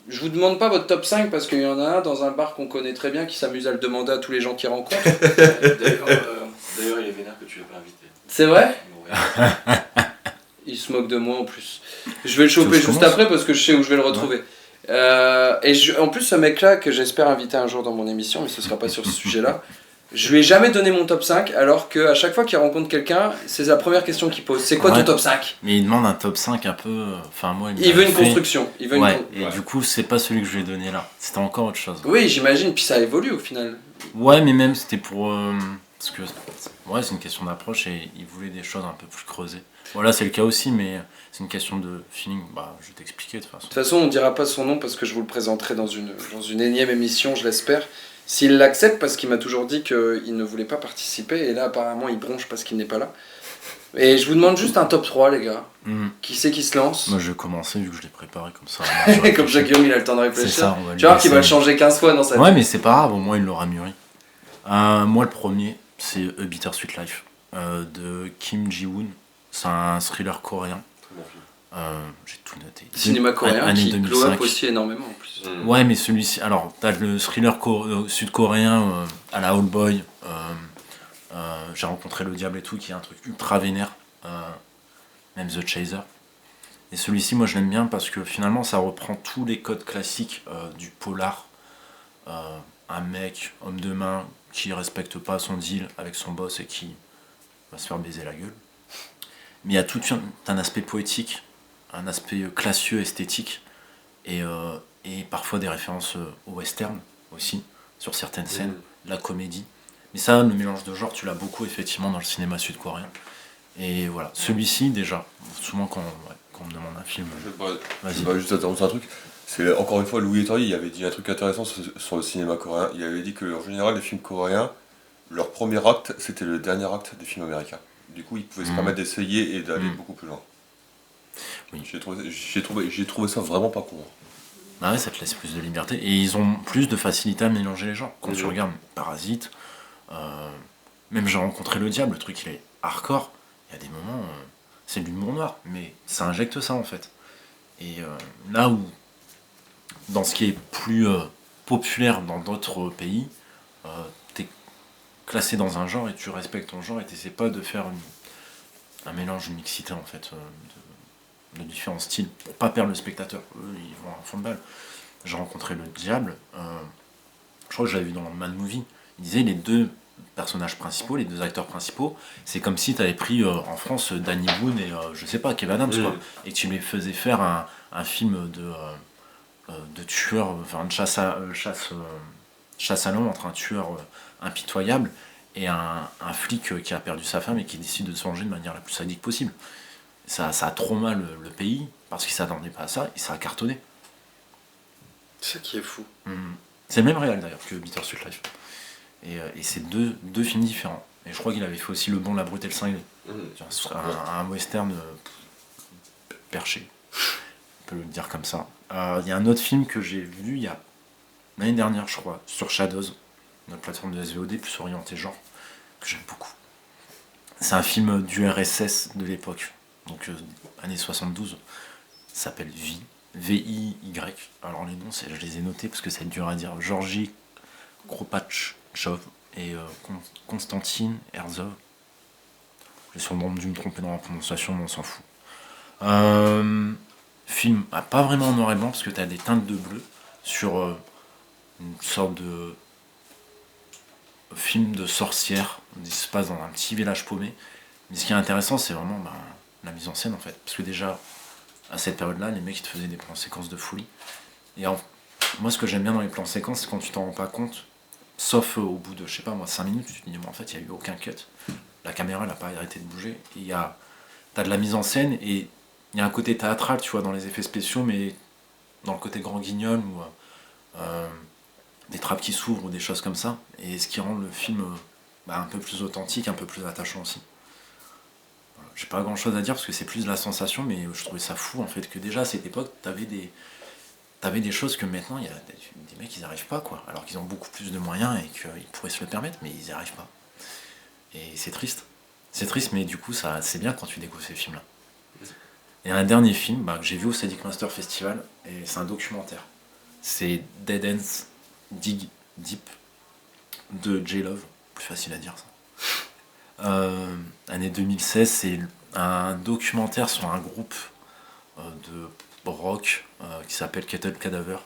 je vous demande pas votre top 5 parce qu'il y en a un dans un bar qu'on connaît très bien qui s'amuse à le demander à tous les gens qu'il rencontre. D'ailleurs, il est vénère que tu l'aies pas invité. C'est vrai? Ouais. Il se moque de moi en plus. Je vais le choper Ça se juste commence. après parce que je sais où je vais le retrouver. En plus, ce mec-là, que j'espère inviter un jour dans mon émission, mais ce sera pas sur ce sujet-là, Je lui ai jamais donné mon top 5, alors qu'à chaque fois qu'il rencontre quelqu'un, c'est la première question qu'il pose. C'est quoi ton top 5 ? Mais il demande un top 5 un peu... Enfin, moi, Il veut une construction. Il veut et du coup, c'est pas celui que je lui ai donné là. C'était encore autre chose. Oui, j'imagine, puis ça évolue au final. Ouais, mais même c'était pour... parce que c'est une question d'approche et il voulait des choses un peu plus creusées. Voilà, c'est le cas aussi, mais c'est une question de feeling. Bah, je vais t'expliquer de toute façon. De toute façon, on dira pas son nom parce que je vous le présenterai dans une énième émission, je l'espère. S'il l'accepte, parce qu'il m'a toujours dit qu'il ne voulait pas participer, et là apparemment il bronche parce qu'il n'est pas là. Et je vous demande juste un top 3, les gars. Qui c'est qui se lance ? Moi je vais commencer vu que je l'ai préparé comme ça. Comme ça, Guillaume il a le temps de réfléchir. C'est ça, on va tu vois qu'il va le changer 15 fois dans sa vie. Ouais, mais c'est pas grave, au moins il l'aura mûri. Moi le premier, c'est A Bittersweet Life de Kim Ji-woon. C'est un thriller coréen. J'ai tout noté. Cinéma coréen qui 2005. glow up aussi énormément en plus. Ouais, mais celui-ci, alors t'as le thriller sud-coréen à la Old Boy, J'ai rencontré le diable et tout, qui est un truc ultra vénère, même The Chaser. Et celui-ci, moi je l'aime bien parce que finalement ça reprend tous les codes classiques du polar. Un mec, homme de main, qui respecte pas son deal avec son boss et qui va se faire baiser la gueule. Mais il y a tout un aspect poétique, un aspect classieux, esthétique, et parfois des références au western aussi, sur certaines scènes, la comédie. Mais ça, le mélange de genres, tu l'as beaucoup effectivement dans le cinéma sud-coréen. Et voilà, celui-ci déjà, souvent quand on me demande un film... Je vais juste interrompre un truc. C'est encore une fois Louis Leterrier, il avait dit un truc intéressant sur le cinéma coréen. Il avait dit que en général les films coréens, leur premier acte c'était le dernier acte des films américains. Du coup ils pouvaient se permettre d'essayer et d'aller beaucoup plus loin. Oui. J'ai trouvé ça vraiment pas con. Ah ouais, ça te laisse plus de liberté. Et ils ont plus de facilité à mélanger les genres. Quand tu regardes Parasite, même J'ai rencontré le diable, le truc il est hardcore. Il y a des moments, c'est de l'humour noir, mais ça injecte ça en fait. Et là où, dans ce qui est plus populaire dans d'autres pays, t'es classé dans un genre et tu respectes ton genre et t'essaies pas de faire un mélange, une mixité en fait, de différents styles, pour pas perdre le spectateur. Eux, ils vont à fond de balle. J'ai rencontré le diable, je crois que je l'avais vu dans Mad Movie, il disait les deux personnages principaux, les deux acteurs principaux, c'est comme si tu avais pris en France Danny Boone et je sais pas, Kev Adams, quoi, et que tu lui faisais faire un film de tueur, enfin de chasse à l'homme entre un tueur impitoyable et un flic qui a perdu sa femme et qui décide de se venger de manière la plus sadique possible. Ça a trop mal le pays parce qu'il s'attendait pas à ça et ça a cartonné. C'est ça qui est fou. C'est le même réal d'ailleurs que Bittersweet Life. Et c'est deux films différents. Et je crois qu'il avait fait aussi Le Bon, la Brute et le Cinglé. Un western perché, on peut le dire comme ça. Il y a un autre film que j'ai vu l'année dernière, je crois, sur Shadows, notre plateforme de SVOD plus orientée genre, que j'aime beaucoup. C'est un film du RSS de l'époque, donc années 72. Ça s'appelle Vie, V-I-Y. Alors les noms, je les ai notés parce que c'est dur à dire. Georgi Kropatchov et Konstantin Herzog. J'ai sûrement dû me tromper dans la prononciation, mais on s'en fout. Film pas vraiment en noir et blanc parce que tu as des teintes de bleu sur une sorte de film de sorcière qui se passe dans un petit village paumé. Mais ce qui est intéressant, c'est vraiment la mise en scène en fait. Parce que déjà, à cette période-là, les mecs ils te faisaient des plans séquences de folie. Et moi, ce que j'aime bien dans les plans séquences, c'est quand tu t'en rends pas compte, sauf au bout de, je sais pas moi, 5 minutes, tu te dis, mais en fait, il n'y a eu aucun cut. La caméra, elle n'a pas arrêté de bouger. Et t'as de la mise en scène et il y a un côté théâtral, tu vois, dans les effets spéciaux, mais dans le côté grand guignol ou des trappes qui s'ouvrent ou des choses comme ça. Et ce qui rend le film un peu plus authentique, un peu plus attachant aussi. Voilà. J'ai pas grand chose à dire parce que c'est plus de la sensation, mais je trouvais ça fou en fait que déjà à cette époque, t'avais des choses que maintenant, il y a des mecs, ils n'y arrivent pas, quoi. Alors qu'ils ont beaucoup plus de moyens et qu'ils pourraient se le permettre, mais ils n'y arrivent pas. Et c'est triste. C'est triste, mais du coup, c'est bien quand tu découvres ces films-là. Et un dernier film que j'ai vu au Sadik Master Festival, et c'est un documentaire. C'est Dead Ends Dig Deep de J-Love. Plus facile à dire, ça. Année 2016, c'est un documentaire sur un groupe de rock qui s'appelle Kettle Cadaver,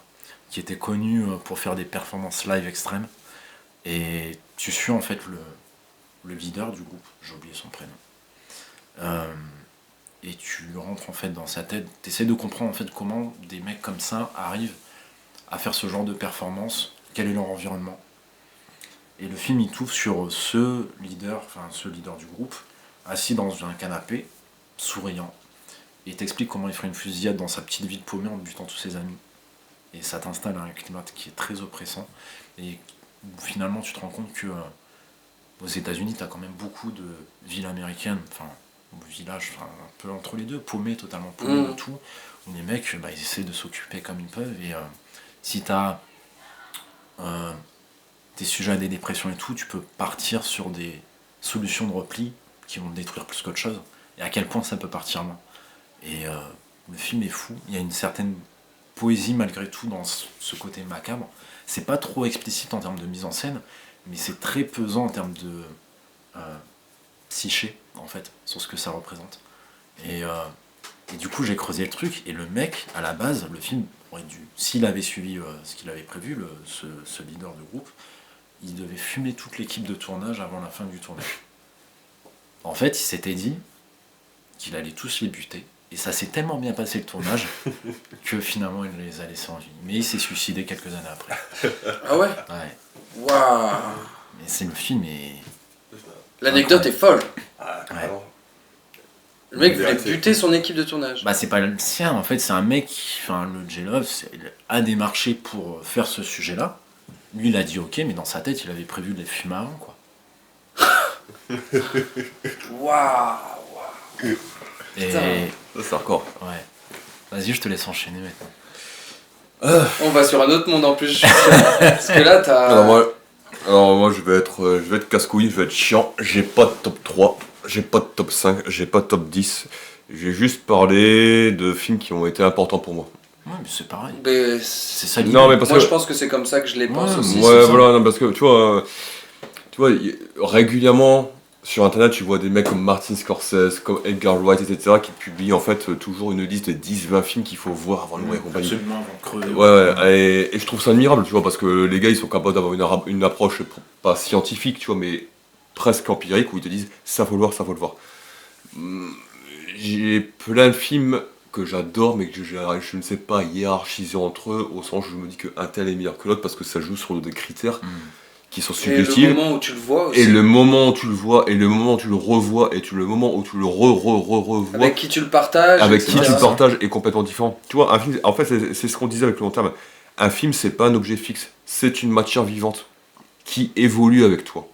qui était connu pour faire des performances live extrêmes. Et tu suis en fait le leader du groupe, j'ai oublié son prénom. Et tu rentres en fait dans sa tête, tu essaies de comprendre en fait comment des mecs comme ça arrivent à faire ce genre de performance, quel est leur environnement. Et le film il t'ouvre sur ce leader du groupe, assis dans un canapé, souriant, et t'explique comment il ferait une fusillade dans sa petite ville paumée en butant tous ses amis. Et ça t'installe un climat qui est très oppressant, et finalement tu te rends compte que aux États-Unis t'as quand même beaucoup de villes américaines, villages, un peu entre les deux, totalement paumés de tout, où les mecs ils essaient de s'occuper comme ils peuvent, et si t'as t'es sujet à des dépressions et tout, tu peux partir sur des solutions de repli qui vont te détruire plus qu'autre chose, et à quel point ça peut partir loin. Et le film est fou, il y a une certaine poésie malgré tout dans ce côté macabre. C'est pas trop explicite en termes de mise en scène, mais c'est très pesant en termes de psyché, en fait, sur ce que ça représente. Et du coup, j'ai creusé le truc, et le mec, à la base, le film aurait dû, s'il avait suivi ce qu'il avait prévu, ce leader de groupe, il devait fumer toute l'équipe de tournage avant la fin du tournage. En fait, il s'était dit qu'il allait tous les buter, et ça s'est tellement bien passé le tournage que finalement il les a laissés en vie. Mais il s'est suicidé quelques années après. Ah ouais? Ouais. Waouh! Mais c'est le film et... L'anecdote est folle. Ouais. Le mec voulait buter son équipe de tournage. Bah c'est pas le sien, en fait c'est un mec, le J-Love a démarché pour faire ce sujet-là. Lui il a dit ok, mais dans sa tête il avait prévu de les fumer avant quoi. Waouh! Et... Ça c'est encore. Ouais. Vas-y, je te laisse enchaîner maintenant. On va sur un autre monde en plus, je suis sûr. Parce que là t'as... Alors moi je vais être casse-couille, je vais être chiant, j'ai pas de top 3, j'ai pas de top 5, j'ai pas de top 10. J'ai juste parlé de films qui ont été importants pour moi. Ouais, mais c'est pareil. Mais C'est ça l'idée. Non mais parce moi que... je pense que c'est comme ça que je les pense aussi. Ouais c'est ça. voilà, non, parce que tu vois, régulièrement sur internet tu vois des mecs comme Martin Scorsese, comme Edgar Wright, etc. qui publient en fait toujours une liste de 10-20 films qu'il faut voir avant de mourir et compagnie. Absolument, avant de crever. Ouais, et je trouve ça admirable, tu vois, parce que les gars ils sont capables d'avoir une approche pas scientifique, tu vois, mais presque empirique, où ils te disent ça faut le voir, ça faut le voir. J'ai plein de films que j'adore, mais que je ne sais pas hiérarchiser entre eux, au sens où je me dis qu'un tel est meilleur que l'autre, parce que ça joue sur des critères qui sont Et subjectifs. le moment où tu le vois aussi. Et le moment où tu le vois, et le moment où tu le revois, et le moment où tu le revois. Avec qui tu le partages. Avec etc. qui tu le partages est complètement différent. Tu vois, un film, en fait, c'est ce qu'on disait avec le long terme. Un film, c'est pas un objet fixe, c'est une matière vivante qui évolue avec toi.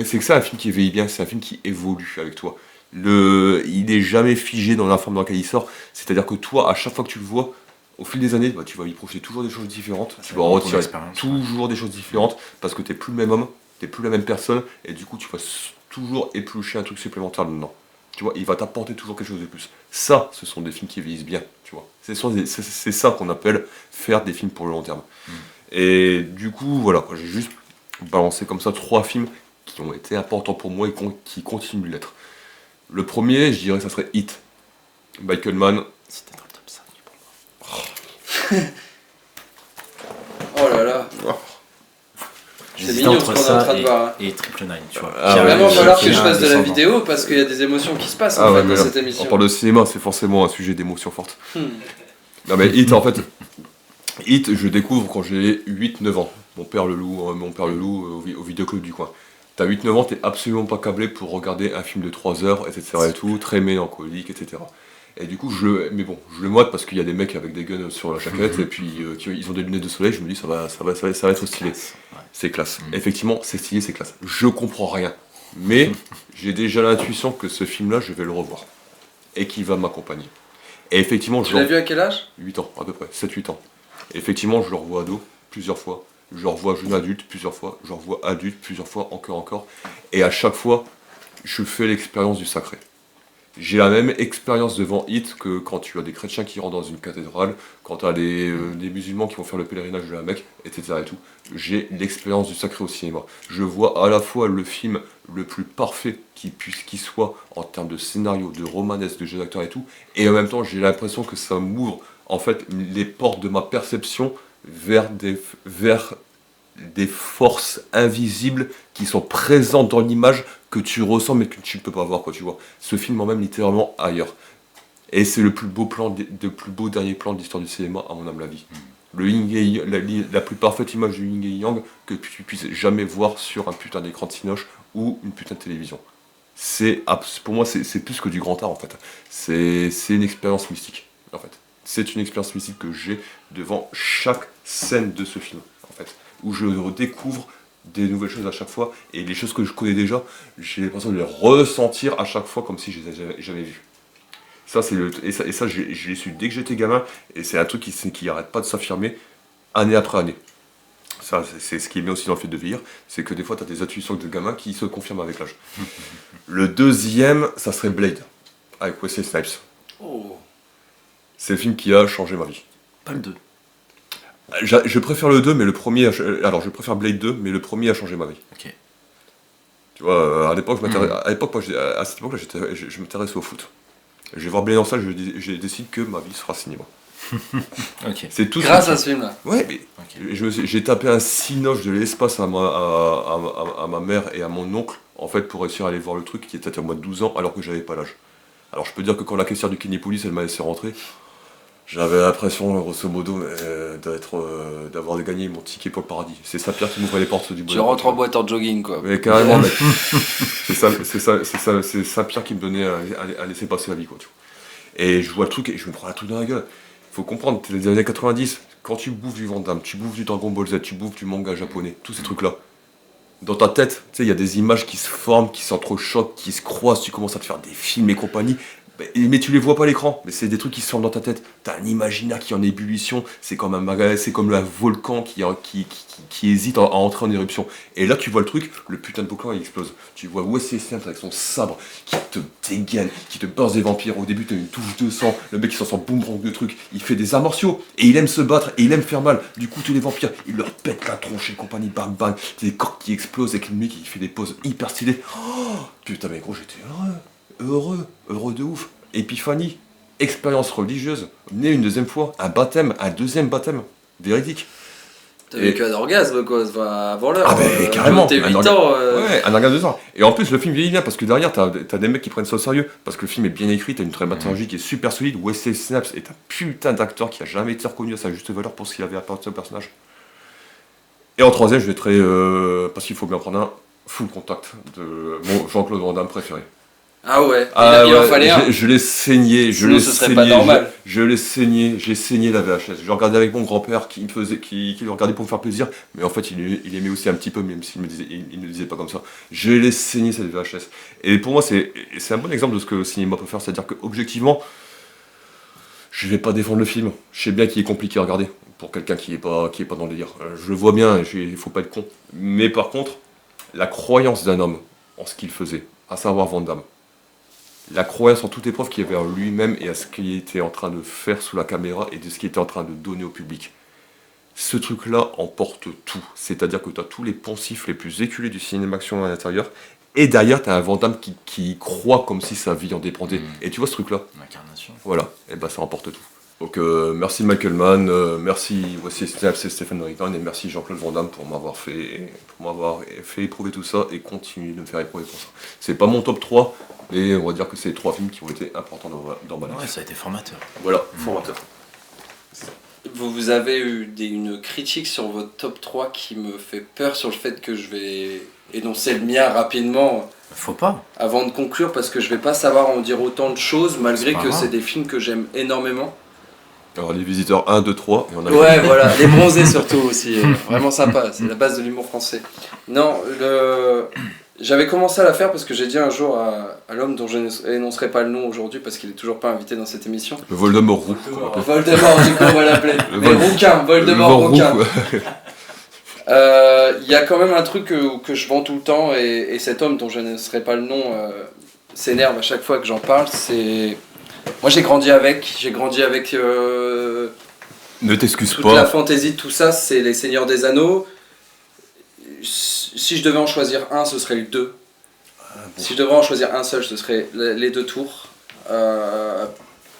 C'est que ça, un film qui vieillit bien, c'est un film qui évolue avec toi. Il n'est jamais figé dans la forme dans laquelle il sort. C'est-à-dire que toi, à chaque fois que tu le vois, au fil des années, tu vas y projeter toujours des choses différentes. Tu vas en retirer toujours des choses différentes parce que tu n'es plus le même homme, tu n'es plus la même personne, et du coup, tu vas toujours éplucher un truc supplémentaire dedans. Tu vois, il va t'apporter toujours quelque chose de plus. Ça, ce sont des films qui vieillissent bien, tu vois. C'est ça qu'on appelle faire des films pour le long terme. Et du coup, voilà, j'ai juste balancé comme ça 3 films qui ont été importants pour moi et qui continuent de l'être. Le premier, je dirais, ça serait Hit. Michael Mann. C'était dans le top 5 pour moi. Oh là là. J'hésitais mignon entre ce qu'on est en ça train de voir, hein. et Triple Nine, tu vois. Ah Il va ouais, vraiment je- falloir je- que je fasse de la descendant. vidéo parce qu'il y a des émotions qui se passent en Ah ouais, fait mais dans là, cette émission. on parle de cinéma, c'est forcément un sujet d'émotion forte. Hmm. Non mais Hit, en fait, Hit, je découvre quand j'ai 8-9 ans. Mon père le loue au vidéoclub du coin. T'as 8-9 ans, t'es absolument pas câblé pour regarder un film de 3 heures, etc. et tout, très mélancolique, etc. Et du coup, je le moite parce qu'il y a des mecs avec des guns sur la jaquette et puis ils ont des lunettes de soleil. Je me dis ça va être stylé. Ouais. C'est classe. Effectivement, c'est stylé, c'est classe. Je comprends rien, mais j'ai déjà l'intuition que ce film-là, je vais le revoir et qu'il va m'accompagner. Et effectivement, Tu l'as vu à quel âge? 8 ans à peu près, 7-8 ans. Et effectivement, je le revois ado plusieurs fois. Je le revois jeune adulte plusieurs fois. Je le revois adulte plusieurs fois, encore. Et à chaque fois, je fais l'expérience du sacré. J'ai la même expérience devant Hit que quand tu as des chrétiens qui rentrent dans une cathédrale, quand tu as des musulmans qui vont faire le pèlerinage de la Mecque, etc. et tout. J'ai l'expérience du sacré au cinéma. Je vois à la fois le film le plus parfait qui soit en termes de scénario, de romanesque, de jeu d'acteur et tout, et en même temps j'ai l'impression que ça m'ouvre en fait les portes de ma perception vers des forces invisibles qui sont présentes dans l'image que tu ressens mais que tu ne peux pas voir, quoi, tu vois. Ce film emmène littéralement ailleurs. Et c'est le plus beau dernier plan de l'histoire du cinéma, à mon humble avis. Le yin et yang, la plus parfaite image du yin et yang que tu puisses jamais voir sur un putain d'écran de cinoche ou une putain de télévision. Pour moi, c'est plus que du grand art, en fait. C'est une expérience mystique, en fait. C'est une expérience mystique que j'ai devant chaque scène de ce film, en fait. Où je redécouvre des nouvelles choses à chaque fois, et les choses que je connais déjà, j'ai l'impression de les ressentir à chaque fois comme si je les avais jamais vues. Ça, je l'ai su dès que j'étais gamin, et c'est un truc qui arrête pas de s'affirmer année après année. Ça, c'est ce qui est bien aussi dans le fait de vieillir, c'est que des fois, tu as des intuitions de gamin qui se confirment avec l'âge. Le deuxième, ça serait Blade, avec Wesley Snipes. Oh. C'est le film qui a changé ma vie. Pas le 2. Je préfère le 2, mais le premier... Alors, je préfère Blade 2, mais le premier a changé ma vie. Ok. Tu vois, à l'époque, à cette époque-là, je m'intéressais au foot. Je vais voir Blade en salle, je décide que ma vie sera cinéma. Ok. C'est tout Grâce à ce film-là. Ouais, mais Ok. j'ai tapé un cinoche de l'espace à ma mère et à mon oncle, en fait, pour réussir à aller voir le truc, qui était à moi de 12 ans, alors que j'avais pas l'âge. Alors, je peux dire que quand la caissière du Kinépolis, elle m'a laissé rentrer, j'avais l'impression, grosso modo, d'avoir gagné mon ticket pour le paradis. C'est Saint-Pierre qui m'ouvrait les portes du Tu bonheur. rentres en boîte en jogging, quoi. Mais carrément, mec. C'est Saint-Pierre qui me donnait à laisser passer la vie, quoi, tu vois. Et je vois le truc et je me prends un truc dans la gueule. Faut comprendre, t'es des années 90, quand tu bouffes du Van Damme, tu bouffes du Dragon Ball Z, tu bouffes du manga japonais, tous ces trucs-là. Dans ta tête, tu sais, il y a des images qui se forment, qui s'entrechoquent, qui se croisent, tu commences à te faire des films et compagnie. Mais tu les vois pas à l'écran, mais c'est des trucs qui se forment dans ta tête. T'as un imaginaire qui est en ébullition, c'est comme c'est comme un volcan qui hésite à entrer en éruption. Et là tu vois le truc, le putain de volcan il explose. Tu vois Wesley Snipes avec son sabre qui te dégaine, qui te burst des vampires. Au début t'as une touche de sang, le mec il sort son boomerang de trucs, il fait des arts martiaux, et il aime se battre, et il aime faire mal. Du coup tous les vampires, il leur pète la tronche et compagnie, bang bang, des corps qui explosent avec le mec qui fait des poses hyper stylées. Oh, putain mais gros j'étais heureux de ouf. Épiphanie, expérience religieuse, née une deuxième fois, un deuxième baptême, véridique. T'as vécu un orgasme, quoi, avant l'heure. Ah ben carrément, T'es 8 ans. Ouais, un orgasme de sang. Et en plus le film vieillit bien parce que derrière t'as des mecs qui prennent ça au sérieux, parce que le film est bien écrit, t'as une dramaturgie qui est super solide, Wesley Snipes est un putain d'acteur qui a jamais été reconnu à sa juste valeur pour ce qu'il avait apporté au personnage. Et en troisième, je mettrais, parce qu'il faut bien prendre un, Full Contact de mon Jean-Claude Van Damme préféré. Ah ouais, il en fallait un. Je l'ai saigné, Sinon, ce serait pas normal. Je l'ai saigné, j'ai saigné la VHS. Je regardais avec mon grand-père qui le regardait pour me faire plaisir, mais en fait il aimait aussi un petit peu, même s'il ne le disait pas comme ça. Je l'ai saigné cette VHS. Et pour moi c'est un bon exemple de ce que le cinéma peut faire, c'est-à-dire que objectivement, je vais pas défendre le film. Je sais bien qu'il est compliqué à regarder pour quelqu'un qui est pas dans le délire. Je le vois bien, il faut pas être con. Mais par contre, la croyance d'un homme en ce qu'il faisait, à savoir Van Damme, la croyance en toute épreuve qu'il y avait en lui-même et à ce qu'il était en train de faire sous la caméra et de ce qu'il était en train de donner au public. Ce truc-là emporte tout. C'est-à-dire que tu as tous les poncifs les plus éculés du cinéma action à l'intérieur, et derrière tu as un Van Damme qui croit comme si sa vie en dépendait. Et tu vois ce truc-là ? L'incarnation. Voilà, et ben ça emporte tout. Donc merci Michael Mann, merci Wesley Snipes et Stephen Merrington, et merci Jean-Claude Van Damme pour m'avoir fait éprouver tout ça et continuer de me faire éprouver pour ça. C'est pas mon top 3, mais on va dire que c'est les 3 films qui ont été importants dans ma vie. Ouais, ça a été formateur. Voilà, formateur. Vous avez eu une critique sur votre top 3 qui me fait peur sur le fait que je vais énoncer le mien rapidement. Faut pas. Avant de conclure, parce que je vais pas savoir en dire autant de choses, malgré que c'est des films que j'aime énormément. Alors les visiteurs 1, 2, 3, et on a... Ouais, voilà, les bronzés surtout aussi, vraiment sympa, c'est la base de l'humour français. Non, j'avais commencé à la faire parce que j'ai dit un jour à l'homme dont je n'énoncerai pas le nom aujourd'hui parce qu'il est toujours pas invité dans cette émission. Le Voldemort roux. Voldemort, du coup on va l'appeler. Mais rouquin, Voldemort rouquin. Il y a quand même un truc que je vends tout le temps et cet homme dont je n'énoncerai pas le nom s'énerve à chaque fois que j'en parle, c'est... Moi j'ai grandi avec ne t'excuse toute pas. La fantaisie, tout ça, c'est les Seigneurs des Anneaux. Si je devais en choisir un, ce serait le 2. Si je devais en choisir un seul, ce serait les 2 tours.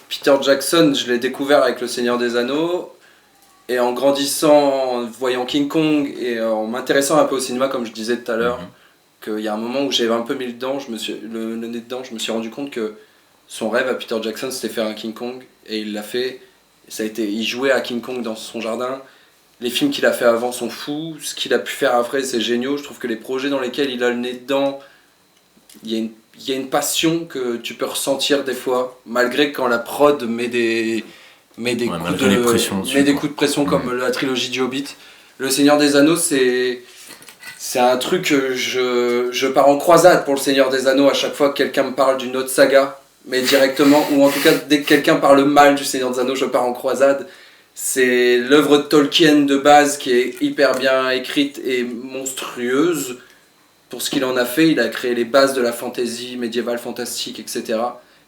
Peter Jackson, je l'ai découvert avec le Seigneur des Anneaux. Et en grandissant, en voyant King Kong et en m'intéressant un peu au cinéma, comme je disais tout à l'heure, qu'il y a un moment où j'avais un peu mis le nez dedans, je me suis rendu compte que son rêve à Peter Jackson, c'était faire un King Kong, et il l'a fait. Il jouait à King Kong dans son jardin. Les films qu'il a fait avant sont fous. Ce qu'il a pu faire après, c'est génial. Je trouve que les projets dans lesquels il a le nez dedans, il y a une passion que tu peux ressentir des fois, malgré quand la prod met des coups de pression comme la trilogie du Hobbit. Le Seigneur des Anneaux, c'est un truc que je pars en croisade pour le Seigneur des Anneaux à chaque fois que quelqu'un me parle d'une autre saga, mais directement, ou en tout cas dès que quelqu'un parle mal du Seigneur des Anneaux, je pars en croisade. C'est l'œuvre de Tolkien de base qui est hyper bien écrite et monstrueuse pour ce qu'il en a fait. Il a créé les bases de la fantasy médiévale, fantastique, etc.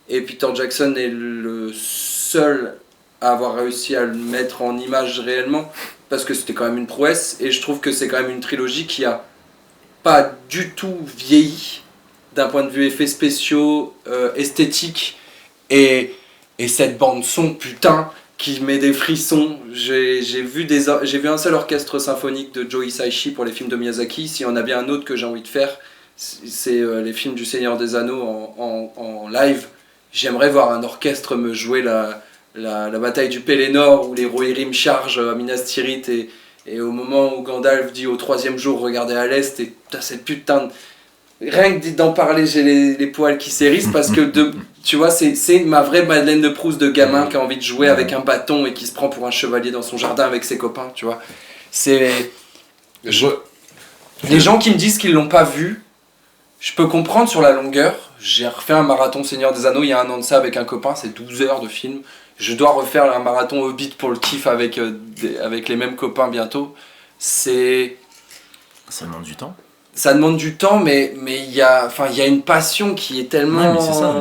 Et Peter Jackson est le seul à avoir réussi à le mettre en image réellement, parce que c'était quand même une prouesse, et je trouve que c'est quand même une trilogie qui a pas du tout vieilli d'un point de vue effets spéciaux, esthétique, et cette bande son, putain, qui met des frissons. J'ai vu un seul orchestre symphonique de Joe Hisaishi pour les films de Miyazaki. S'il y en a bien un autre que j'ai envie de faire, c'est les films du Seigneur des Anneaux en live. J'aimerais voir un orchestre me jouer la bataille du Pelennor où les Rohirrim chargent à Minas Tirith et au moment où Gandalf dit au 3e jour regardez à l'est, et t'as cette putain de... Rien que d'en parler, j'ai les poils qui s'hérissent, parce que tu vois, c'est ma vraie Madeleine de Proust de gamin qui a envie de jouer avec un bâton et qui se prend pour un chevalier dans son jardin avec ses copains, tu vois. Les gens qui me disent qu'ils l'ont pas vu, je peux comprendre sur la longueur. J'ai refait un marathon Seigneur des Anneaux il y a un an de ça avec un copain, c'est 12 heures de film. Je dois refaire un marathon Hobbit pour le kiff avec les mêmes copains bientôt. Ça demande du temps. Ça demande du temps, mais il y a une passion qui est tellement... Ouais, mais c'est ça.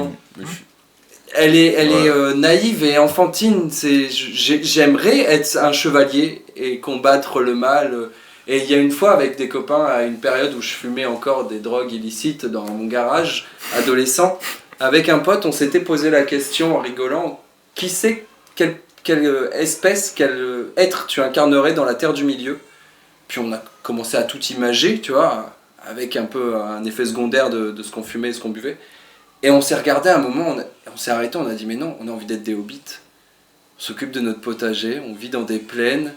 Elle est naïve et enfantine. J'aimerais être un chevalier et combattre le mal. Et il y a une fois avec des copains, à une période où je fumais encore des drogues illicites dans mon garage, adolescent, avec un pote, on s'était posé la question en rigolant, qui sait quelle espèce, quel être tu incarnerais dans la Terre du Milieu? Puis on a commencé à tout imager, tu vois, avec un peu un effet secondaire de ce qu'on fumait et ce qu'on buvait. Et on s'est regardé à un moment, on s'est arrêté, on a dit mais non, on a envie d'être des hobbits. On s'occupe de notre potager, on vit dans des plaines.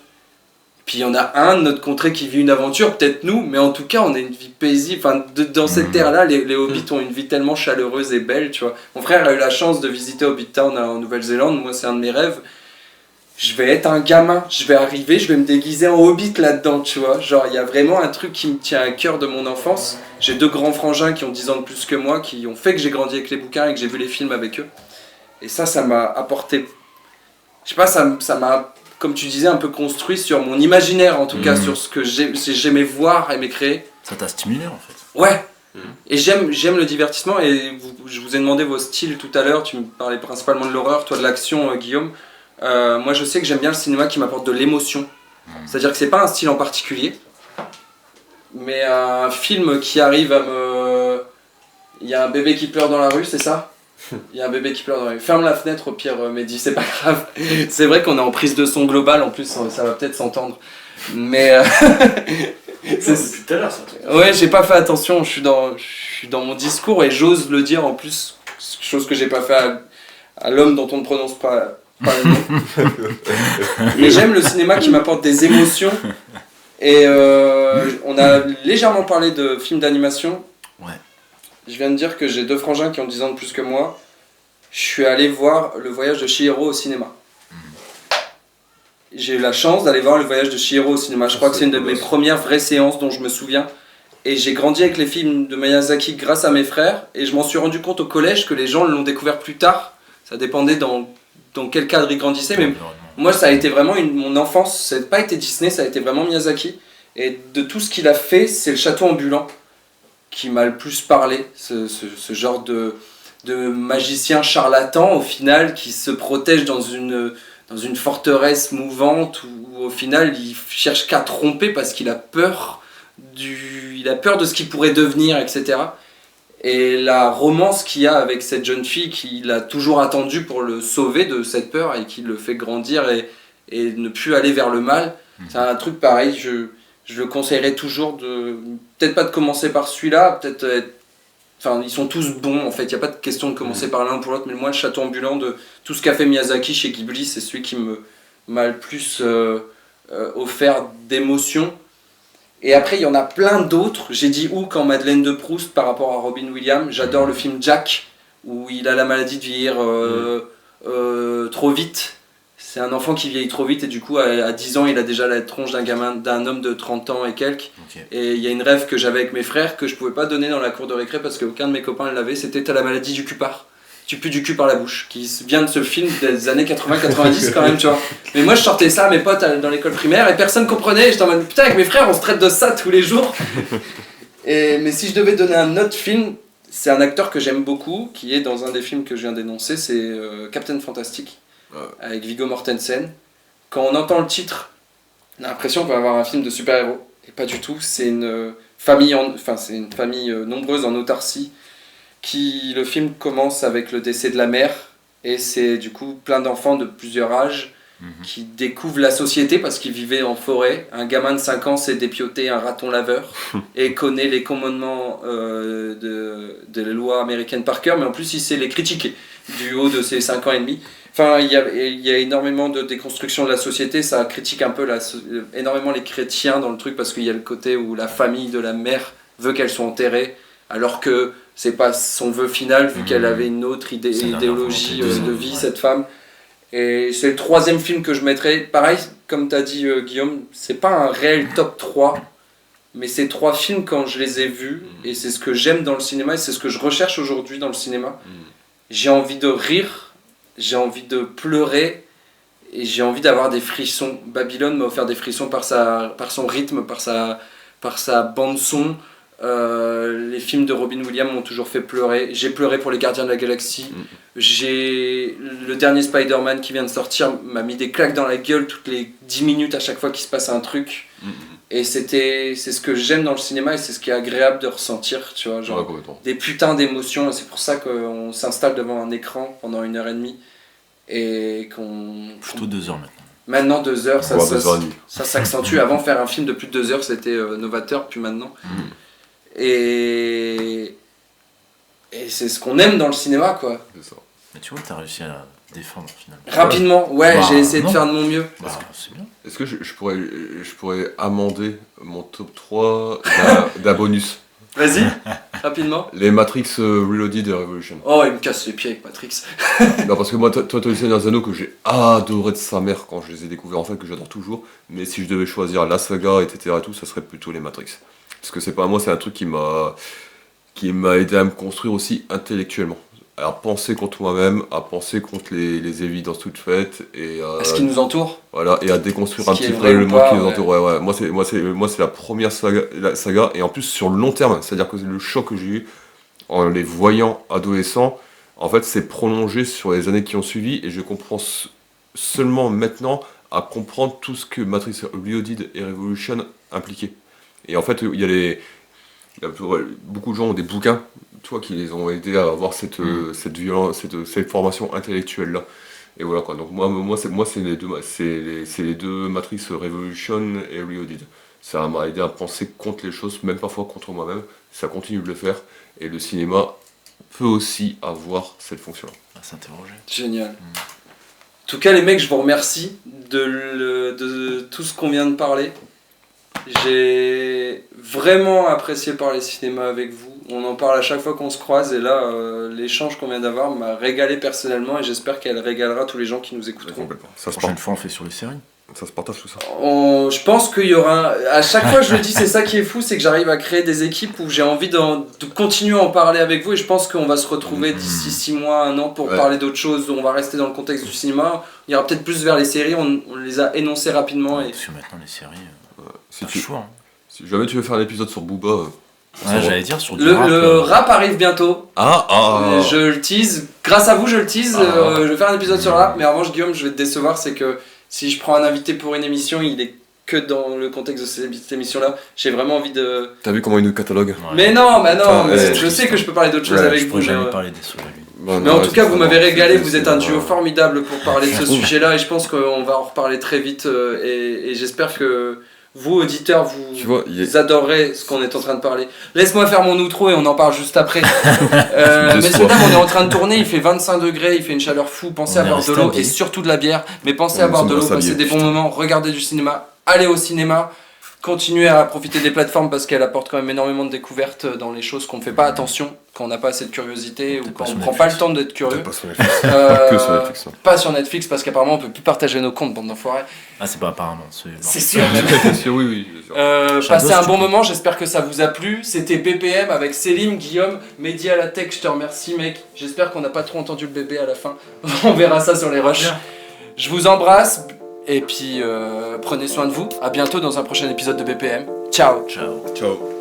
Puis il y en a un de notre contrée qui vit une aventure, peut-être nous, mais en tout cas on a une vie paisible. Enfin, dans cette terre-là, les hobbits ont une vie tellement chaleureuse et belle, tu vois. Mon frère a eu la chance de visiter Hobbit Town en Nouvelle-Zélande, moi c'est un de mes rêves. Je vais être un gamin, je vais arriver, je vais me déguiser en hobbit là-dedans, tu vois. Genre, il y a vraiment un truc qui me tient à cœur de mon enfance. J'ai 2 grands frangins qui ont 10 ans de plus que moi, qui ont fait que j'ai grandi avec les bouquins et que j'ai vu les films avec eux. Et ça m'a apporté... Je sais pas, ça m'a, comme tu disais, un peu construit sur mon imaginaire, en tout cas, sur ce que j'aimais voir, aimer créer. Ça t'a stimulé, en fait. Ouais. Et j'aime le divertissement, et je vous ai demandé vos styles tout à l'heure. Tu me parlais principalement de l'horreur, toi de l'action, Guillaume. Moi je sais que j'aime bien le cinéma qui m'apporte de l'émotion, c'est-à-dire que c'est pas un style en particulier, mais un film qui arrive à me... Il y a un bébé qui pleure dans la rue, c'est ça? Il y a un bébé qui pleure dans la rue. Ferme la fenêtre au pire, Mehdi, c'est pas grave. C'est vrai qu'on est en prise de son globale, en plus ça va peut-être s'entendre, mais... Depuis tout à l'heure, ça. Ouais, j'ai pas fait attention, je suis dans mon discours et j'ose le dire en plus, chose que j'ai pas fait à l'homme dont on ne prononce pas le nom. Mais j'aime le cinéma qui m'apporte des émotions. Et on a légèrement parlé de films d'animation. Ouais. Je viens de dire que j'ai 2 frangins qui ont 10 ans de plus que moi. Je suis allé voir Le Voyage de Chihiro au cinéma. J'ai eu la chance d'aller voir Le Voyage de Chihiro au cinéma. Je crois que c'est une de mes premières vraies séances dont je me souviens. Et j'ai grandi avec les films de Miyazaki grâce à mes frères. Et je m'en suis rendu compte au collège que les gens l'ont découvert plus tard. Ça dépendait dans quel cadre ils grandissaient. Mais moi, ça a été vraiment mon enfance. Ça n'a pas été Disney, ça a été vraiment Miyazaki. Et de tout ce qu'il a fait, c'est le château ambulant qui m'a le plus parlé. Ce genre de magicien charlatan, au final, qui se protège dans une forteresse mouvante où au final il cherche qu'à tromper parce qu'il a peur de ce qu'il pourrait devenir, etc. Et la romance qu'il y a avec cette jeune fille qu'il a toujours attendue pour le sauver de cette peur et qui le fait grandir et ne plus aller vers le mal. C'est un truc pareil, je le conseillerais toujours peut-être pas de commencer par celui-là, enfin ils sont tous bons en fait, il n'y a pas de question de commencer par l'un ou pour l'autre, mais moi le château ambulant de tout ce qu'a fait Miyazaki chez Ghibli, c'est celui qui m'a le plus offert d'émotions. Et après il y en a plein d'autres, j'ai dit Hook en Madeleine de Proust par rapport à Robin Williams, j'adore le film Jack, où il a la maladie de vieillir trop vite. C'est un enfant qui vieillit trop vite et du coup à 10 ans il a déjà la tronche d'un homme de 30 ans et quelques. Okay. Et il y a une rêve que j'avais avec mes frères que je pouvais pas donner dans la cour de récré parce qu'aucun de mes copains l'avait, c'était t'as la maladie du cupard. Tu pues du cul par la bouche, qui vient de ce film des années 80-90 quand même, tu vois. Mais moi je sortais ça à mes potes dans l'école primaire et personne comprenait, j'étais en mode putain avec mes frères on se traite de ça tous les jours. Mais si je devais donner un autre film, c'est un acteur que j'aime beaucoup, qui est dans un des films que je viens d'énoncer, c'est Captain Fantastic. Avec Viggo Mortensen. Quand on entend le titre, on a l'impression qu'on va avoir un film de super-héros. Et pas du tout, c'est une famille, nombreuse en autarcie. Le film commence avec le décès de la mère. Et c'est du coup plein d'enfants de plusieurs âges qui découvrent la société parce qu'ils vivaient en forêt. Un gamin de 5 ans s'est dépioté un raton laveur et connaît les commandements de la loi américaine par cœur, mais en plus il sait les critiquer du haut de ses 5 ans et demi. Enfin, il y a énormément de déconstruction de la société, ça critique un peu énormément les chrétiens dans le truc parce qu'il y a le côté où la famille de la mère veut qu'elle soit enterrée alors que c'est pas son vœu final vu qu'elle avait une autre idéologie de vie, cette femme. Et c'est le 3e film que je mettrais. Pareil, comme t'as dit Guillaume, c'est pas un réel top 3, mais ces 3 films quand je les ai vus, et c'est ce que j'aime dans le cinéma et c'est ce que je recherche aujourd'hui dans le cinéma, j'ai envie de rire, j'ai envie de pleurer et j'ai envie d'avoir des frissons. Babylone m'a offert des frissons par son rythme, par sa bande son. Les films de Robin Williams m'ont toujours fait pleurer. J'ai pleuré pour les Gardiens de la Galaxie. Le dernier Spider-Man qui vient de sortir m'a mis des claques dans la gueule toutes les 10 minutes à chaque fois qu'il se passe un truc. Et c'est ce que j'aime dans le cinéma et c'est ce qui est agréable de ressentir, tu vois, genre des putains d'émotions. Et c'est pour ça qu'on s'installe devant un écran pendant 1h30 et plutôt 2 heures maintenant. Maintenant 2 heures, ça s'accentue. Avant, faire un film de plus de 2 heures, c'était novateur, puis maintenant. Et c'est ce qu'on aime dans le cinéma, quoi. C'est ça. Mais tu vois, t'as réussi à défendre finalement. Rapidement, j'ai essayé de faire de mon mieux. C'est bien. Est-ce que je pourrais amender mon top 3 d'un bonus? Vas-y, rapidement. Les Matrix Reloaded et Revolution. Oh, il me casse les pieds avec Matrix. Non, parce que moi, toi, les Seigneurs des Anneaux que j'ai adoré de sa mère quand je les ai découverts, en fait, que j'adore toujours. Mais si je devais choisir la saga, etc. et tout, ça serait plutôt les Matrix. Parce que c'est un truc qui m'a aidé à me construire aussi intellectuellement. À penser contre moi-même, à penser contre les évidences toutes faites et ce qui nous entoure. Voilà, et à déconstruire un petit peu le monde qui nous entoure. Ouais. Moi c'est la première saga et en plus sur le long terme, c'est-à-dire que le choc que j'ai eu en les voyant adolescents, en fait, c'est prolongé sur les années qui ont suivi et je comprends seulement maintenant à comprendre tout ce que Matrix Reloaded et Revolution impliquaient. Et en fait, beaucoup de gens ont des bouquins, toi, qui les ont aidés à avoir cette formation intellectuelle là. Et voilà quoi. Donc moi c'est les deux Matrix Revolution et Reloaded. Ça m'a aidé à penser contre les choses, même parfois contre moi-même. Ça continue de le faire. Et le cinéma peut aussi avoir cette fonction-là. À s'interroger. Génial. En tout cas, les mecs, je vous remercie de tout ce qu'on vient de parler. J'ai vraiment apprécié parler cinéma avec vous. On en parle à chaque fois qu'on se croise et là, l'échange qu'on vient d'avoir m'a régalé personnellement et j'espère qu'elle régalera tous les gens qui nous écouteront. Complètement. La prochaine fois, on fait sur les séries. Ça se partage tout ça. Je pense qu'il y aura... À chaque fois, je le dis, c'est ça qui est fou, c'est que j'arrive à créer des équipes où j'ai envie de continuer à en parler avec vous et je pense qu'on va se retrouver d'ici 6 mois, 1 an pour parler d'autres choses. On va rester dans le contexte du cinéma. Il y aura peut-être plus vers les séries, on les a énoncées rapidement. Parce que maintenant, les séries... Si jamais tu veux faire un épisode sur Booba... j'allais dire sur le rap arrive bientôt. Je le tease. Grâce à vous, je le tease. Je vais faire un épisode sur le rap. Mais en revanche, Guillaume, je vais te décevoir. C'est que si je prends un invité pour une émission, il est que dans le contexte de cette émission-là. J'ai vraiment envie de... T'as vu comment il nous catalogue? Ouais. Mais non, ouais, je sais que je peux parler d'autres choses Ouais, avec Je vous. pourrais Mais, jamais parler des sous à lui. Bah, mais non, en tout ouais, cas, c'est vous m'avez vraiment- régalé, c'est- vous c'est êtes un duo vraiment- formidable pour parler de ce Je trouve. sujet-là et je pense qu'on va en reparler très vite et j'espère que vous, auditeurs, Tu vois, vous adorerez ce qu'on est en train de parler. Laisse-moi faire mon outro et on en parle juste après. J'ai Messieurs, soif. dames, on est en train de tourner, il fait 25 degrés, il fait une chaleur fou, pensez On à est boire de resté l'eau habillés. et surtout de la bière, mais pensez On à boire de nous l'eau, sommes passez des habillés, bons moments, regardez du cinéma, allez au cinéma. Continuez à profiter des plateformes parce qu'elles apportent quand même énormément de découvertes dans les choses qu'on ne fait pas attention, quand on n'a pas assez de curiosité ou Peut-être quand pas on ne sur prend pas le Netflix. temps d'être curieux. Pas sur Netflix. Pas que sur Euh, Netflix. hein. Pas sur Netflix parce qu'apparemment on peut plus partager nos comptes, bande d'enfoirés. Ah, c'est pas apparemment. C'est sûr. Bien sûr, oui, oui. bien sûr. Passez un tu bon peux. moment, j'espère que ça vous a plu. C'était BPM avec Célim, Guillaume, Mehdi à la tech, je te remercie mec. J'espère qu'on n'a pas trop entendu le bébé à la fin. On verra ça sur les rushs. Je vous embrasse et puis prenez soin de vous. À bientôt dans un prochain épisode de BPM. Ciao. Ciao. Ciao.